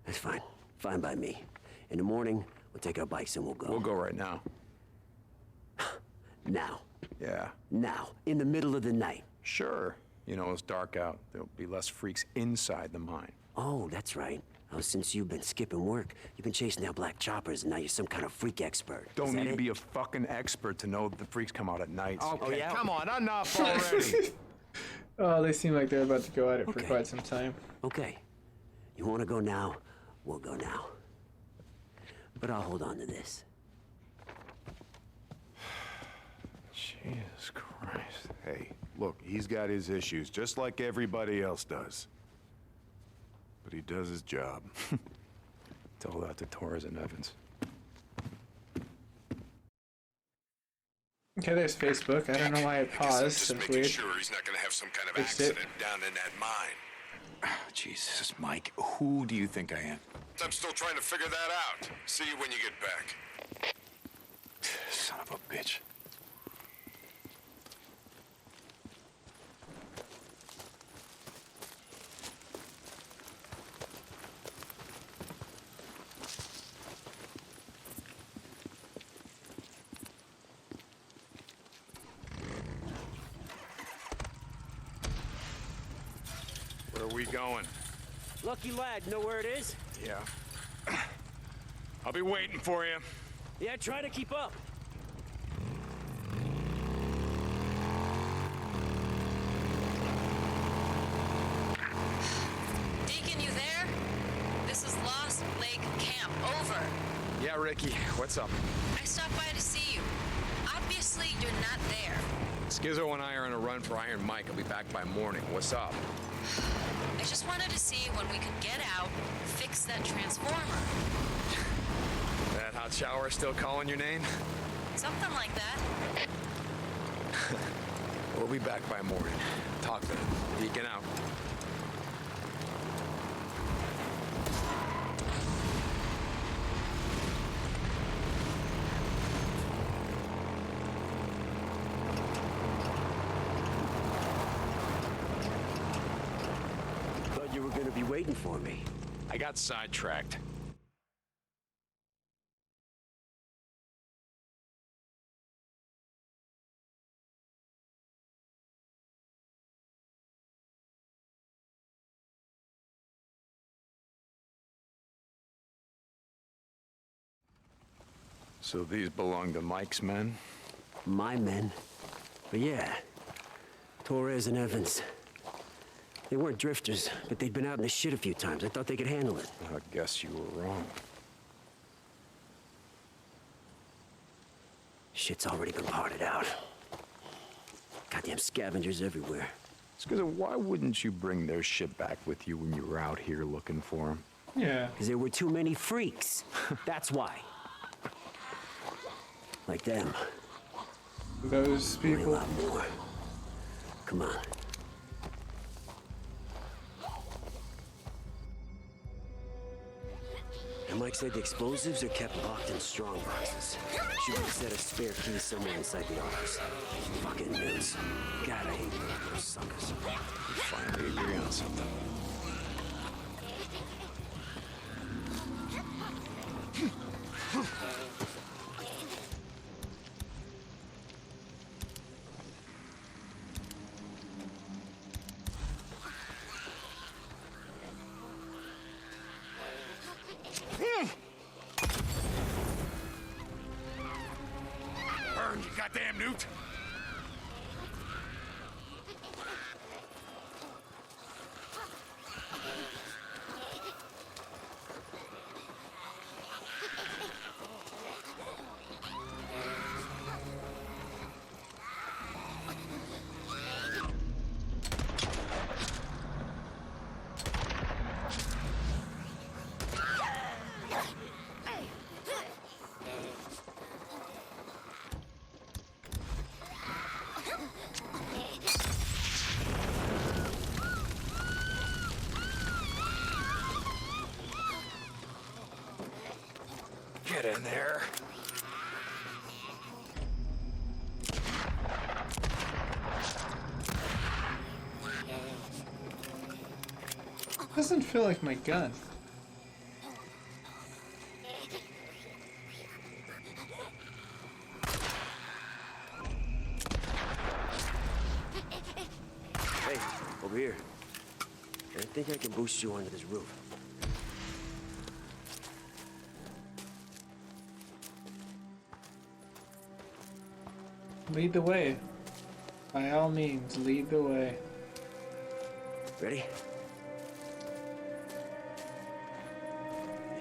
That's fine. Fine by me. In the morning, we'll take our bikes and we'll go. We'll go right now. Now. Yeah. Now. In the middle of the night. Sure. You know, it's dark out. There'll be less freaks inside the mine. Oh, that's right. Oh, since you've been skipping work, you've been chasing down black choppers, and now you're some kind of freak expert. Don't Is that need to it? be a fucking expert to know that the freaks come out at night. Okay, yeah? come on, enough already. Oh, they seem like they're about to go at it for quite some time. Okay. You want to go now? We'll go now. But I'll hold on to this. Jesus Christ. Hey, look, he's got his issues, just like everybody else does. But he does his job. Tell that to Torres and Evans. Okay, there's Facebook. I don't know why it paused. Just making sure he's not gonna have some kind of accident down in that mine. Jesus, Mike, who do you think I am? I'm still trying to figure that out. See you when you get back. Son of a bitch. Where are we going? Lucky lad, know where it is? Yeah. I'll be waiting for you. Yeah, try to keep up. Deacon, you there? This is Lost Lake Camp. Over. Yeah, Ricky, what's up? I stopped by to see you. Obviously, you're not there. Skizzo and I are on a run for Iron Mike. I'll be back by morning. What's up? I just wanted to see when we could get out, fix that transformer. That hot shower still calling your name? Something like that. We'll be back by morning. Talk then. Deacon out. Thought you were gonna be waiting for me. I got sidetracked. So these belong to Mike's men? My men. But yeah, Torres and Evans. They weren't drifters, but they'd been out in the shit a few times. I thought they could handle it. I guess you were wrong. Shit's already been parted out. Goddamn scavengers everywhere. Skizzo, why wouldn't you bring their shit back with you when you were out here looking for them? Yeah. Because there were too many freaks. That's why. Like them. Those people. A lot more. Come on. And Mike said the explosives are kept locked in strong boxes. Should be a set of spare keys somewhere inside the office. Fucking news. God, I hate those suckers. We finally agree on something. Burn, you goddamn newt! Get in there. Doesn't feel like my gun. Hey, over here. I think I can boost you onto this roof. Lead the way. By all means, lead the way. Ready?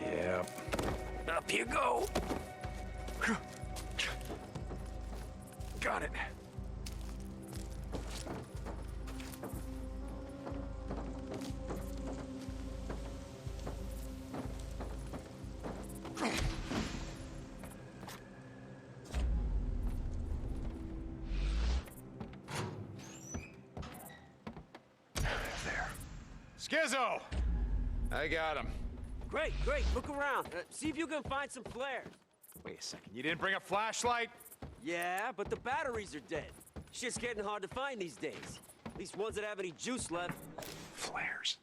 Yep. Up you go. Got it. Skizzo! I got him. Great, great. Look around. See if you can find some flares. Wait a second, you didn't bring a flashlight? Yeah, but the batteries are dead. Shit's getting hard to find these days. At least ones that have any juice left. Flares.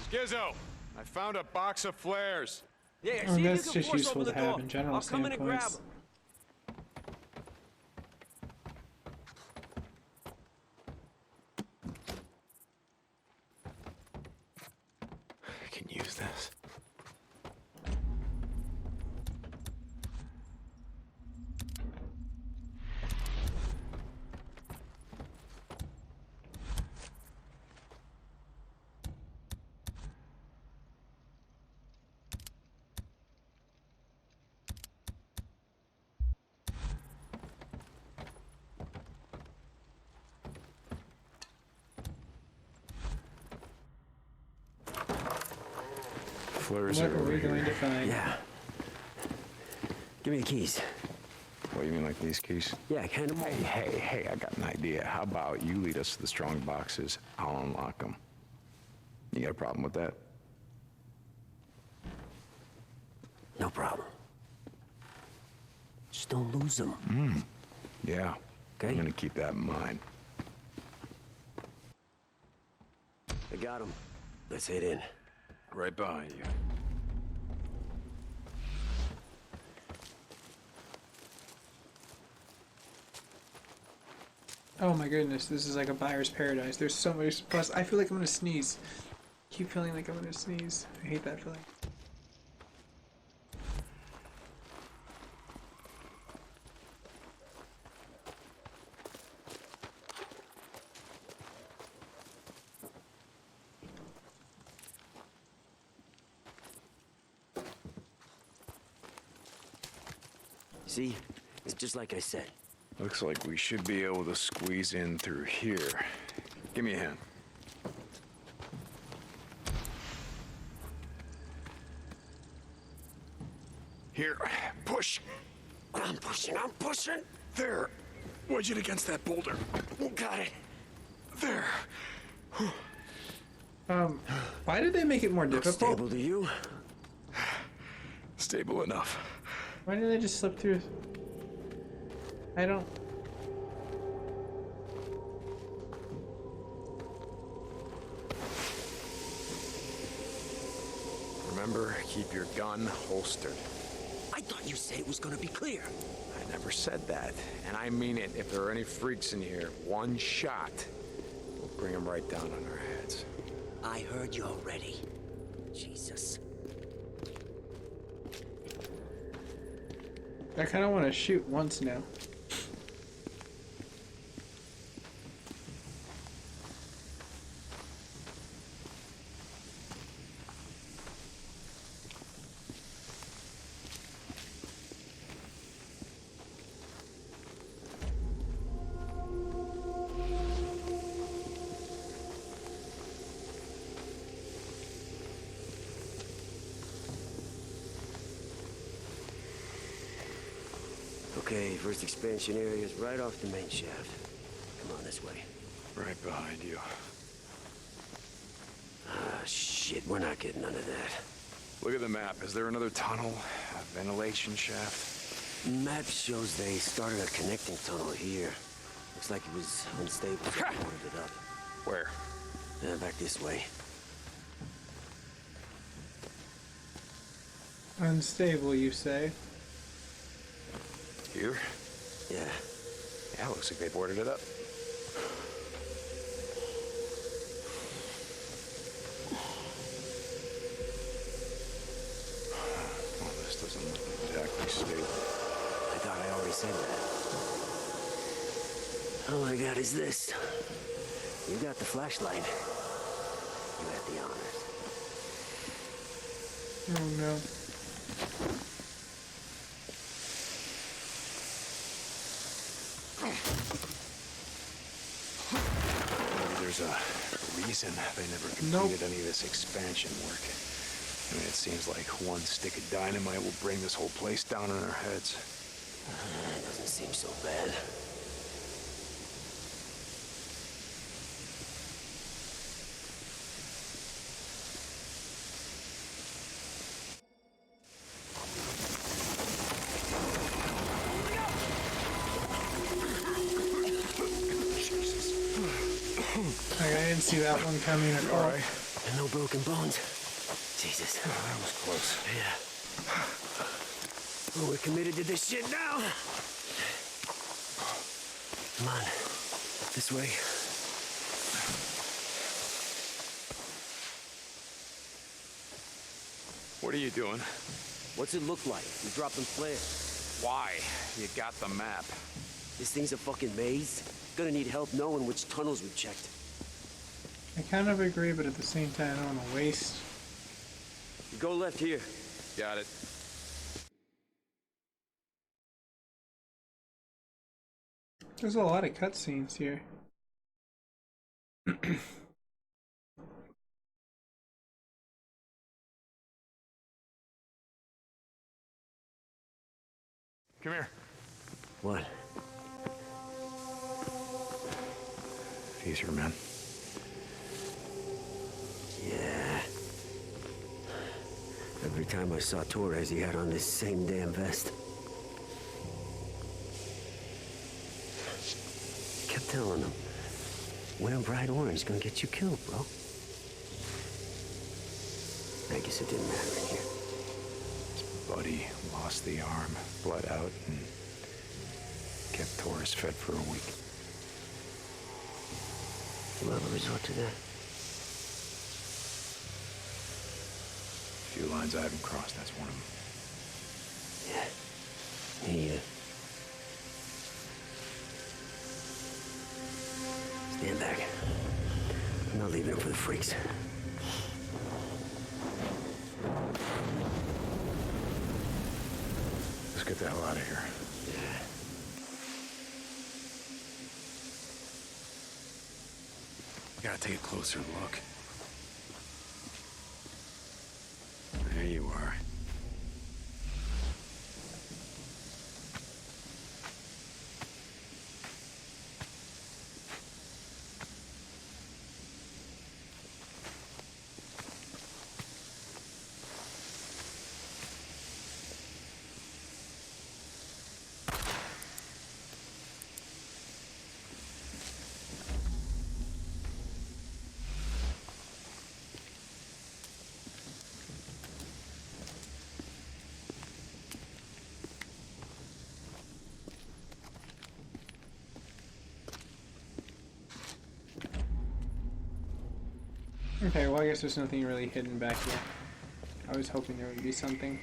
Skizzo, I found a box of flares. Yeah, Oh, see that's if you just can force useful open the to have door. in general I'll come in and grab standpoints. them. I can use this. Flares What are are over we here. going to find? Yeah. Give me the keys. What, you mean like these keys? Yeah, hand them over. Hey, I got an idea. How about you lead us to the strong boxes? I'll unlock them. You got a problem with that? No problem. Just don't lose them. Yeah. Okay. I'm gonna keep that in mind. I got them. Let's head in. Right behind you. Oh my goodness, this is like a buyer's paradise. There's so much. Plus, I feel like I'm gonna sneeze. Keep feeling like I'm gonna sneeze. I hate that feeling. See? It's just like I said. Looks like we should be able to squeeze in through here. Give me a hand. Here, push. I'm pushing, I'm pushing. There. Wedge it against that boulder. Got it. There. Why did they make it more difficult? Stable to you? Stable enough. Why did they just slip through? I don't. Remember, keep your gun holstered. I thought you said it was gonna be clear. I never said that, and I mean it. If there are any freaks in here, one shot will bring them right down on our heads. I heard you already. Jesus. I kind of want to shoot once now. Okay, first expansion area is right off the main shaft. Come on this way. Right behind you. Ah, shit, we're not getting none of that. Look at the map. Is there another tunnel? A ventilation shaft? Map shows they started a connecting tunnel here. Looks like it was unstable, so they boarded it up. Where? Back this way. Unstable, you say? Here? Yeah. Yeah, looks like they boarded it up. Weird. I thought I already said that. All I got is this. You got the flashlight. You had the honors. Oh no. Maybe there's a reason they never completed any of this expansion work. I mean, it seems like one stick of dynamite will bring this whole place down on our heads. It doesn't seem so bad. I didn't see that one coming at all. Right. And no broken bones. Jesus. Oh, that was close. Yeah. Well, we're committed to this shit now. Come on. This way. What are you doing? What's it look like? We're dropping flares. Why? You got the map. This thing's a fucking maze. Gonna need help knowing which tunnels we've checked. I kind of agree, but at the same time, I don't want to waste. You go left here. Got it. There's a lot of cutscenes here. Come here. What? Easier, man. Yeah. Every time I saw Torres, he had on this same damn vest. Kept telling him, wearing bright orange is gonna get you killed, bro. I guess it didn't matter in here. His buddy lost the arm, bled out, and kept Torres fed for a week. You ever resort to that? A few lines I haven't crossed, that's one of them. Yeah. He, stand back. I'm not leaving him for the freaks. Let's get the hell out of here. Yeah. Gotta take a closer look. There you are. Okay, well I guess there's nothing really hidden back here. I was hoping there would be something.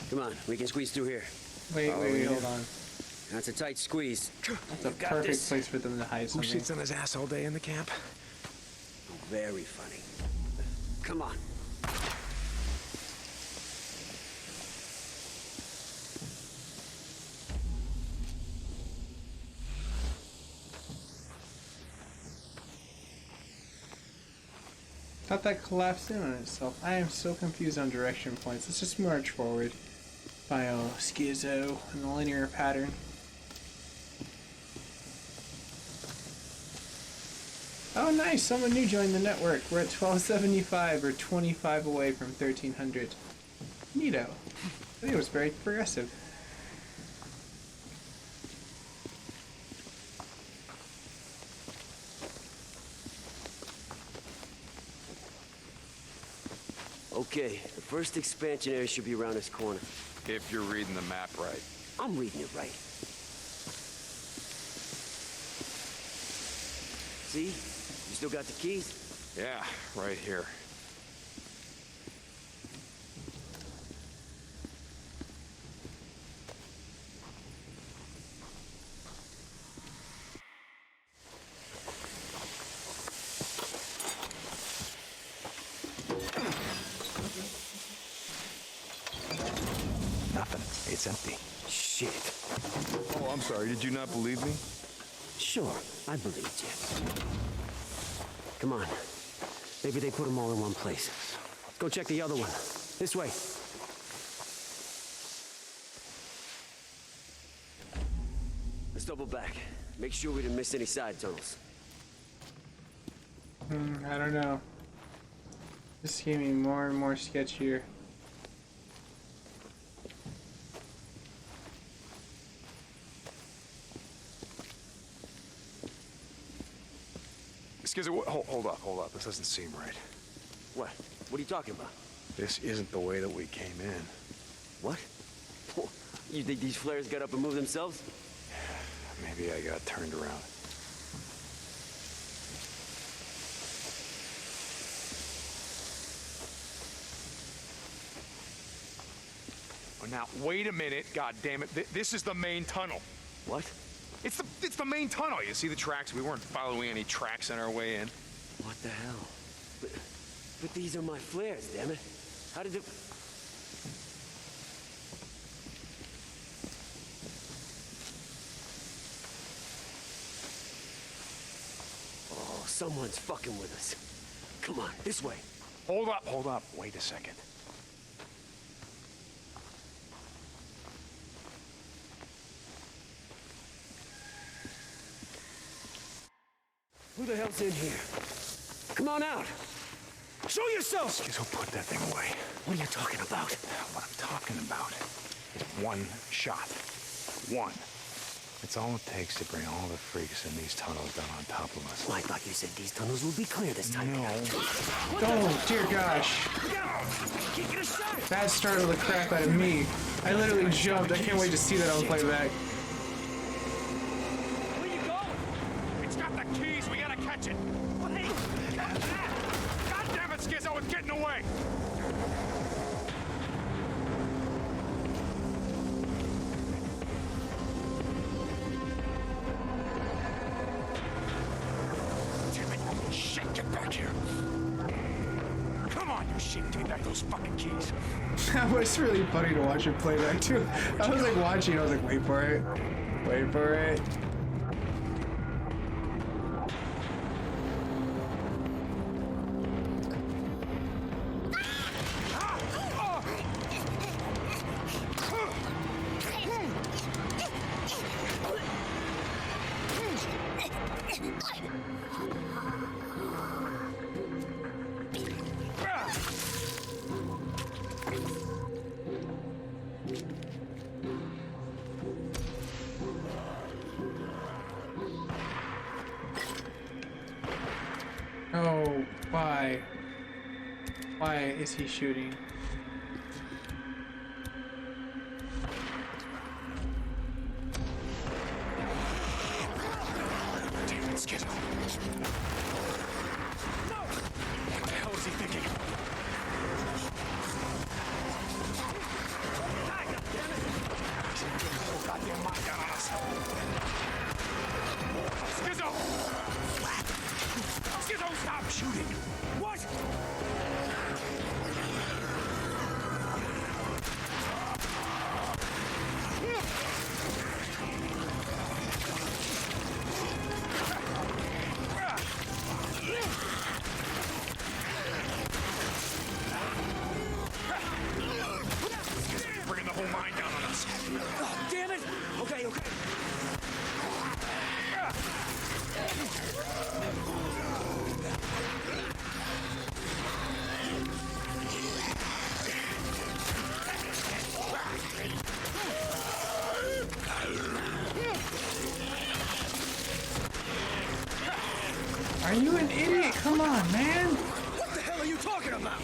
Come on, we can squeeze through here. Wait, hold on. That's a tight squeeze. That's a perfect place for them to hide Who something. sits on his ass all day in the camp? Very funny. Come on. Thought that collapsed in on itself. I am so confused on direction points. Let's just march forward. Bio schizo in the linear pattern. Oh nice, someone new joined the network. We're at 1275 or 25 away from 1300. Neato. I think it was very progressive. Okay, the first expansion area should be around this corner. If you're reading the map right. I'm reading it right. See? You still got the keys? Yeah, right here. Nothing. It's empty. Shit. Oh, I'm sorry. Did you not believe me? Sure, I believed you. Come on. Maybe they put them all in one place. Go check the other one. This way. Let's double back. Make sure we didn't miss any side tunnels. I don't know. This is getting more and more sketchier. Excuse me, hold up. This doesn't seem right. What? What are you talking about? This isn't the way that we came in. What? You think these flares got up and moved themselves? Maybe I got turned around. Oh, now, wait a minute, God damn it. This is the main tunnel. What? It's the main tunnel. You see the tracks? We weren't following any tracks on our way in. What the hell? But these are my flares, damn it. How did it... Oh, someone's fucking with us. Come on, this way. Hold up. Wait a second. Who the hell's in here? Come on out. Show yourself! Skizzo, put that thing away. What are you talking about? What I'm talking about is one shot. One. It's all it takes to bring all the freaks in these tunnels down on top of us. Well, I thought you said these tunnels would be clear this time. No. Oh, dear gosh. That startled the crap out of me. I literally jumped. I can't wait to see that on playback. Where you going? It's got the keys. We gotta catch it. Wait. God damn it, Skizzo, it's getting away. Shit, get back here. Come on, you shit, take back those fucking keys. That was really funny to watch it play back too. I was like watching, I was like, wait for it. Wait for it. Oh, why? Why is he shooting? Damn it, Skizzo. No! What the hell is he thinking? He's gonna get the whole goddamn mind down on us. Skizzo! Skizzo, stop shooting! What? Bringing the whole mine down on us. Oh, damn it! Okay. Are you an idiot? Come on, man! What the hell are you talking about?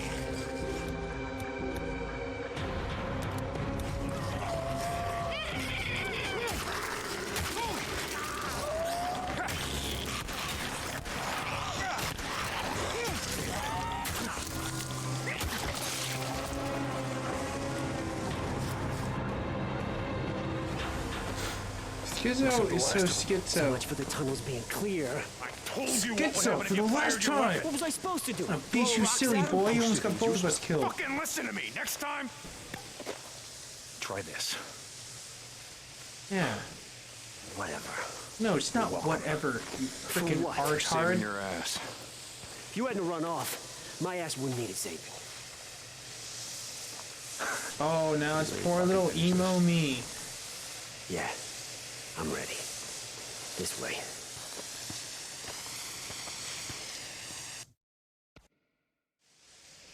Schizo is so schizo. So much for the tunnels being clear. I told you what would Schizo happen for if the you last fired your time. weapon. What was I supposed to do? I beat you, silly boy. You almost got both of us killed. Fucking listen to me. Next time, try this. Yeah. Whatever. No, it's not whatever. You freaking what? arch Saving hard. your ass. If you hadn't run off, my ass wouldn't need a saving. Oh, now it's poor little emo me. Yeah, I'm ready. This way.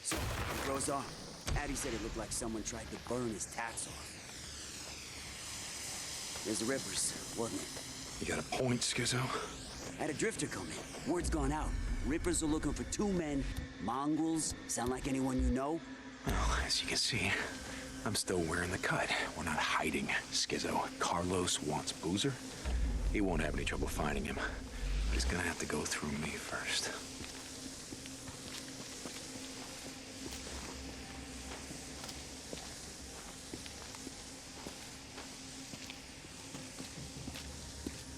So, he throws off. Addie said it looked like someone tried to burn his tats off. There's the Rippers, wasn't it? You got a point, Schizo? Had a drifter come in. Word's gone out. Rippers are looking for 2 men. Mongrels. Sound like anyone you know? Well, as you can see, I'm still wearing the cut. We're not hiding, Schizo. Carlos wants Boozer. He won't have any trouble finding him, but he's gonna have to go through me first.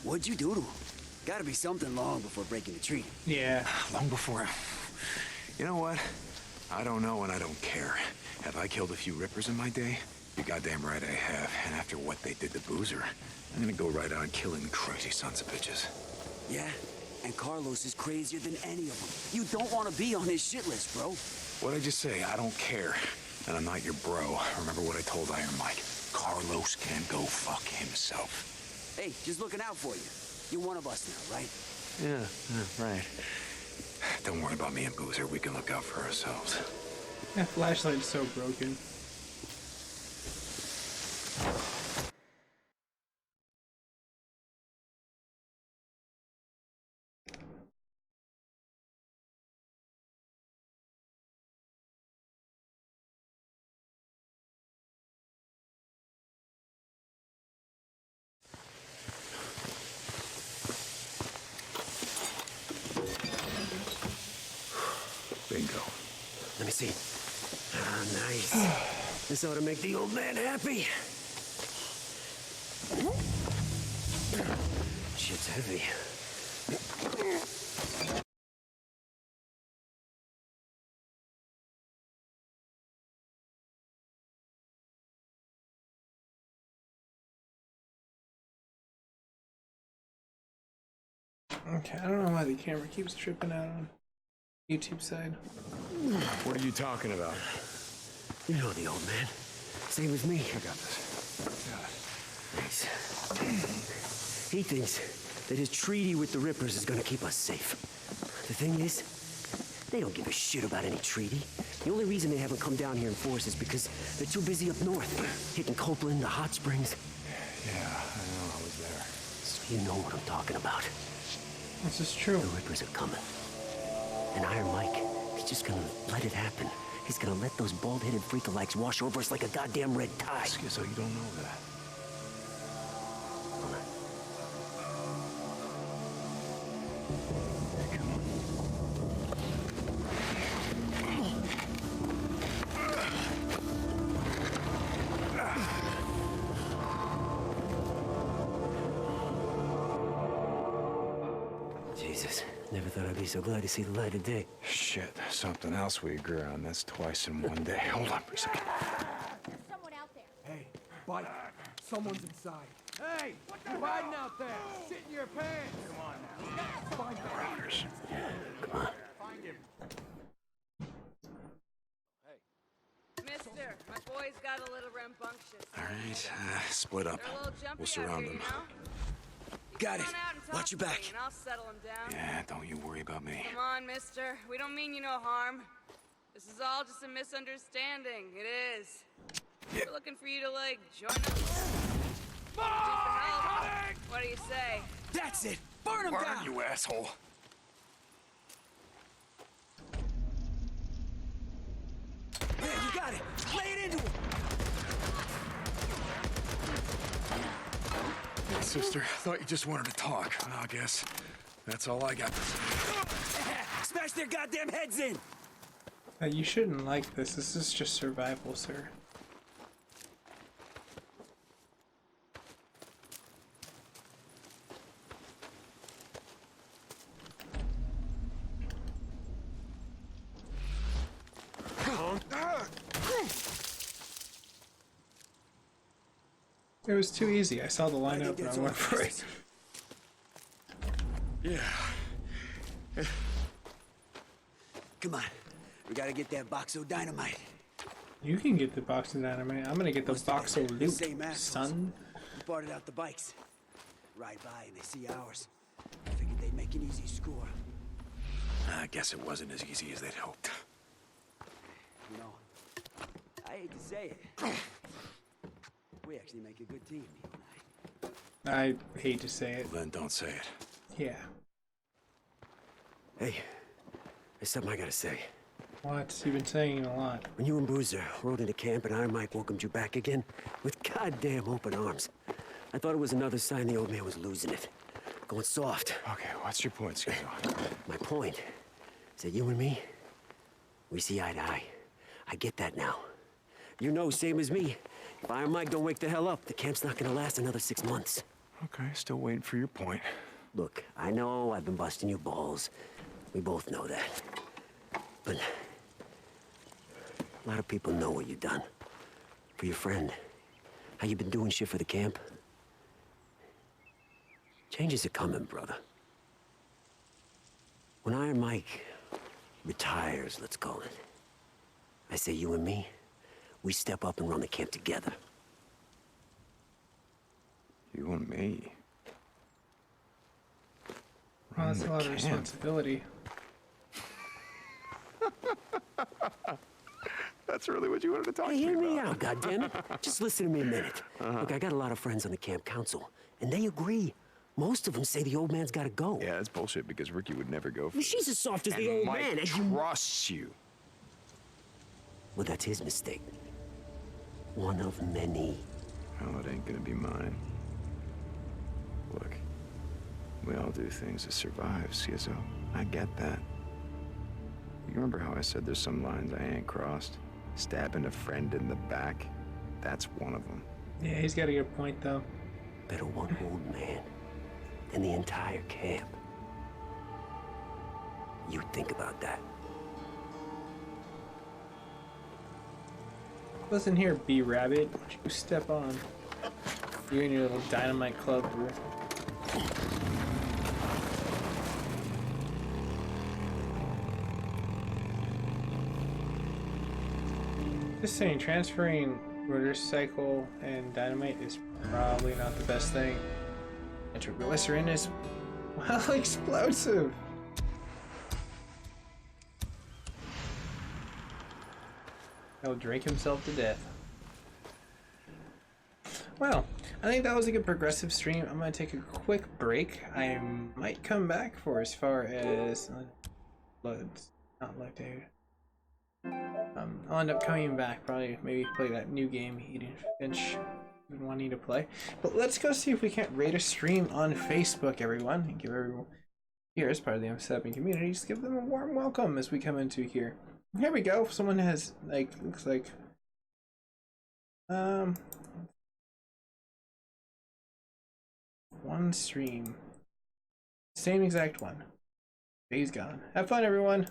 What'd you do to him? Gotta be something long before breaking the treaty. Yeah. Long before... You know what? I don't know and I don't care. Have I killed a few Rippers in my day? You're goddamn right I have. And after what they did to Boozer, I'm gonna go right on killing the crazy sons of bitches. Yeah? And Carlos is crazier than any of them. You don't want to be on his shit list, bro. What'd I just say? I don't care. And I'm not your bro. Remember what I told Iron Mike. Carlos can go fuck himself. Hey, just looking out for you. You're one of us now, right? Yeah, right. Don't worry about me and Boozer. We can look out for ourselves. That flashlight's so broken. Bingo. Let me see. Ah, nice. This ought to make the old man happy. Shit's heavy. Okay, I don't know why the camera keeps tripping out on YouTube side. What are you talking about? You know the old man. Stay with me. I got this. Thanks. He thinks that his treaty with the Rippers is gonna keep us safe. The thing is, they don't give a shit about any treaty. The only reason they haven't come down here in force is because they're too busy up north, hitting Copeland, the hot springs. Yeah, I know. I was there. So you know what I'm talking about. This is true. The Rippers are coming. And Iron Mike, he's just gonna let it happen. He's gonna let those bald-headed freakalikes wash over us like a goddamn red tide. Schizo, you don't know that. Jesus, never thought I'd be so glad to see the light of day. Shit, something else we agree on. That's twice in one day. Hold on for a second. There's someone out there. Hey, Bite, someone's inside. Hey, you hiding out there? Sit in your pants. Come on now. Find the Rounders. Come on. Find him. Mister, my boy's got a little rambunctious. All right, split up. They're a little jumpy We'll out surround here, them. you know? Got it. Come on out and talk Watch your to me back. And I'll settle him down. Yeah, don't you worry about me. Come on, mister. We don't mean you no harm. This is all just a misunderstanding. It is. We're looking for you to, like, join us. Just to help. What do you say? That's it. Burn him Burn, down. you asshole. There, you got it. Lay it into him. Hey, sister, thought you just wanted to talk. Well, I guess that's all I got to say. Smash their goddamn heads in. You shouldn't like this. This is just survival, sir. It was too easy. I saw the lineup and I went for it. Yeah. Come on. We gotta get that box of dynamite. You can get the box of dynamite. I'm gonna get the box of loot, Same assholes. son. We parted out the bikes. Ride by and they see ours. Figured they'd make an easy score. I guess it wasn't as easy as they'd hoped. You know, I hate to say it. We actually make a good team, you and I. I hate to say it. Well, then don't say it. Yeah. Hey, there's something I gotta say. What? You've been saying it a lot. When you and Boozer rode into camp and Iron Mike welcomed you back again with goddamn open arms, I thought it was another sign the old man was losing it. Going soft. Okay, what's your point, Schizo? My point is that you and me, we see eye to eye. I get that now. You know, same as me. If Iron Mike don't wake the hell up, the camp's not gonna last another 6 months. Okay, still waiting for your point. Look, I know I've been busting you balls. We both know that. But a lot of people know what you've done. For your friend. How you been doing shit for the camp. Changes are coming, brother. When Iron Mike retires, let's call it, I say you and me, we step up and run the camp together. You and me? Well, that's a lot of responsibility. That's really what you wanted to talk Hey, to hear me me about. out, goddammit. Just listen to me a minute. Look, I got a lot of friends on the camp council, and they agree. Most of them say the old man's gotta go. Yeah, that's bullshit because Ricky would never go for Well, she's as soft as the old Mike man. trusts you. Well, that's his mistake. One of many. Well, it ain't gonna be mine. Look, we all do things to survive, Schizo. I get that. You remember how I said there's some lines I ain't crossed? Stabbing a friend in the back? That's one of them. Yeah, he's got a good point, though. Better one old man than the entire camp. You think about that. Listen here, B-Rabbit. Why don't you step on? You and your little dynamite club group. Just saying, transferring motorcycle and dynamite is probably not the best thing. Nitroglycerin is, well, explosive. He'll drink himself to death. Well, I think that was a good progressive stream. I'm going to take a quick break. I might come back for as far as... not like David. I'll end up coming back, probably maybe play that new game Eden Finch been wanting to play. But let's go see if we can't rate a stream on Facebook, everyone. And give everyone here as part of the M7 community, just give them a warm welcome as we come into here. Here we go. Someone has, like, looks like one stream. Same exact one. Days Gone. Have fun, everyone.